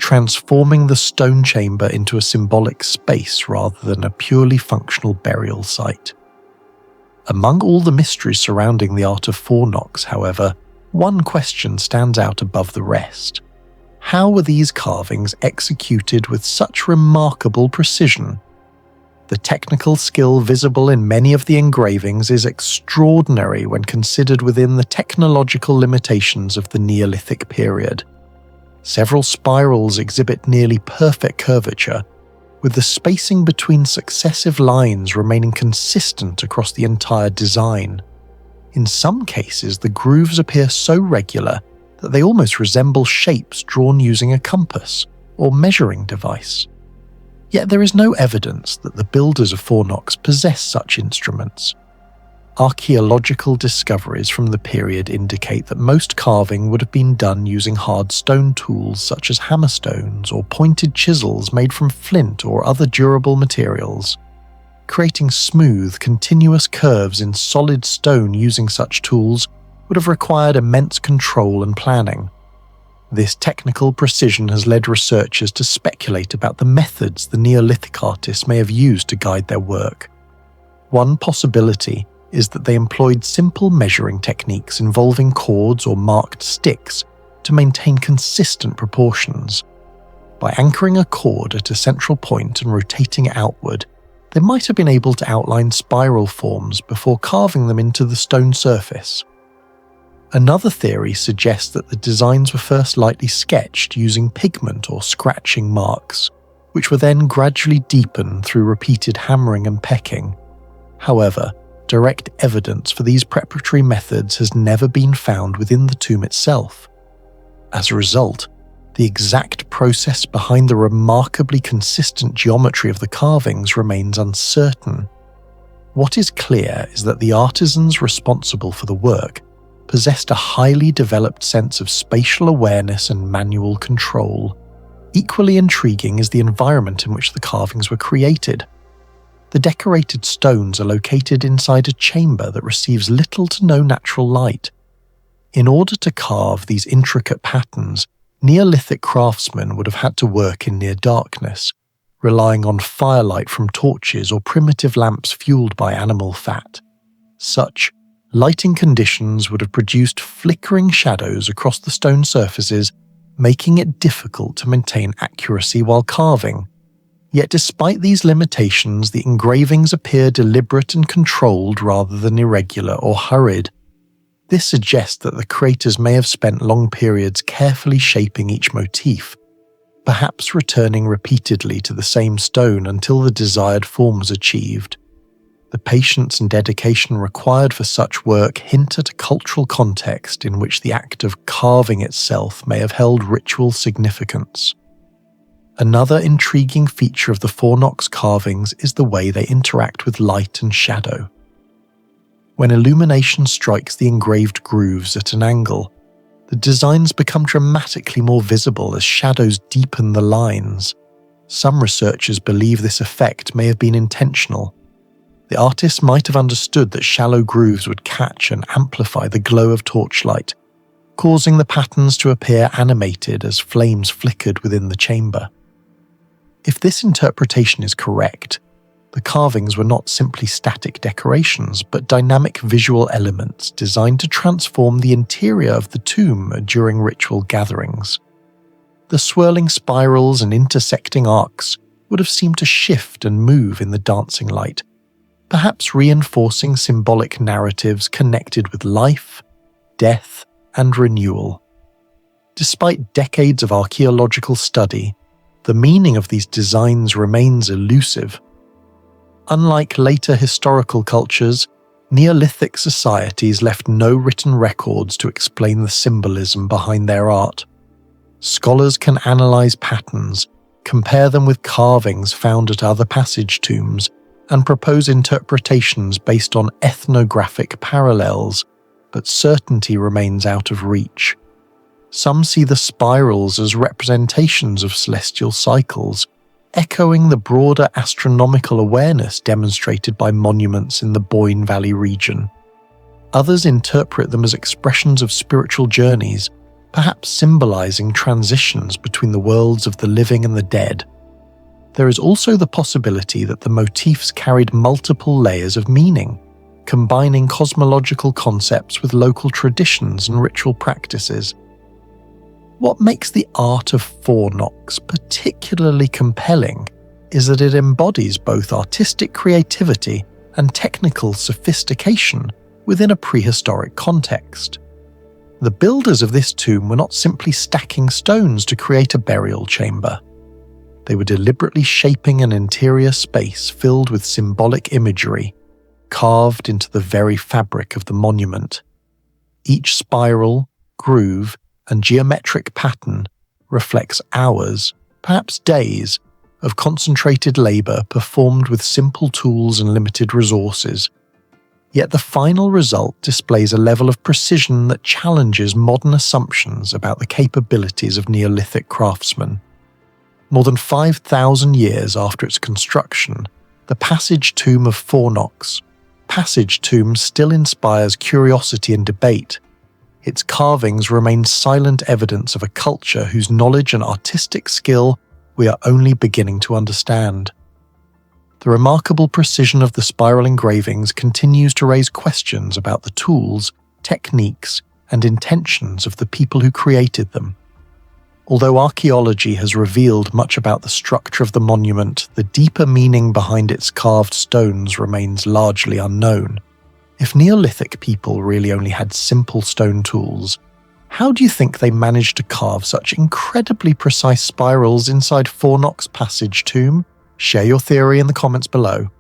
transforming the stone chamber into a symbolic space rather than a purely functional burial site. Among all the mysteries surrounding the art of Fourknocks, however, one question stands out above the rest. How were these carvings executed with such remarkable precision? The technical skill visible in many of the engravings is extraordinary when considered within the technological limitations of the Neolithic period. Several spirals exhibit nearly perfect curvature, with the spacing between successive lines remaining consistent across the entire design. In some cases, the grooves appear so regular that they almost resemble shapes drawn using a compass or measuring device. Yet there is no evidence that the builders of Fourknocks possessed such instruments. Archaeological discoveries from the period indicate that most carving would have been done using hard stone tools such as hammerstones or pointed chisels made from flint or other durable materials. Creating smooth, continuous curves in solid stone using such tools would have required immense control and planning. This technical precision has led researchers to speculate about the methods the Neolithic artists may have used to guide their work. One possibility is that they employed simple measuring techniques involving cords or marked sticks to maintain consistent proportions. By anchoring a cord at a central point and rotating it outward, they might have been able to outline spiral forms before carving them into the stone surface. Another theory suggests that the designs were first lightly sketched using pigment or scratching marks, which were then gradually deepened through repeated hammering and pecking. However, direct evidence for these preparatory methods has never been found within the tomb itself. As a result, the exact process behind the remarkably consistent geometry of the carvings remains uncertain. What is clear is that the artisans responsible for the work possessed a highly developed sense of spatial awareness and manual control. Equally intriguing is the environment in which the carvings were created. The decorated stones are located inside a chamber that receives little to no natural light. In order to carve these intricate patterns, Neolithic craftsmen would have had to work in near darkness, relying on firelight from torches or primitive lamps fueled by animal fat. Such lighting conditions would have produced flickering shadows across the stone surfaces, making it difficult to maintain accuracy while carving. Yet despite these limitations, the engravings appear deliberate and controlled rather than irregular or hurried. This suggests that the creators may have spent long periods carefully shaping each motif, perhaps returning repeatedly to the same stone until the desired form was achieved. The patience and dedication required for such work hint at a cultural context in which the act of carving itself may have held ritual significance. Another intriguing feature of the Fourknocks carvings is the way they interact with light and shadow. When illumination strikes the engraved grooves at an angle, the designs become dramatically more visible as shadows deepen the lines. Some researchers believe this effect may have been intentional. The artists might have understood that shallow grooves would catch and amplify the glow of torchlight, causing the patterns to appear animated as flames flickered within the chamber. If this interpretation is correct, the carvings were not simply static decorations, but dynamic visual elements designed to transform the interior of the tomb during ritual gatherings. The swirling spirals and intersecting arcs would have seemed to shift and move in the dancing light, perhaps reinforcing symbolic narratives connected with life, death, and renewal. Despite decades of archaeological study, the meaning of these designs remains elusive. Unlike later historical cultures, Neolithic societies left no written records to explain the symbolism behind their art. Scholars can analyze patterns, compare them with carvings found at other passage tombs, and propose interpretations based on ethnographic parallels, but certainty remains out of reach. Some see the spirals as representations of celestial cycles, echoing the broader astronomical awareness demonstrated by monuments in the Boyne Valley region. Others interpret them as expressions of spiritual journeys, perhaps symbolizing transitions between the worlds of the living and the dead. There is also the possibility that the motifs carried multiple layers of meaning, combining cosmological concepts with local traditions and ritual practices. What makes the art of Fourknocks particularly compelling is that it embodies both artistic creativity and technical sophistication within a prehistoric context. The builders of this tomb were not simply stacking stones to create a burial chamber. They were deliberately shaping an interior space filled with symbolic imagery, carved into the very fabric of the monument. Each spiral, groove, and geometric pattern reflects hours, perhaps days, of concentrated labor performed with simple tools and limited resources. Yet the final result displays a level of precision that challenges modern assumptions about the capabilities of Neolithic craftsmen. More than 5,000 years after its construction, the Passage Tomb of Fourknocks, Passage Tomb, still inspires curiosity and debate. Its carvings remain silent evidence of a culture whose knowledge and artistic skill we are only beginning to understand. The remarkable precision of the spiral engravings continues to raise questions about the tools, techniques, and intentions of the people who created them. Although archaeology has revealed much about the structure of the monument, the deeper meaning behind its carved stones remains largely unknown. If Neolithic people really only had simple stone tools, how do you think they managed to carve such incredibly precise spirals inside Fourknocks' Passage Tomb? Share your theory in the comments below.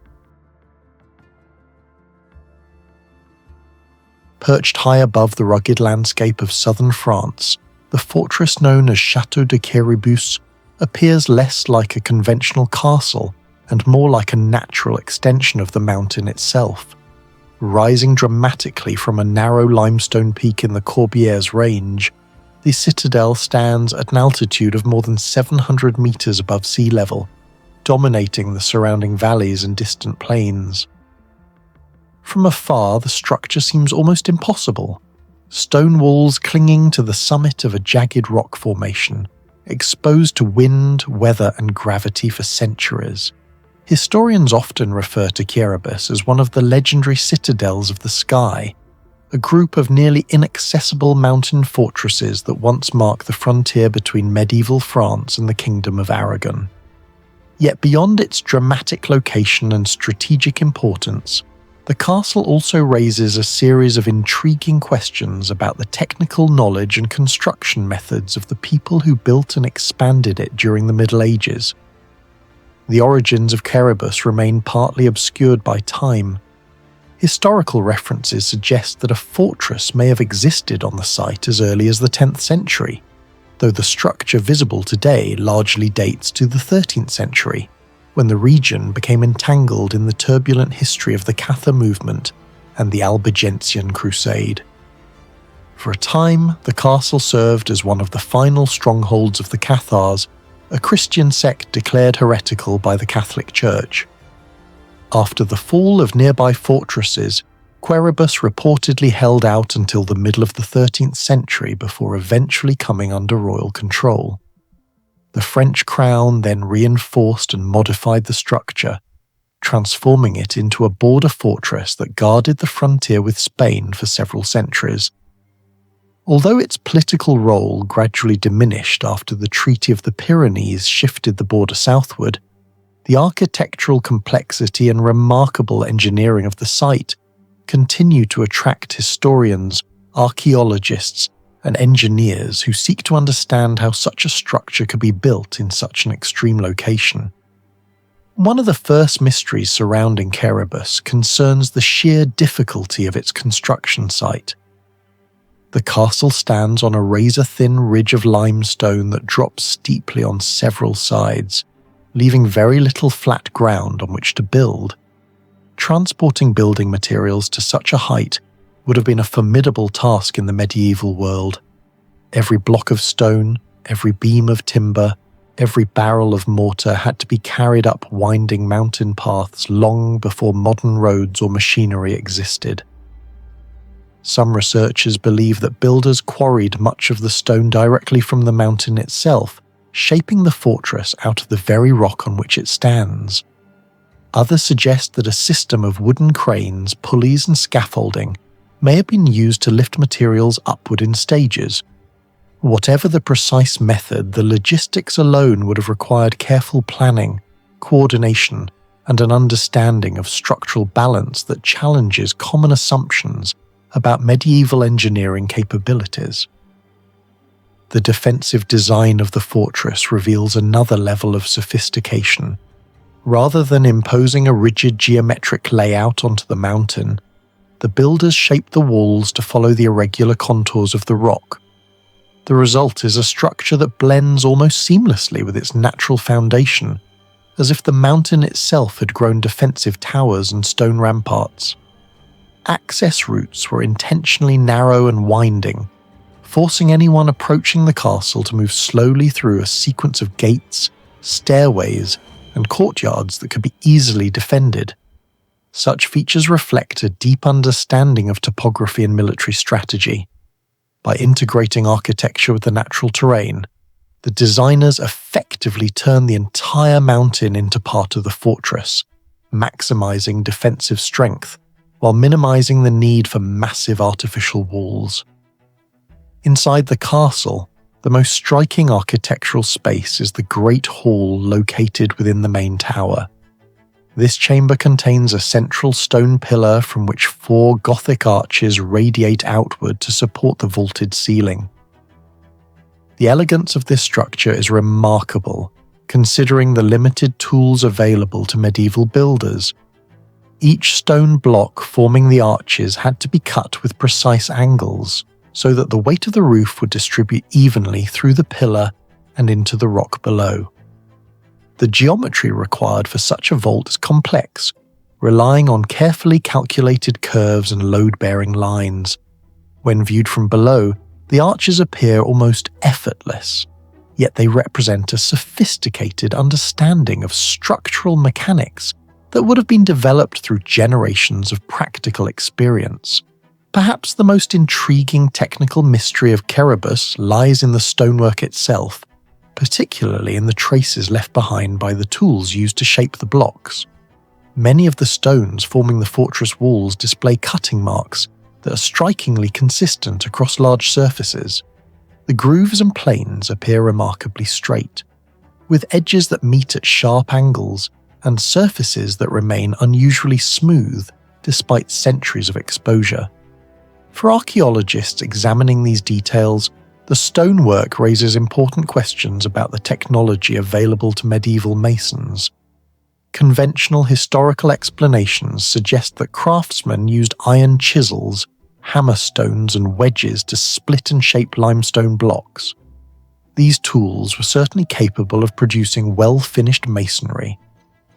Perched high above the rugged landscape of southern France, the fortress known as Château de Quéribus appears less like a conventional castle and more like a natural extension of the mountain itself. Rising dramatically from a narrow limestone peak in the Corbières range, the citadel stands at an altitude of more than 700 meters above sea level, dominating the surrounding valleys and distant plains. From afar, the structure seems almost impossible. Stone walls clinging to the summit of a jagged rock formation, exposed to wind, weather, and gravity for centuries. Historians often refer to Quéribus as one of the legendary citadels of the sky, a group of nearly inaccessible mountain fortresses that once marked the frontier between medieval France and the Kingdom of Aragon. Yet beyond its dramatic location and strategic importance, the castle also raises a series of intriguing questions about the technical knowledge and construction methods of the people who built and expanded it during the Middle Ages. The origins of Quéribus remain partly obscured by time. Historical references suggest that a fortress may have existed on the site as early as the 10th century, though the structure visible today largely dates to the 13th century, when the region became entangled in the turbulent history of the Cathar movement and the Albigensian Crusade. For a time, the castle served as one of the final strongholds of the Cathars, a Christian sect declared heretical by the Catholic Church. After the fall of nearby fortresses, Quéribus reportedly held out until the middle of the 13th century before eventually coming under royal control. The French crown then reinforced and modified the structure, transforming it into a border fortress that guarded the frontier with Spain for several centuries. Although its political role gradually diminished after the Treaty of the Pyrenees shifted the border southward, the architectural complexity and remarkable engineering of the site continue to attract historians, archaeologists, and engineers who seek to understand how such a structure could be built in such an extreme location. One of the first mysteries surrounding Quéribus concerns the sheer difficulty of its construction site. The castle stands on a razor-thin ridge of limestone that drops steeply on several sides, leaving very little flat ground on which to build. Transporting building materials to such a height would have been a formidable task in the medieval world. Every block of stone, every beam of timber, every barrel of mortar had to be carried up winding mountain paths long before modern roads or machinery existed. Some researchers believe that builders quarried much of the stone directly from the mountain itself, shaping the fortress out of the very rock on which it stands. Others suggest that a system of wooden cranes, pulleys, and scaffolding may have been used to lift materials upward in stages. Whatever the precise method, the logistics alone would have required careful planning, coordination and an understanding of structural balance that challenges common assumptions about medieval engineering capabilities. The defensive design of the fortress reveals another level of sophistication. Rather than imposing a rigid geometric layout onto the mountain, the builders shaped the walls to follow the irregular contours of the rock. The result is a structure that blends almost seamlessly with its natural foundation, as if the mountain itself had grown defensive towers and stone ramparts. Access routes were intentionally narrow and winding, forcing anyone approaching the castle to move slowly through a sequence of gates, stairways, and courtyards that could be easily defended. Such features reflect a deep understanding of topography and military strategy. By integrating architecture with the natural terrain, the designers effectively turn the entire mountain into part of the fortress, maximizing defensive strength while minimizing the need for massive artificial walls. Inside the castle, the most striking architectural space is the Great Hall located within the main tower. This chamber contains a central stone pillar from which 4 Gothic arches radiate outward to support the vaulted ceiling. The elegance of this structure is remarkable, considering the limited tools available to medieval builders. Each stone block forming the arches had to be cut with precise angles, so that the weight of the roof would distribute evenly through the pillar and into the rock below. The geometry required for such a vault is complex, relying on carefully calculated curves and load-bearing lines. When viewed from below, the arches appear almost effortless, yet they represent a sophisticated understanding of structural mechanics that would have been developed through generations of practical experience. Perhaps the most intriguing technical mystery of Quéribus lies in the stonework itself, particularly in the traces left behind by the tools used to shape the blocks. Many of the stones forming the fortress walls display cutting marks that are strikingly consistent across large surfaces. The grooves and planes appear remarkably straight, with edges that meet at sharp angles and surfaces that remain unusually smooth despite centuries of exposure. For archaeologists examining these details, the stonework raises important questions about the technology available to medieval masons. Conventional historical explanations suggest that craftsmen used iron chisels, hammerstones, and wedges to split and shape limestone blocks. These tools were certainly capable of producing well-finished masonry,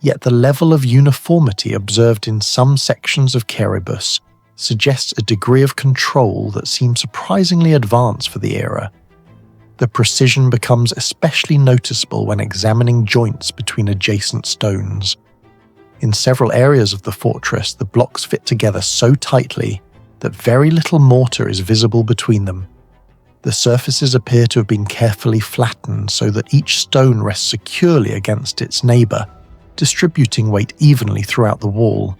yet the level of uniformity observed in some sections of Quéribus suggests a degree of control that seems surprisingly advanced for the era. The precision becomes especially noticeable when examining joints between adjacent stones. In several areas of the fortress, the blocks fit together so tightly that very little mortar is visible between them. The surfaces appear to have been carefully flattened so that each stone rests securely against its neighbour, distributing weight evenly throughout the wall.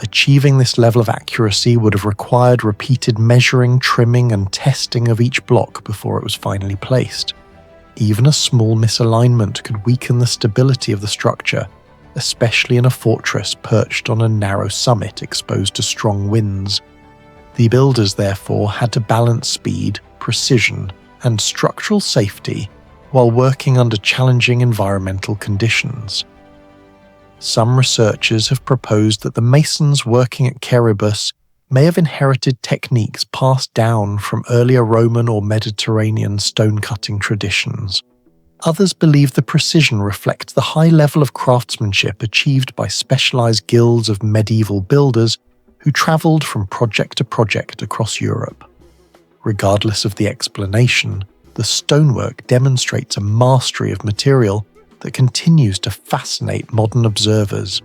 Achieving this level of accuracy would have required repeated measuring, trimming, and testing of each block before it was finally placed. Even a small misalignment could weaken the stability of the structure, especially in a fortress perched on a narrow summit exposed to strong winds. The builders, therefore, had to balance speed, precision, and structural safety while working under challenging environmental conditions. Some researchers have proposed that the masons working at Quéribus may have inherited techniques passed down from earlier Roman or Mediterranean stone-cutting traditions. Others believe the precision reflects the high level of craftsmanship achieved by specialized guilds of medieval builders who traveled from project to project across Europe. Regardless of the explanation, the stonework demonstrates a mastery of material that continues to fascinate modern observers.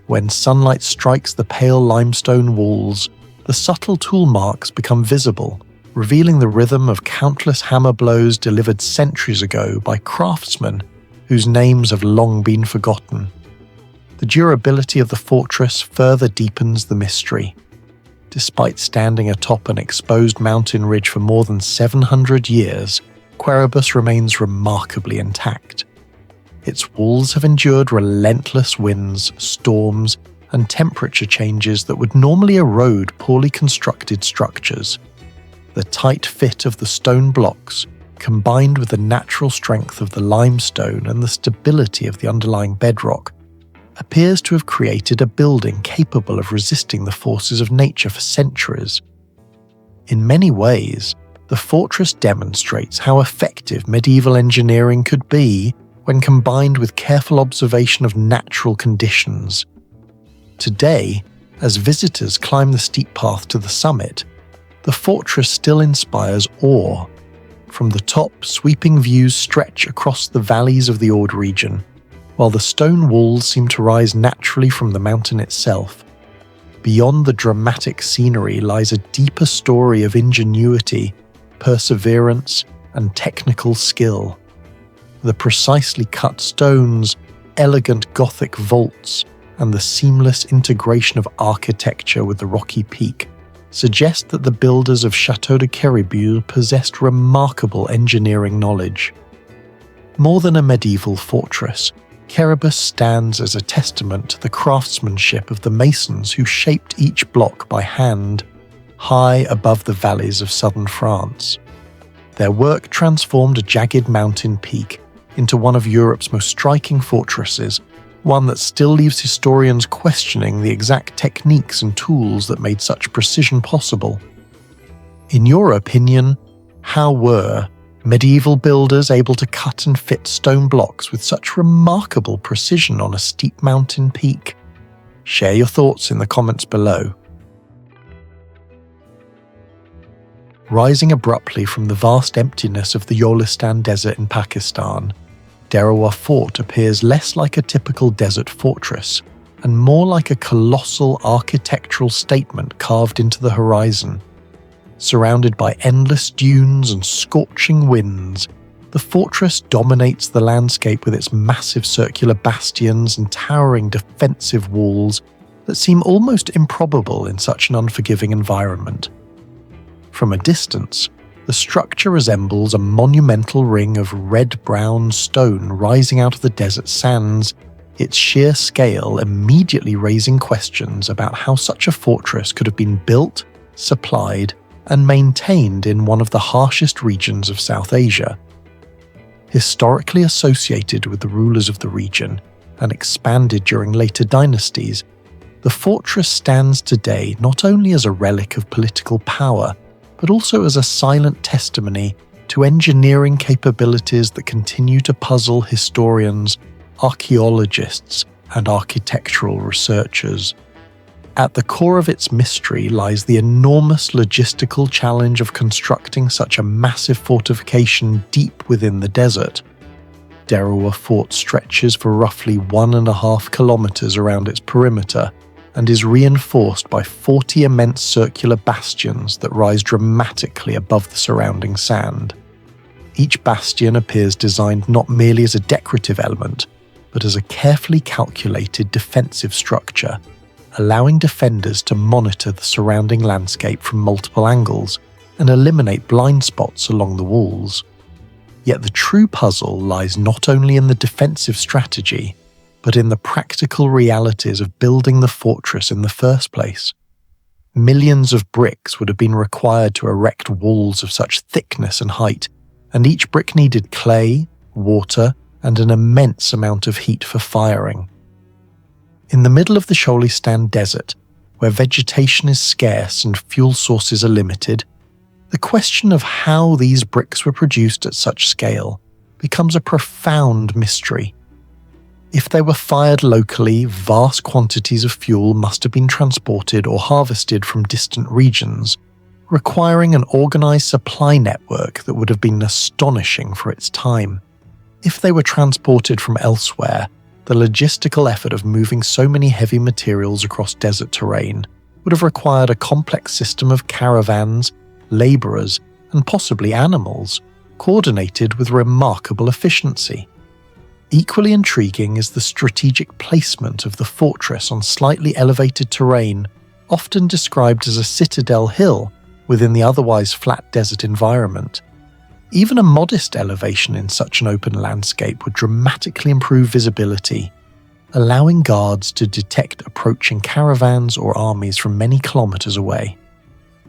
When sunlight strikes the pale limestone walls, the subtle tool marks become visible, revealing the rhythm of countless hammer blows delivered centuries ago by craftsmen whose names have long been forgotten. The durability of the fortress further deepens the mystery. Despite standing atop an exposed mountain ridge for more than 700 years, Quéribus remains remarkably intact. its walls have endured relentless winds, storms, and temperature changes that would normally erode poorly constructed structures. The tight fit of the stone blocks, combined with the natural strength of the limestone and the stability of the underlying bedrock, appears to have created a building capable of resisting the forces of nature for centuries. In many ways, the fortress demonstrates how effective medieval engineering could be when combined with careful observation of natural conditions. Today, as visitors climb the steep path to the summit, the fortress still inspires awe. From the top, sweeping views stretch across the valleys of the Ord region, while the stone walls seem to rise naturally from the mountain itself. Beyond the dramatic scenery lies a deeper story of ingenuity, perseverance, and technical skill. The precisely cut stones, elegant Gothic vaults, and the seamless integration of architecture with the rocky peak suggest that the builders of Château de Quéribus possessed remarkable engineering knowledge. More than a medieval fortress, Quéribus stands as a testament to the craftsmanship of the masons who shaped each block by hand, high above the valleys of southern France. Their work transformed a jagged mountain peak into one of Europe's most striking fortresses, one that still leaves historians questioning the exact techniques and tools that made such precision possible. In your opinion, how were medieval builders able to cut and fit stone blocks with such remarkable precision on a steep mountain peak? Share your thoughts in the comments below. Rising abruptly from the vast emptiness of the Yolistan Desert in Pakistan, Derawar Fort appears less like a typical desert fortress and more like a colossal architectural statement carved into the horizon. Surrounded by endless dunes and scorching winds, the fortress dominates the landscape with its massive circular bastions and towering defensive walls that seem almost improbable in such an unforgiving environment. From a distance, the structure resembles a monumental ring of red-brown stone rising out of the desert sands, its sheer scale immediately raising questions about how such a fortress could have been built, supplied, and maintained in one of the harshest regions of South Asia. Historically associated with the rulers of the region and expanded during later dynasties, the fortress stands today not only as a relic of political power, but also as a silent testimony to engineering capabilities that continue to puzzle historians, archaeologists, and architectural researchers. At the core of its mystery lies the enormous logistical challenge of constructing such a massive fortification deep within the desert. Derawar Fort stretches for roughly 1.5 kilometers around its perimeter, and is reinforced by 40 immense circular bastions that rise dramatically above the surrounding sand. Each bastion appears designed not merely as a decorative element, but as a carefully calculated defensive structure, allowing defenders to monitor the surrounding landscape from multiple angles and eliminate blind spots along the walls. Yet the true puzzle lies not only in the defensive strategy, but in the practical realities of building the fortress in the first place. Millions of bricks would have been required to erect walls of such thickness and height, and each brick needed clay, water, and an immense amount of heat for firing. In the middle of the Yolistan Desert, where vegetation is scarce and fuel sources are limited, the question of how these bricks were produced at such scale becomes a profound mystery. If they were fired locally, vast quantities of fuel must have been transported or harvested from distant regions, requiring an organized supply network that would have been astonishing for its time. If they were transported from elsewhere, the logistical effort of moving so many heavy materials across desert terrain would have required a complex system of caravans, laborers, and possibly animals, coordinated with remarkable efficiency. Equally intriguing is the strategic placement of the fortress on slightly elevated terrain, often described as a citadel hill within the otherwise flat desert environment. Even a modest elevation in such an open landscape would dramatically improve visibility, allowing guards to detect approaching caravans or armies from many kilometers away.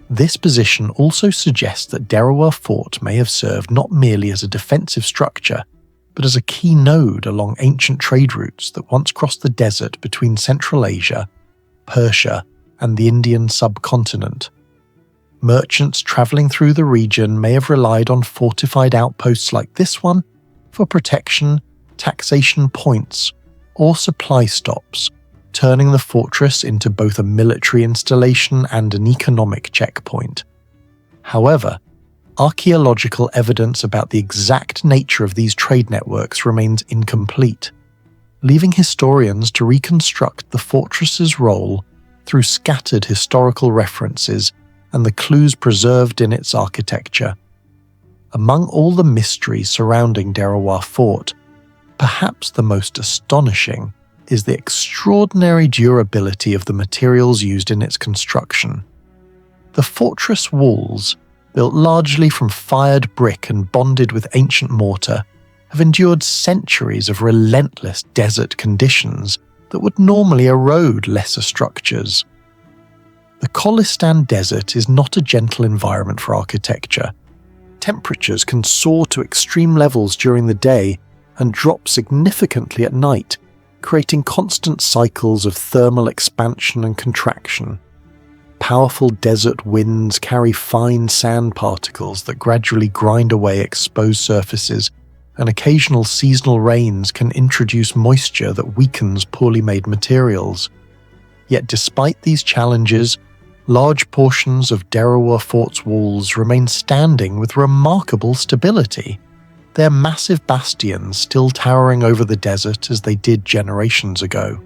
This position also suggests that Derawar Fort may have served not merely as a defensive structure, but as a key node along ancient trade routes that once crossed the desert between Central Asia, Persia, and the Indian subcontinent. Merchants travelling through the region may have relied on fortified outposts like this one for protection, taxation points, or supply stops, turning the fortress into both a military installation and an economic checkpoint. However, archaeological evidence about the exact nature of these trade networks remains incomplete, leaving historians to reconstruct the fortress's role through scattered historical references and the clues preserved in its architecture. Among all the mysteries surrounding Derawar Fort, perhaps the most astonishing is the extraordinary durability of the materials used in its construction. The fortress walls, built largely from fired brick and bonded with ancient mortar, have endured centuries of relentless desert conditions that would normally erode lesser structures. The Kholistan Desert is not a gentle environment for architecture. Temperatures can soar to extreme levels during the day and drop significantly at night, creating constant cycles of thermal expansion and contraction. Powerful desert winds carry fine sand particles that gradually grind away exposed surfaces, and occasional seasonal rains can introduce moisture that weakens poorly made materials. Yet despite these challenges, large portions of Derawar Fort's walls remain standing with remarkable stability, their massive bastions still towering over the desert as they did generations ago.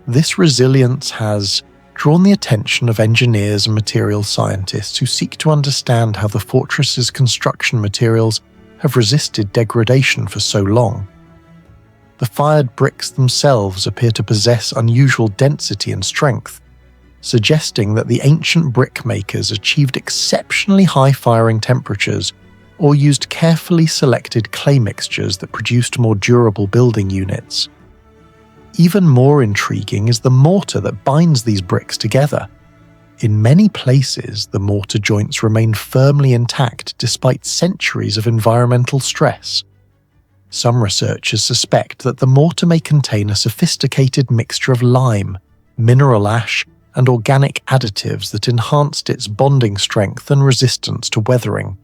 This resilience has drawn the attention of engineers and material scientists who seek to understand how the fortress's construction materials have resisted degradation for so long. The fired bricks themselves appear to possess unusual density and strength, suggesting that the ancient brick makers achieved exceptionally high firing temperatures or used carefully selected clay mixtures that produced more durable building units. Even more intriguing is the mortar that binds these bricks together. In many places, the mortar joints remain firmly intact despite centuries of environmental stress. Some researchers suspect that the mortar may contain a sophisticated mixture of lime, mineral ash, and organic additives that enhanced its bonding strength and resistance to weathering.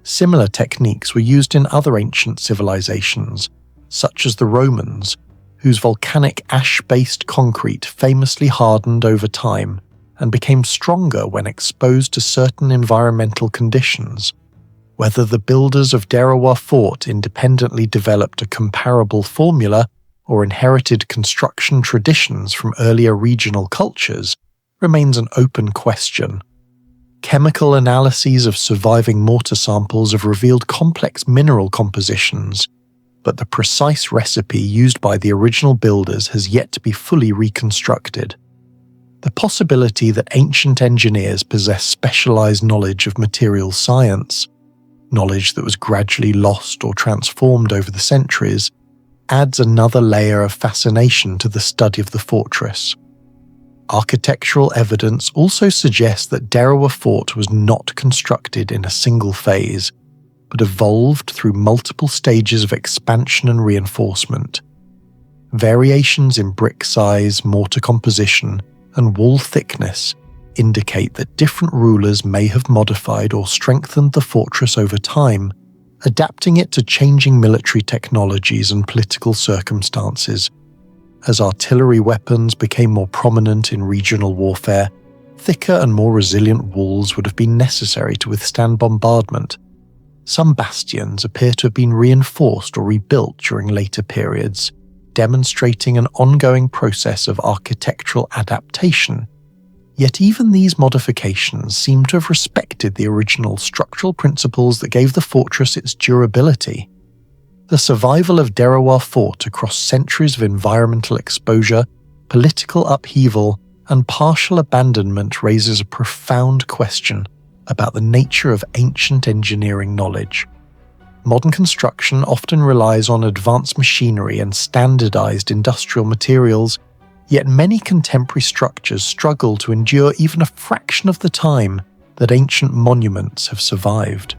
Similar techniques were used in other ancient civilizations, such as the Romans, whose volcanic ash-based concrete famously hardened over time and became stronger when exposed to certain environmental conditions. Whether the builders of Derawar Fort independently developed a comparable formula or inherited construction traditions from earlier regional cultures remains an open question. Chemical analyses of surviving mortar samples have revealed complex mineral compositions, but the precise recipe used by the original builders has yet to be fully reconstructed. The possibility that ancient engineers possess specialized knowledge of material science, knowledge that was gradually lost or transformed over the centuries, adds another layer of fascination to the study of the fortress. Architectural evidence also suggests that Derawar Fort was not constructed in a single phase, but evolved through multiple stages of expansion and reinforcement. Variations in brick size, mortar composition, and wall thickness indicate that different rulers may have modified or strengthened the fortress over time, adapting it to changing military technologies and political circumstances. As artillery weapons became more prominent in regional warfare, thicker and more resilient walls would have been necessary to withstand bombardment. Some bastions appear to have been reinforced or rebuilt during later periods, demonstrating an ongoing process of architectural adaptation. Yet even these modifications seem to have respected the original structural principles that gave the fortress its durability. The survival of Derawar Fort across centuries of environmental exposure, political upheaval, and partial abandonment raises a profound question about the nature of ancient engineering knowledge. Modern construction often relies on advanced machinery and standardized industrial materials, yet many contemporary structures struggle to endure even a fraction of the time that ancient monuments have survived.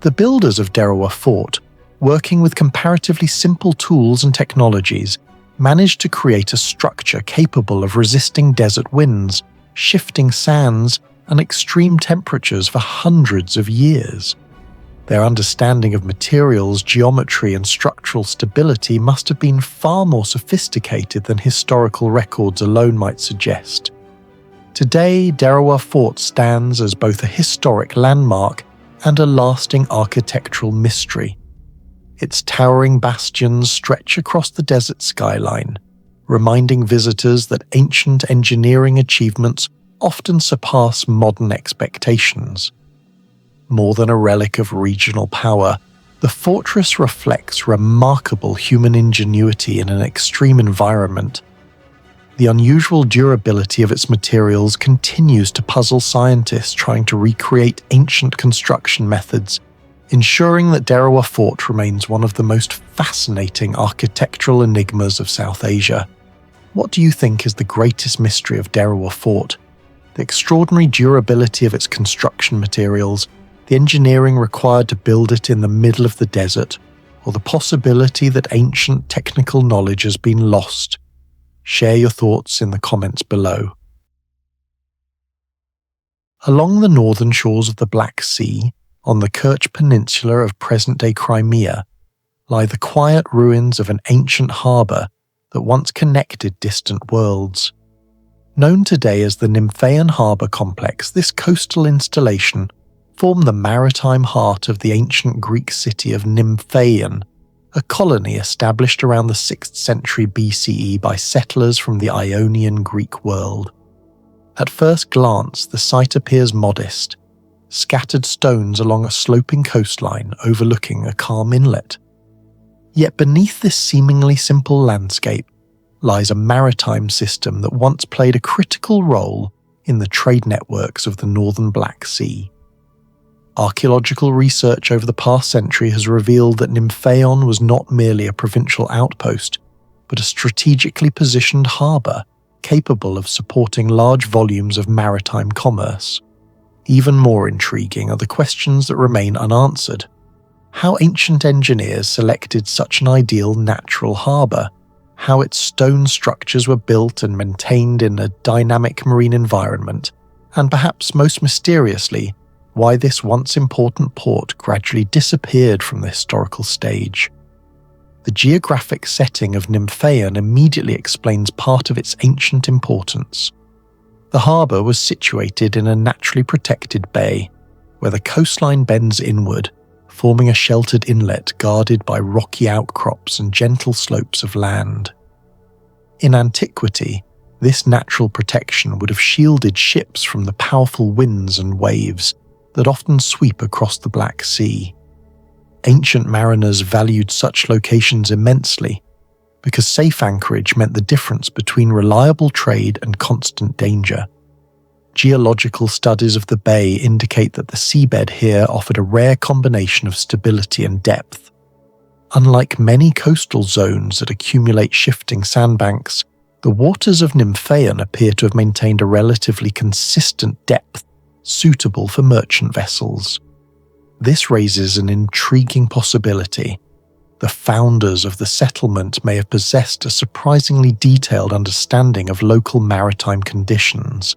The builders of Derawar Fort, working with comparatively simple tools and technologies, managed to create a structure capable of resisting desert winds, shifting sands, and extreme temperatures for hundreds of years. Their understanding of materials, geometry, and structural stability must have been far more sophisticated than historical records alone might suggest. Today, Derawar Fort stands as both a historic landmark and a lasting architectural mystery. Its towering bastions stretch across the desert skyline, reminding visitors that ancient engineering achievements often surpass modern expectations. More than a relic of regional power, the fortress reflects remarkable human ingenuity in an extreme environment. The unusual durability of its materials continues to puzzle scientists trying to recreate ancient construction methods, ensuring that Derawar Fort remains one of the most fascinating architectural enigmas of South Asia. What do you think is the greatest mystery of Derawar Fort? The extraordinary durability of its construction materials, the engineering required to build it in the middle of the desert, or the possibility that ancient technical knowledge has been lost? Share your thoughts in the comments below. Along the northern shores of the Black Sea, on the Kerch Peninsula of present-day Crimea, lie the quiet ruins of an ancient harbour that once connected distant worlds. Known today as the Nymphon Harbour Complex, this coastal installation formed the maritime heart of the ancient Greek city of Nymphon, a colony established around the 6th century BCE by settlers from the Ionian Greek world. At first glance, the site appears modest, scattered stones along a sloping coastline overlooking a calm inlet. Yet beneath this seemingly simple landscape lies a maritime system that once played a critical role in the trade networks of the northern Black Sea. Archaeological research over the past century has revealed that Nymphon was not merely a provincial outpost, but a strategically positioned harbour capable of supporting large volumes of maritime commerce. Even more intriguing are the questions that remain unanswered. How ancient engineers selected such an ideal natural harbour, how its stone structures were built and maintained in a dynamic marine environment, and perhaps most mysteriously, why this once important port gradually disappeared from the historical stage. The geographic setting of Nymphon immediately explains part of its ancient importance. The harbour was situated in a naturally protected bay, where the coastline bends inward, forming a sheltered inlet guarded by rocky outcrops and gentle slopes of land. In antiquity, this natural protection would have shielded ships from the powerful winds and waves that often sweep across the Black Sea. Ancient mariners valued such locations immensely, because safe anchorage meant the difference between reliable trade and constant danger. Geological studies of the bay indicate that the seabed here offered a rare combination of stability and depth. Unlike many coastal zones that accumulate shifting sandbanks, the waters of Nymphon appear to have maintained a relatively consistent depth suitable for merchant vessels. This raises an intriguing possibility. The founders of the settlement may have possessed a surprisingly detailed understanding of local maritime conditions.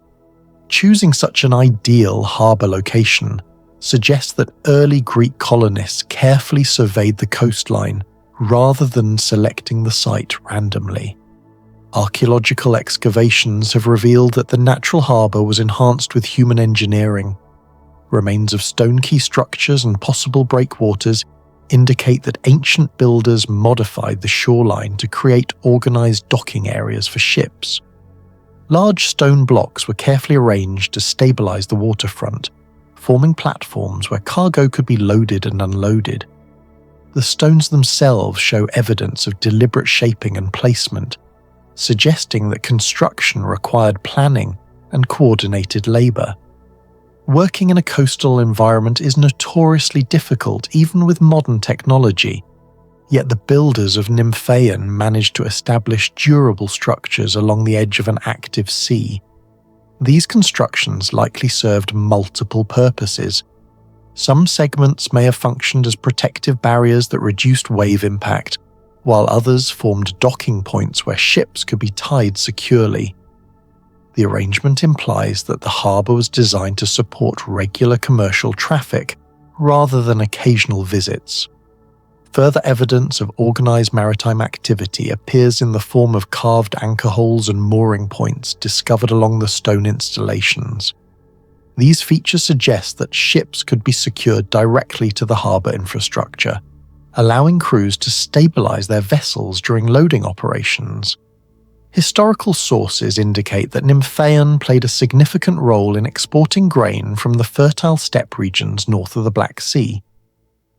Choosing such an ideal harbour location suggests that early Greek colonists carefully surveyed the coastline rather than selecting the site randomly. Archaeological excavations have revealed that the natural harbour was enhanced with human engineering. Remains of stone quay structures and possible breakwaters indicate that ancient builders modified the shoreline to create organised docking areas for ships. Large stone blocks were carefully arranged to stabilise the waterfront, forming platforms where cargo could be loaded and unloaded. The stones themselves show evidence of deliberate shaping and placement, suggesting that construction required planning and coordinated labour. Working in a coastal environment is notoriously difficult even with modern technology, yet the builders of Nymphon managed to establish durable structures along the edge of an active sea. These constructions likely served multiple purposes. Some segments may have functioned as protective barriers that reduced wave impact, while others formed docking points where ships could be tied securely. The arrangement implies that the harbour was designed to support regular commercial traffic rather than occasional visits. Further evidence of organised maritime activity appears in the form of carved anchor holes and mooring points discovered along the stone installations. These features suggest that ships could be secured directly to the harbour infrastructure, allowing crews to stabilise their vessels during loading operations. Historical sources indicate that Nymphon played a significant role in exporting grain from the fertile steppe regions north of the Black Sea.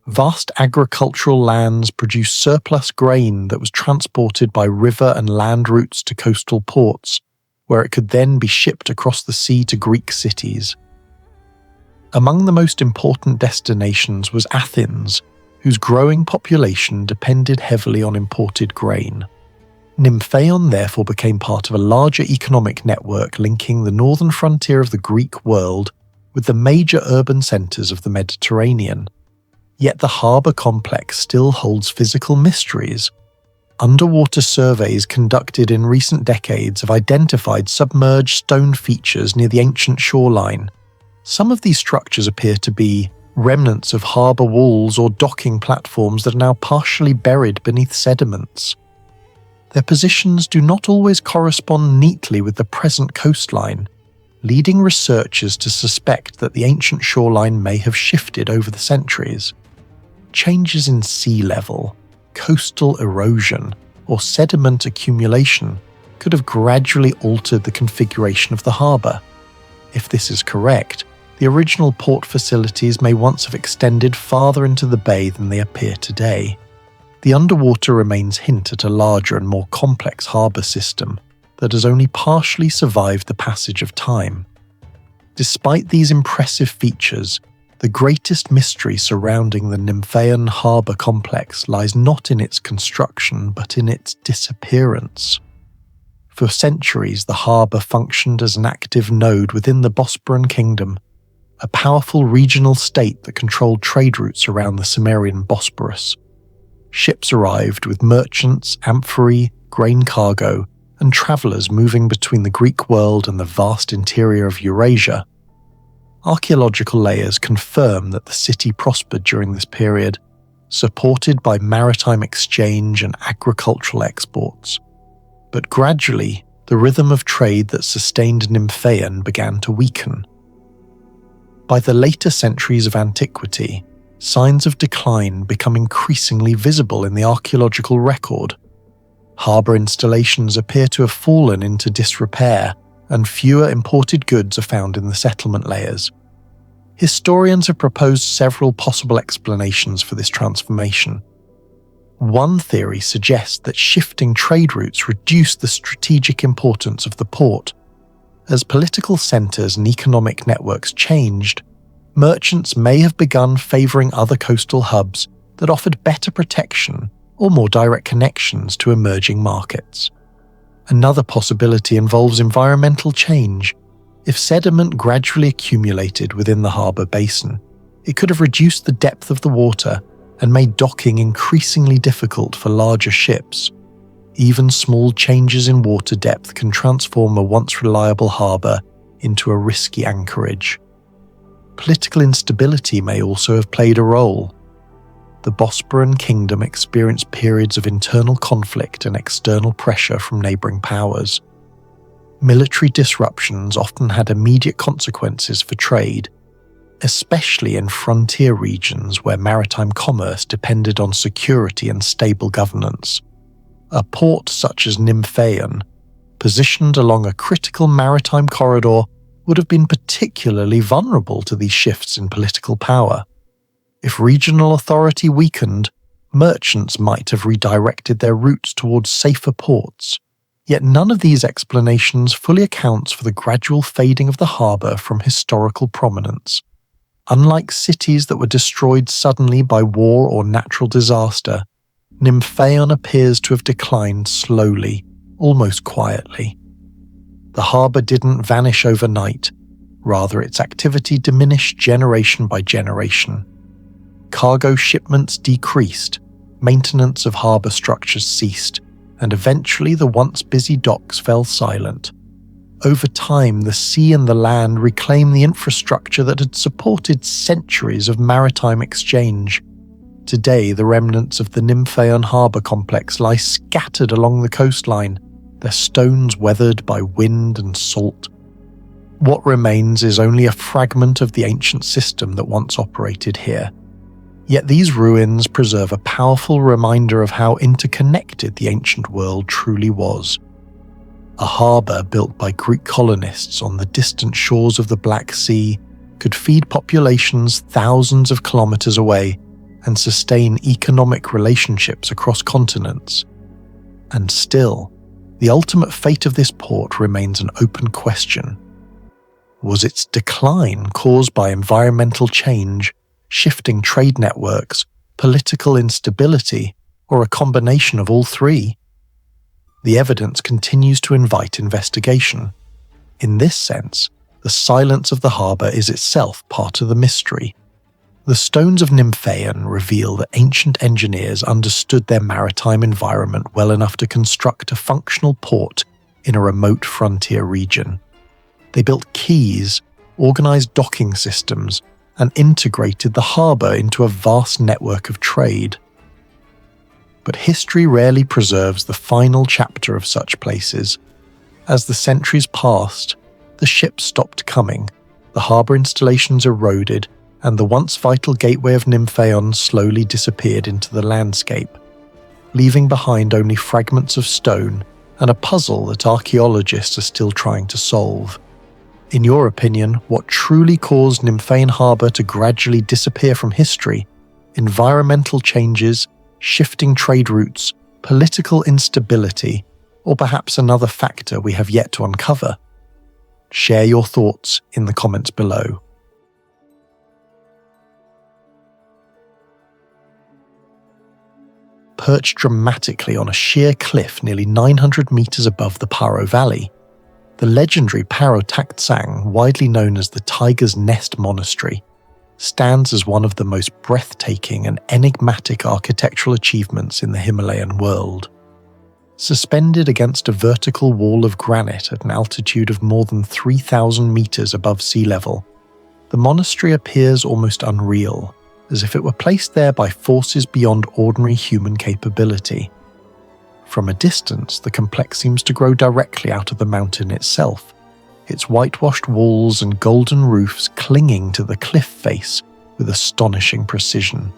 Vast agricultural lands produced surplus grain that was transported by river and land routes to coastal ports, where it could then be shipped across the sea to Greek cities. Among the most important destinations was Athens, whose growing population depended heavily on imported grain. Nymphon therefore became part of a larger economic network linking the northern frontier of the Greek world with the major urban centres of the Mediterranean. Yet the harbour complex still holds physical mysteries. Underwater surveys conducted in recent decades have identified submerged stone features near the ancient shoreline. Some of these structures appear to be remnants of harbour walls or docking platforms that are now partially buried beneath sediments. Their positions do not always correspond neatly with the present coastline, leading researchers to suspect that the ancient shoreline may have shifted over the centuries. Changes in sea level, coastal erosion, or sediment accumulation could have gradually altered the configuration of the harbour. If this is correct, the original port facilities may once have extended farther into the bay than they appear today. The underwater remains hint at a larger and more complex harbour system that has only partially survived the passage of time. Despite these impressive features, the greatest mystery surrounding the Nymphon harbour complex lies not in its construction but in its disappearance. For centuries, the harbour functioned as an active node within the Bosporan kingdom, a powerful regional state that controlled trade routes around the Cimmerian Bosporus. Ships arrived with merchants, amphorae, grain cargo, and travellers moving between the Greek world and the vast interior of Eurasia. Archaeological layers confirm that the city prospered during this period, supported by maritime exchange and agricultural exports. But gradually, the rhythm of trade that sustained Nymphon began to weaken. By the later centuries of antiquity, signs of decline become increasingly visible in the archaeological record. Harbour installations appear to have fallen into disrepair, and fewer imported goods are found in the settlement layers. Historians have proposed several possible explanations for this transformation. One theory suggests that shifting trade routes reduced the strategic importance of the port. As political centres and economic networks changed, merchants may have begun favouring other coastal hubs that offered better protection or more direct connections to emerging markets. Another possibility involves environmental change. If sediment gradually accumulated within the harbour basin, it could have reduced the depth of the water and made docking increasingly difficult for larger ships. Even small changes in water depth can transform a once reliable harbour into a risky anchorage. Political instability may also have played a role. The Bosporan kingdom experienced periods of internal conflict and external pressure from neighbouring powers. Military disruptions often had immediate consequences for trade, especially in frontier regions where maritime commerce depended on security and stable governance. A port such as Nymphon, positioned along a critical maritime corridor, would have been particularly vulnerable to these shifts in political power. If regional authority weakened, merchants might have redirected their routes towards safer ports, Yet none of these explanations fully accounts for the gradual fading of the harbour from historical prominence. Unlike cities that were destroyed suddenly by war or natural disaster, Nymphon appears to have declined slowly, almost quietly. The harbour didn't vanish overnight, rather its activity diminished generation by generation. Cargo shipments decreased, maintenance of harbour structures ceased, and eventually the once busy docks fell silent. Over time, the sea and the land reclaimed the infrastructure that had supported centuries of maritime exchange. Today, the remnants of the Nymphon harbour complex lie scattered along the coastline, their stones weathered by wind and salt. What remains is only a fragment of the ancient system that once operated here. Yet these ruins preserve a powerful reminder of how interconnected the ancient world truly was. A harbour built by Greek colonists on the distant shores of the Black Sea could feed populations thousands of kilometres away and sustain economic relationships across continents. And still, the ultimate fate of this port remains an open question. Was its decline caused by environmental change, shifting trade networks, political instability, or a combination of all three? The evidence continues to invite investigation. In this sense, the silence of the harbour is itself part of the mystery. The stones of Nymphon reveal that ancient engineers understood their maritime environment well enough to construct a functional port in a remote frontier region. They built quays, organised docking systems, and integrated the harbour into a vast network of trade. But history rarely preserves the final chapter of such places. As the centuries passed, the ships stopped coming, the harbour installations eroded, and the once vital gateway of Nymphon slowly disappeared into the landscape, leaving behind only fragments of stone and a puzzle that archaeologists are still trying to solve. In your opinion, what truly caused Nymphon harbour to gradually disappear from history? Environmental changes, shifting trade routes, political instability, or perhaps another factor we have yet to uncover? Share your thoughts in the comments below. Perched dramatically on a sheer cliff nearly 900 metres above the Paro Valley, the legendary Paro Taktsang, widely known as the Tiger's Nest Monastery, stands as one of the most breathtaking and enigmatic architectural achievements in the Himalayan world. Suspended against a vertical wall of granite at an altitude of more than 3,000 metres above sea level, the monastery appears almost unreal, as if it were placed there by forces beyond ordinary human capability. From a distance, the complex seems to grow directly out of the mountain itself, its whitewashed walls and golden roofs clinging to the cliff face with astonishing precision.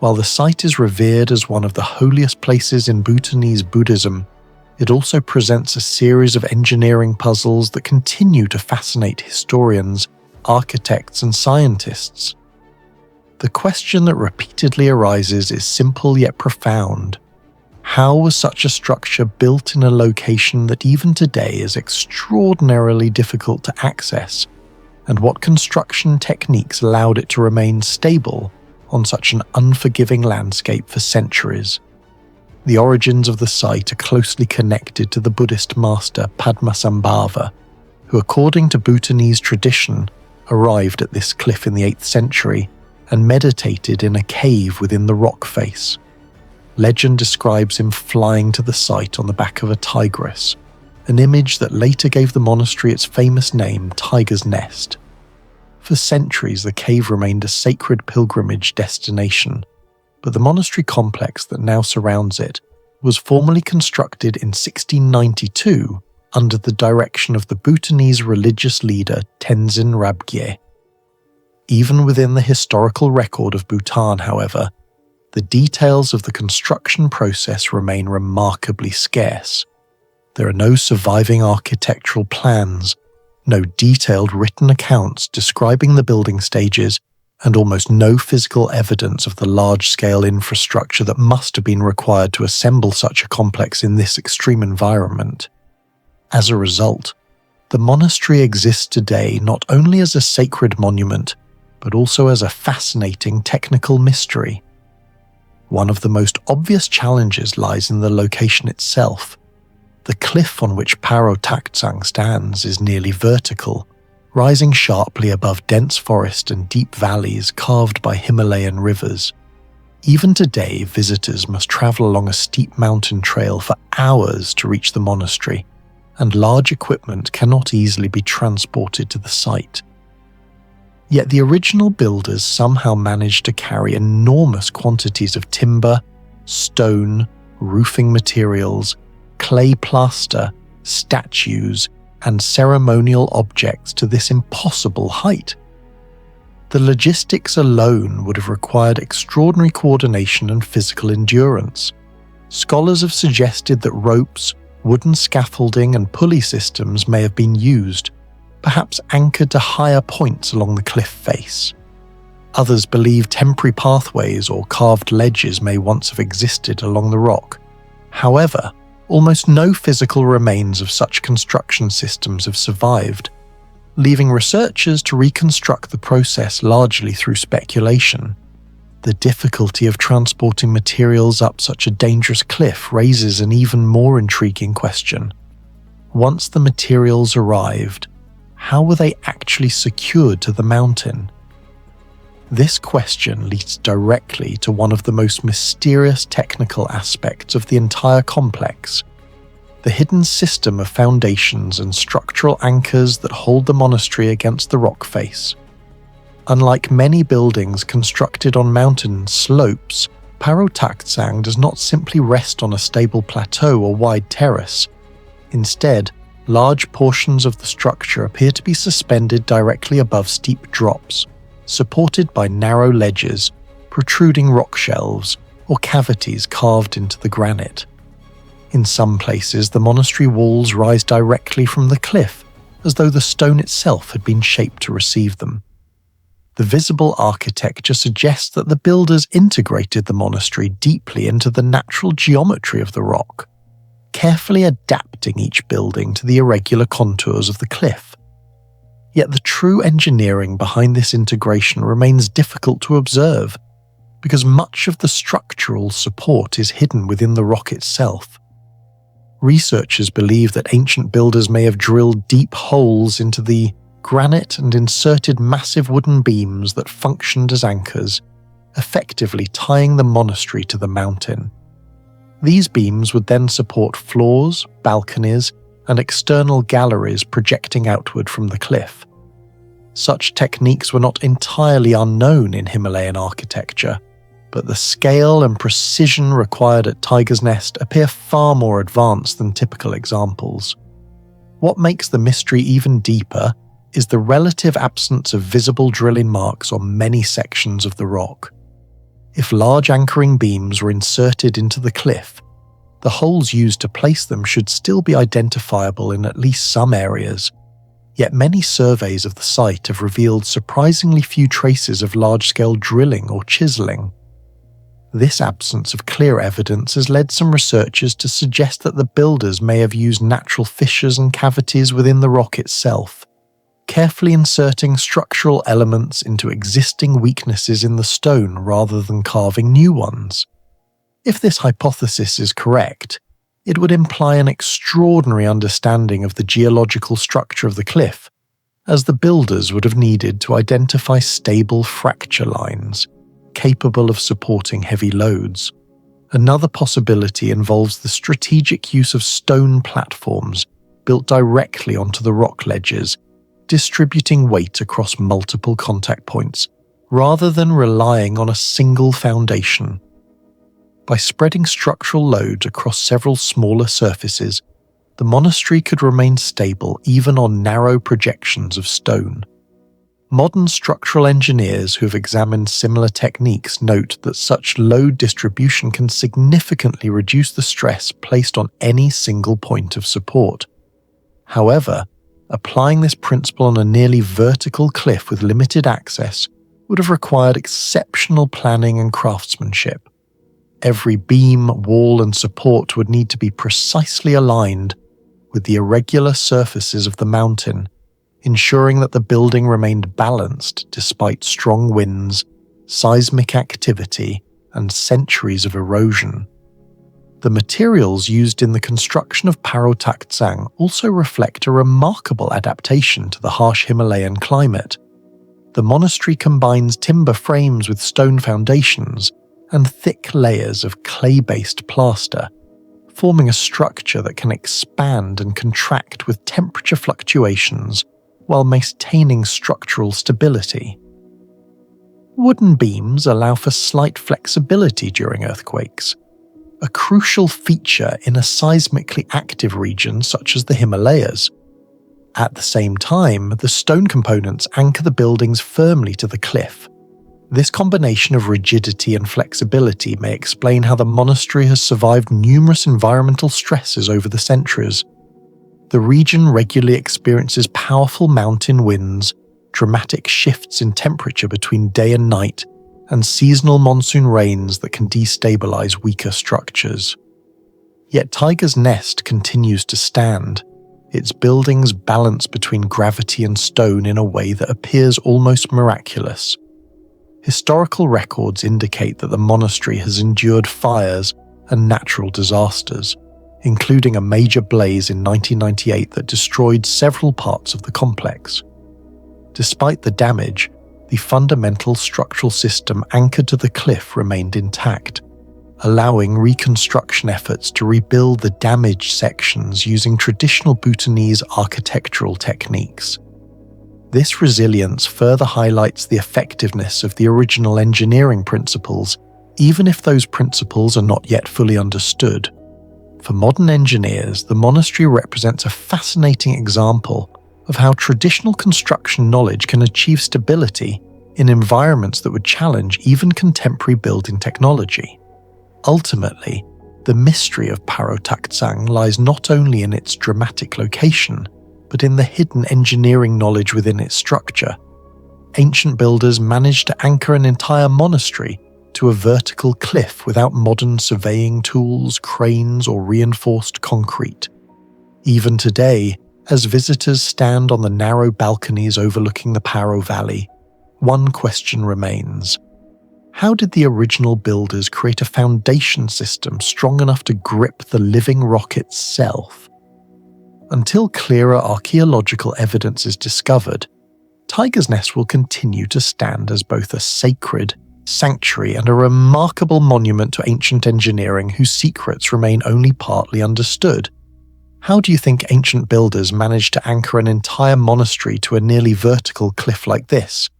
While the site is revered as one of the holiest places in Bhutanese Buddhism, it also presents a series of engineering puzzles that continue to fascinate historians, architects, and scientists. The question that repeatedly arises is simple yet profound. How was such a structure built in a location that even today is extraordinarily difficult to access? And what construction techniques allowed it to remain stable on such an unforgiving landscape for centuries? The origins of the site are closely connected to the Buddhist master Padmasambhava, who, according to Bhutanese tradition, arrived at this cliff in the 8th century and meditated in a cave within the rock face. Legend describes him flying to the site on the back of a tigress, an image that later gave the monastery its famous name, Tiger's Nest. For centuries, the cave remained a sacred pilgrimage destination, but the monastery complex that now surrounds it was formally constructed in 1692 under the direction of the Bhutanese religious leader Tenzin Rabgye. Even within the historical record of Bhutan, however, the details of the construction process remain remarkably scarce. There are no surviving architectural plans, no detailed written accounts describing the building stages, and almost no physical evidence of the large-scale infrastructure that must have been required to assemble such a complex in this extreme environment. As a result, the monastery exists today not only as a sacred monument, but also as a fascinating technical mystery. One of the most obvious challenges lies in the location itself. The cliff on which Paro Taktsang stands is nearly vertical, rising sharply above dense forest and deep valleys carved by Himalayan rivers. Even today, visitors must travel along a steep mountain trail for hours to reach the monastery, and large equipment cannot easily be transported to the site. Yet the original builders somehow managed to carry enormous quantities of timber, stone, roofing materials, clay plaster, statues, and ceremonial objects to this impossible height. The logistics alone would have required extraordinary coordination and physical endurance. Scholars have suggested that ropes, wooden scaffolding, and pulley systems may have been used, perhaps anchored to higher points along the cliff face. Others believe temporary pathways or carved ledges may once have existed along the rock. However, almost no physical remains of such construction systems have survived, leaving researchers to reconstruct the process largely through speculation. The difficulty of transporting materials up such a dangerous cliff raises an even more intriguing question. Once the materials arrived, how were they actually secured to the mountain? This question leads directly to one of the most mysterious technical aspects of the entire complex: the hidden system of foundations and structural anchors that hold the monastery against the rock face. Unlike many buildings constructed on mountain slopes, Paro Taktsang does not simply rest on a stable plateau or wide terrace. Instead, large portions of the structure appear to be suspended directly above steep drops, supported by narrow ledges, protruding rock shelves, or cavities carved into the granite. In some places, the monastery walls rise directly from the cliff, as though the stone itself had been shaped to receive them. The visible architecture suggests that the builders integrated the monastery deeply into the natural geometry of the rock, carefully adapting each building to the irregular contours of the cliff. Yet the true engineering behind this integration remains difficult to observe, because much of the structural support is hidden within the rock itself. Researchers believe that ancient builders may have drilled deep holes into the granite and inserted massive wooden beams that functioned as anchors, effectively tying the monastery to the mountain. These beams would then support floors, balconies, and external galleries projecting outward from the cliff. Such techniques were not entirely unknown in Himalayan architecture, but the scale and precision required at Tiger's Nest appear far more advanced than typical examples. What makes the mystery even deeper is the relative absence of visible drilling marks on many sections of the rock. If large anchoring beams were inserted into the cliff, the holes used to place them should still be identifiable in at least some areas. Yet many surveys of the site have revealed surprisingly few traces of large-scale drilling or chiseling. This absence of clear evidence has led some researchers to suggest that the builders may have used natural fissures and cavities within the rock itself, carefully inserting structural elements into existing weaknesses in the stone rather than carving new ones. If this hypothesis is correct, it would imply an extraordinary understanding of the geological structure of the cliff, as the builders would have needed to identify stable fracture lines, capable of supporting heavy loads. Another possibility involves the strategic use of stone platforms built directly onto the rock ledges, distributing weight across multiple contact points, rather than relying on a single foundation. By spreading structural loads across several smaller surfaces, the monastery could remain stable even on narrow projections of stone. Modern structural engineers who have examined similar techniques note that such load distribution can significantly reduce the stress placed on any single point of support. However, applying this principle on a nearly vertical cliff with limited access would have required exceptional planning and craftsmanship. Every beam, wall, and support would need to be precisely aligned with the irregular surfaces of the mountain, ensuring that the building remained balanced despite strong winds, seismic activity, and centuries of erosion. The materials used in the construction of Parotachtsang also reflect a remarkable adaptation to the harsh Himalayan climate. The monastery combines timber frames with stone foundations and thick layers of clay-based plaster, forming a structure that can expand and contract with temperature fluctuations while maintaining structural stability. Wooden beams allow for slight flexibility during earthquakes, a crucial feature in a seismically active region such as the Himalayas. At the same time, the stone components anchor the buildings firmly to the cliff. This combination of rigidity and flexibility may explain how the monastery has survived numerous environmental stresses over the centuries. The region regularly experiences powerful mountain winds, dramatic shifts in temperature between day and night, and seasonal monsoon rains that can destabilize weaker structures. Yet Tiger's Nest continues to stand, its buildings balance between gravity and stone in a way that appears almost miraculous. Historical records indicate that the monastery has endured fires and natural disasters, including a major blaze in 1998 that destroyed several parts of the complex. Despite the damage, the fundamental structural system anchored to the cliff remained intact, allowing reconstruction efforts to rebuild the damaged sections using traditional Bhutanese architectural techniques. This resilience further highlights the effectiveness of the original engineering principles, even if those principles are not yet fully understood. For modern engineers, the monastery represents a fascinating example of how traditional construction knowledge can achieve stability in environments that would challenge even contemporary building technology. Ultimately, the mystery of Parotachtsang lies not only in its dramatic location, but in the hidden engineering knowledge within its structure. Ancient builders managed to anchor an entire monastery to a vertical cliff without modern surveying tools, cranes, or reinforced concrete. Even today, as visitors stand on the narrow balconies overlooking the Paro Valley, one question remains. How did the original builders create a foundation system strong enough to grip the living rock itself? Until clearer archaeological evidence is discovered, Tiger's Nest will continue to stand as both a sacred sanctuary and a remarkable monument to ancient engineering whose secrets remain only partly understood. How do you think ancient builders managed to anchor an entire monastery to a nearly vertical cliff like this?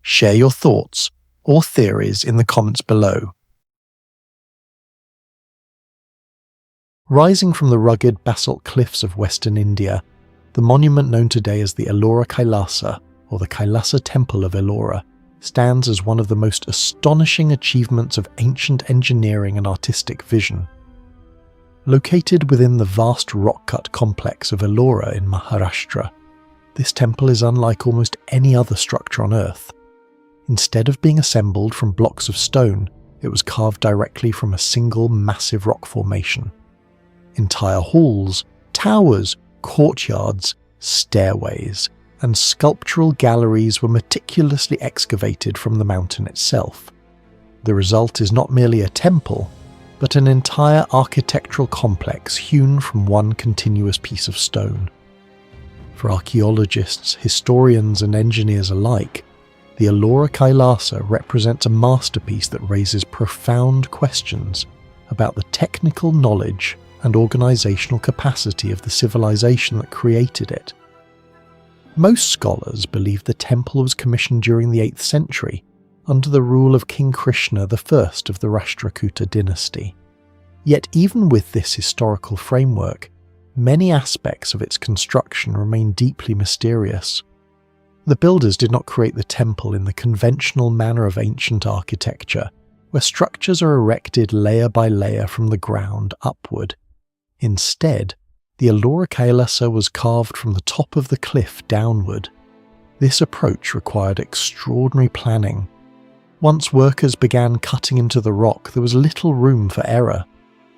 Share your thoughts or theories in the comments below. Rising from the rugged basalt cliffs of western India, the monument known today as the Ellora Kailasa, or the Kailasa Temple of Ellora, stands as one of the most astonishing achievements of ancient engineering and artistic vision. Located within the vast rock-cut complex of Ellora in Maharashtra, this temple is unlike almost any other structure on Earth. Instead of being assembled from blocks of stone, it was carved directly from a single massive rock formation. Entire halls, towers, courtyards, stairways, and sculptural galleries were meticulously excavated from the mountain itself. The result is not merely a temple, but an entire architectural complex hewn from one continuous piece of stone. For archaeologists, historians, and engineers alike, the Ellora Kailasa represents a masterpiece that raises profound questions about the technical knowledge and organizational capacity of the civilization that created it. Most scholars believe the temple was commissioned during the 8th century under the rule of King Krishna I of the Rashtrakuta dynasty. Yet even with this historical framework, many aspects of its construction remain deeply mysterious. The builders did not create the temple in the conventional manner of ancient architecture, where structures are erected layer by layer from the ground upward. Instead, the Ellora Kailasa was carved from the top of the cliff downward. This approach required extraordinary planning Once workers began cutting into the rock, there was little room for error.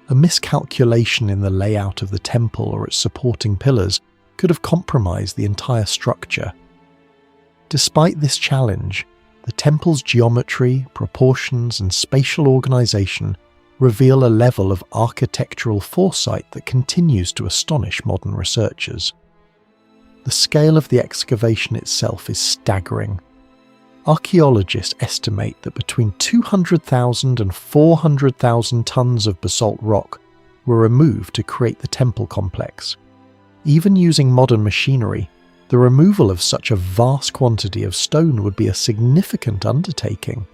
A miscalculation in the layout of the temple or its supporting pillars could have compromised the entire structure. Despite this challenge, the temple's geometry, proportions, and spatial organization reveal a level of architectural foresight that continues to astonish modern researchers. The scale of the excavation itself is staggering. Archaeologists estimate that between 200,000 and 400,000 tons of basalt rock were removed to create the temple complex. Even using modern machinery, the removal of such a vast quantity of stone would be a significant undertaking.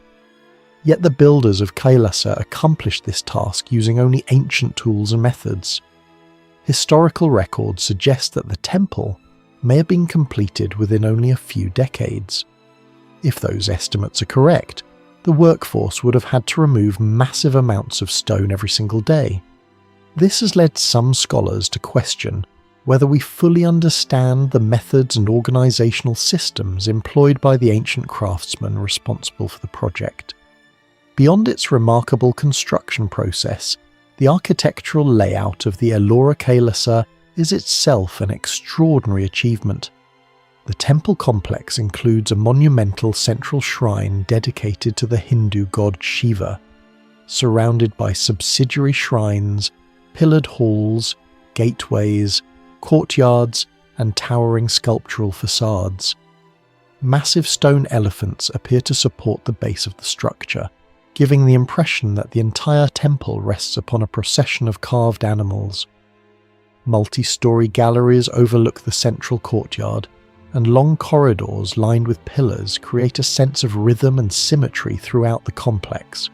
Yet the builders of Kailasa accomplished this task using only ancient tools and methods. Historical records suggest that the temple may have been completed within only a few decades. If those estimates are correct, the workforce would have had to remove massive amounts of stone every single day. This has led some scholars to question whether we fully understand the methods and organizational systems employed by the ancient craftsmen responsible for the project. Beyond its remarkable construction process, the architectural layout of the Ellora Kailasa is itself an extraordinary achievement. The temple complex includes a monumental central shrine dedicated to the Hindu god Shiva, surrounded by subsidiary shrines, pillared halls, gateways, courtyards, and towering sculptural facades. Massive stone elephants appear to support the base of the structure, giving the impression that the entire temple rests upon a procession of carved animals. Multi-story galleries overlook the central courtyard, and long corridors lined with pillars create a sense of rhythm and symmetry throughout the complex.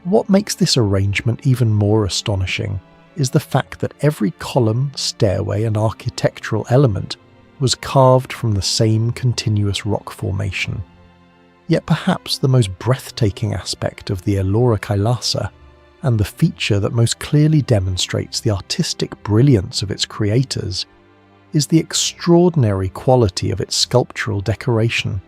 What makes this arrangement even more astonishing is the fact that every column, stairway, and architectural element was carved from the same continuous rock formation. Yet perhaps the most breathtaking aspect of the Ellora Kailasa, and the feature that most clearly demonstrates the artistic brilliance of its creators, is the extraordinary quality of its sculptural decoration.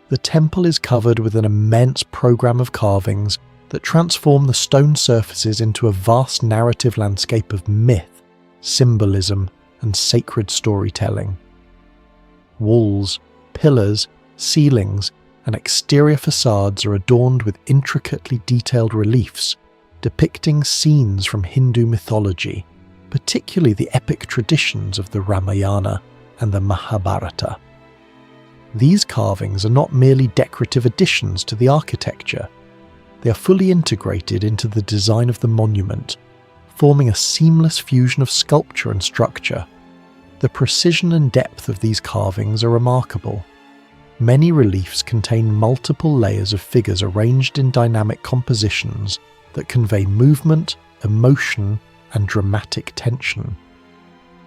The temple is covered with an immense program of carvings that transform the stone surfaces into a vast narrative landscape of myth, symbolism, and sacred storytelling. Walls, pillars, ceilings, and exterior facades are adorned with intricately detailed reliefs depicting scenes from Hindu mythology, particularly the epic traditions of the Ramayana and the Mahabharata. These carvings are not merely decorative additions to the architecture. They are fully integrated into the design of the monument, forming a seamless fusion of sculpture and structure. The precision and depth of these carvings are remarkable. Many reliefs contain multiple layers of figures arranged in dynamic compositions that convey movement, emotion, and dramatic tension.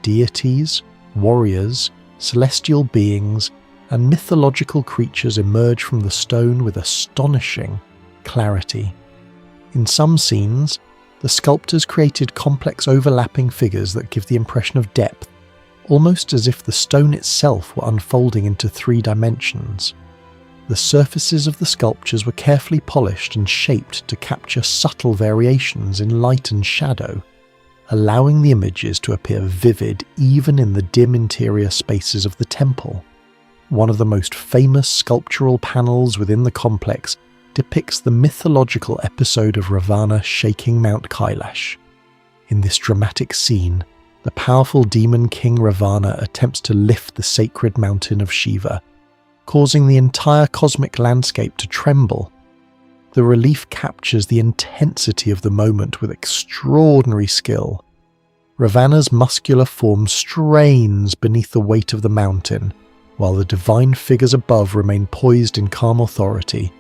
Deities, warriors, celestial beings, and mythological creatures emerge from the stone with astonishing clarity. In some scenes, the sculptors created complex overlapping figures that give the impression of depth, almost as if the stone itself were unfolding into 3 dimensions. The surfaces of the sculptures were carefully polished and shaped to capture subtle variations in light and shadow, allowing the images to appear vivid even in the dim interior spaces of the temple. One of the most famous sculptural panels within the complex depicts the mythological episode of Ravana shaking Mount Kailash. In this dramatic scene, the powerful demon king Ravana attempts to lift the sacred mountain of Shiva, causing the entire cosmic landscape to tremble. The relief captures the intensity of the moment with extraordinary skill. Ravana's muscular form strains beneath the weight of the mountain, while the divine figures above remain poised in calm authority.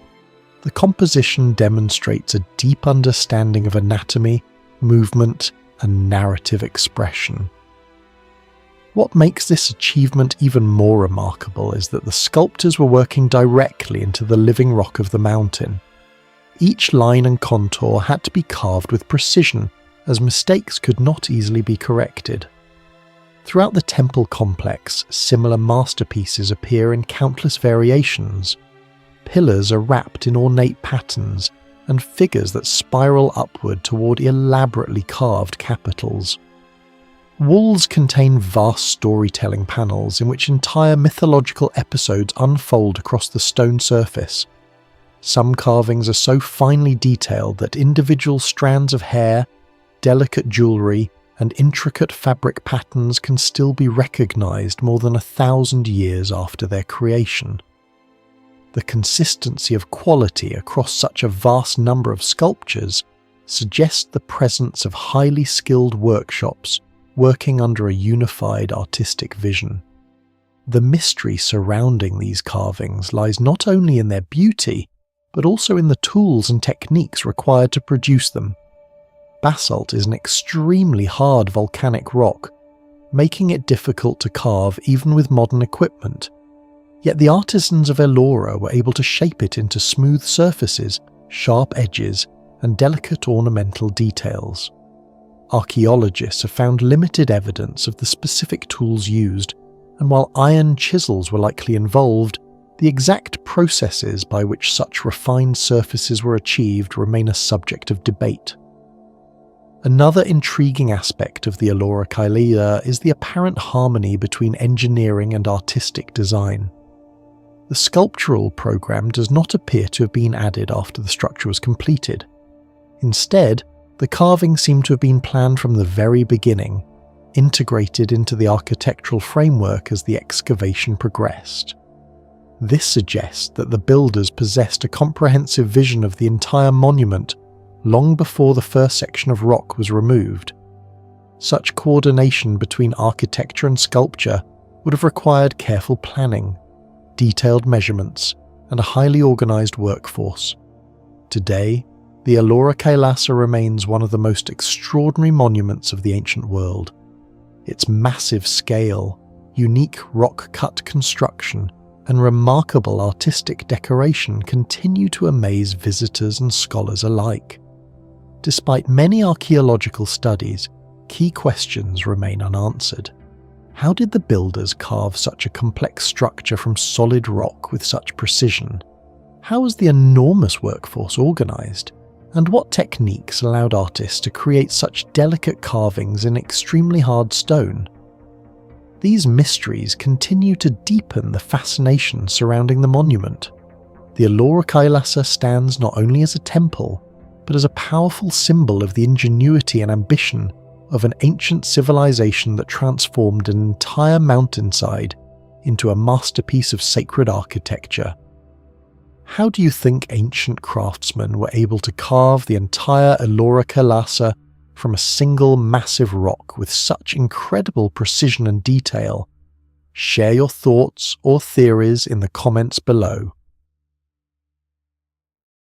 The composition demonstrates a deep understanding of anatomy, movement, and narrative expression. What makes this achievement even more remarkable is that the sculptors were working directly into the living rock of the mountain. Each line and contour had to be carved with precision, as mistakes could not easily be corrected. Throughout the temple complex, similar masterpieces appear in countless variations. Pillars are wrapped in ornate patterns and figures that spiral upward toward elaborately carved capitals. Walls contain vast storytelling panels in which entire mythological episodes unfold across the stone surface. Some carvings are so finely detailed that individual strands of hair, delicate jewellery, and intricate fabric patterns can still be recognised more than 1,000 years after their creation. The consistency of quality across such a vast number of sculptures suggests the presence of highly skilled workshops working under a unified artistic vision. The mystery surrounding these carvings lies not only in their beauty, but also in the tools and techniques required to produce them. Basalt is an extremely hard volcanic rock, making it difficult to carve even with modern equipment. Yet the artisans of Ellora were able to shape it into smooth surfaces, sharp edges, and delicate ornamental details. Archaeologists have found limited evidence of the specific tools used, and while iron chisels were likely involved, the exact processes by which such refined surfaces were achieved remain a subject of debate. Another intriguing aspect of the Ellora Kailasa is the apparent harmony between engineering and artistic design. The sculptural program does not appear to have been added after the structure was completed. Instead, the carvings seem to have been planned from the very beginning, integrated into the architectural framework as the excavation progressed. This suggests that the builders possessed a comprehensive vision of the entire monument long before the first section of rock was removed. Such coordination between architecture and sculpture would have required careful planning, detailed measurements, and a highly organised workforce. Today, the Ellora Kailasa remains one of the most extraordinary monuments of the ancient world. Its massive scale, unique rock-cut construction, and remarkable artistic decoration continue to amaze visitors and scholars alike. Despite many archaeological studies, key questions remain unanswered. How did the builders carve such a complex structure from solid rock with such precision? How was the enormous workforce organised? And what techniques allowed artists to create such delicate carvings in extremely hard stone? These mysteries continue to deepen the fascination surrounding the monument. The Ellora Kailasa stands not only as a temple, but as a powerful symbol of the ingenuity and ambition of an ancient civilization that transformed an entire mountainside into a masterpiece of sacred architecture. How do you think ancient craftsmen were able to carve the entire Ellora Kailasa from a single massive rock with such incredible precision and detail? Share your thoughts or theories in the comments below.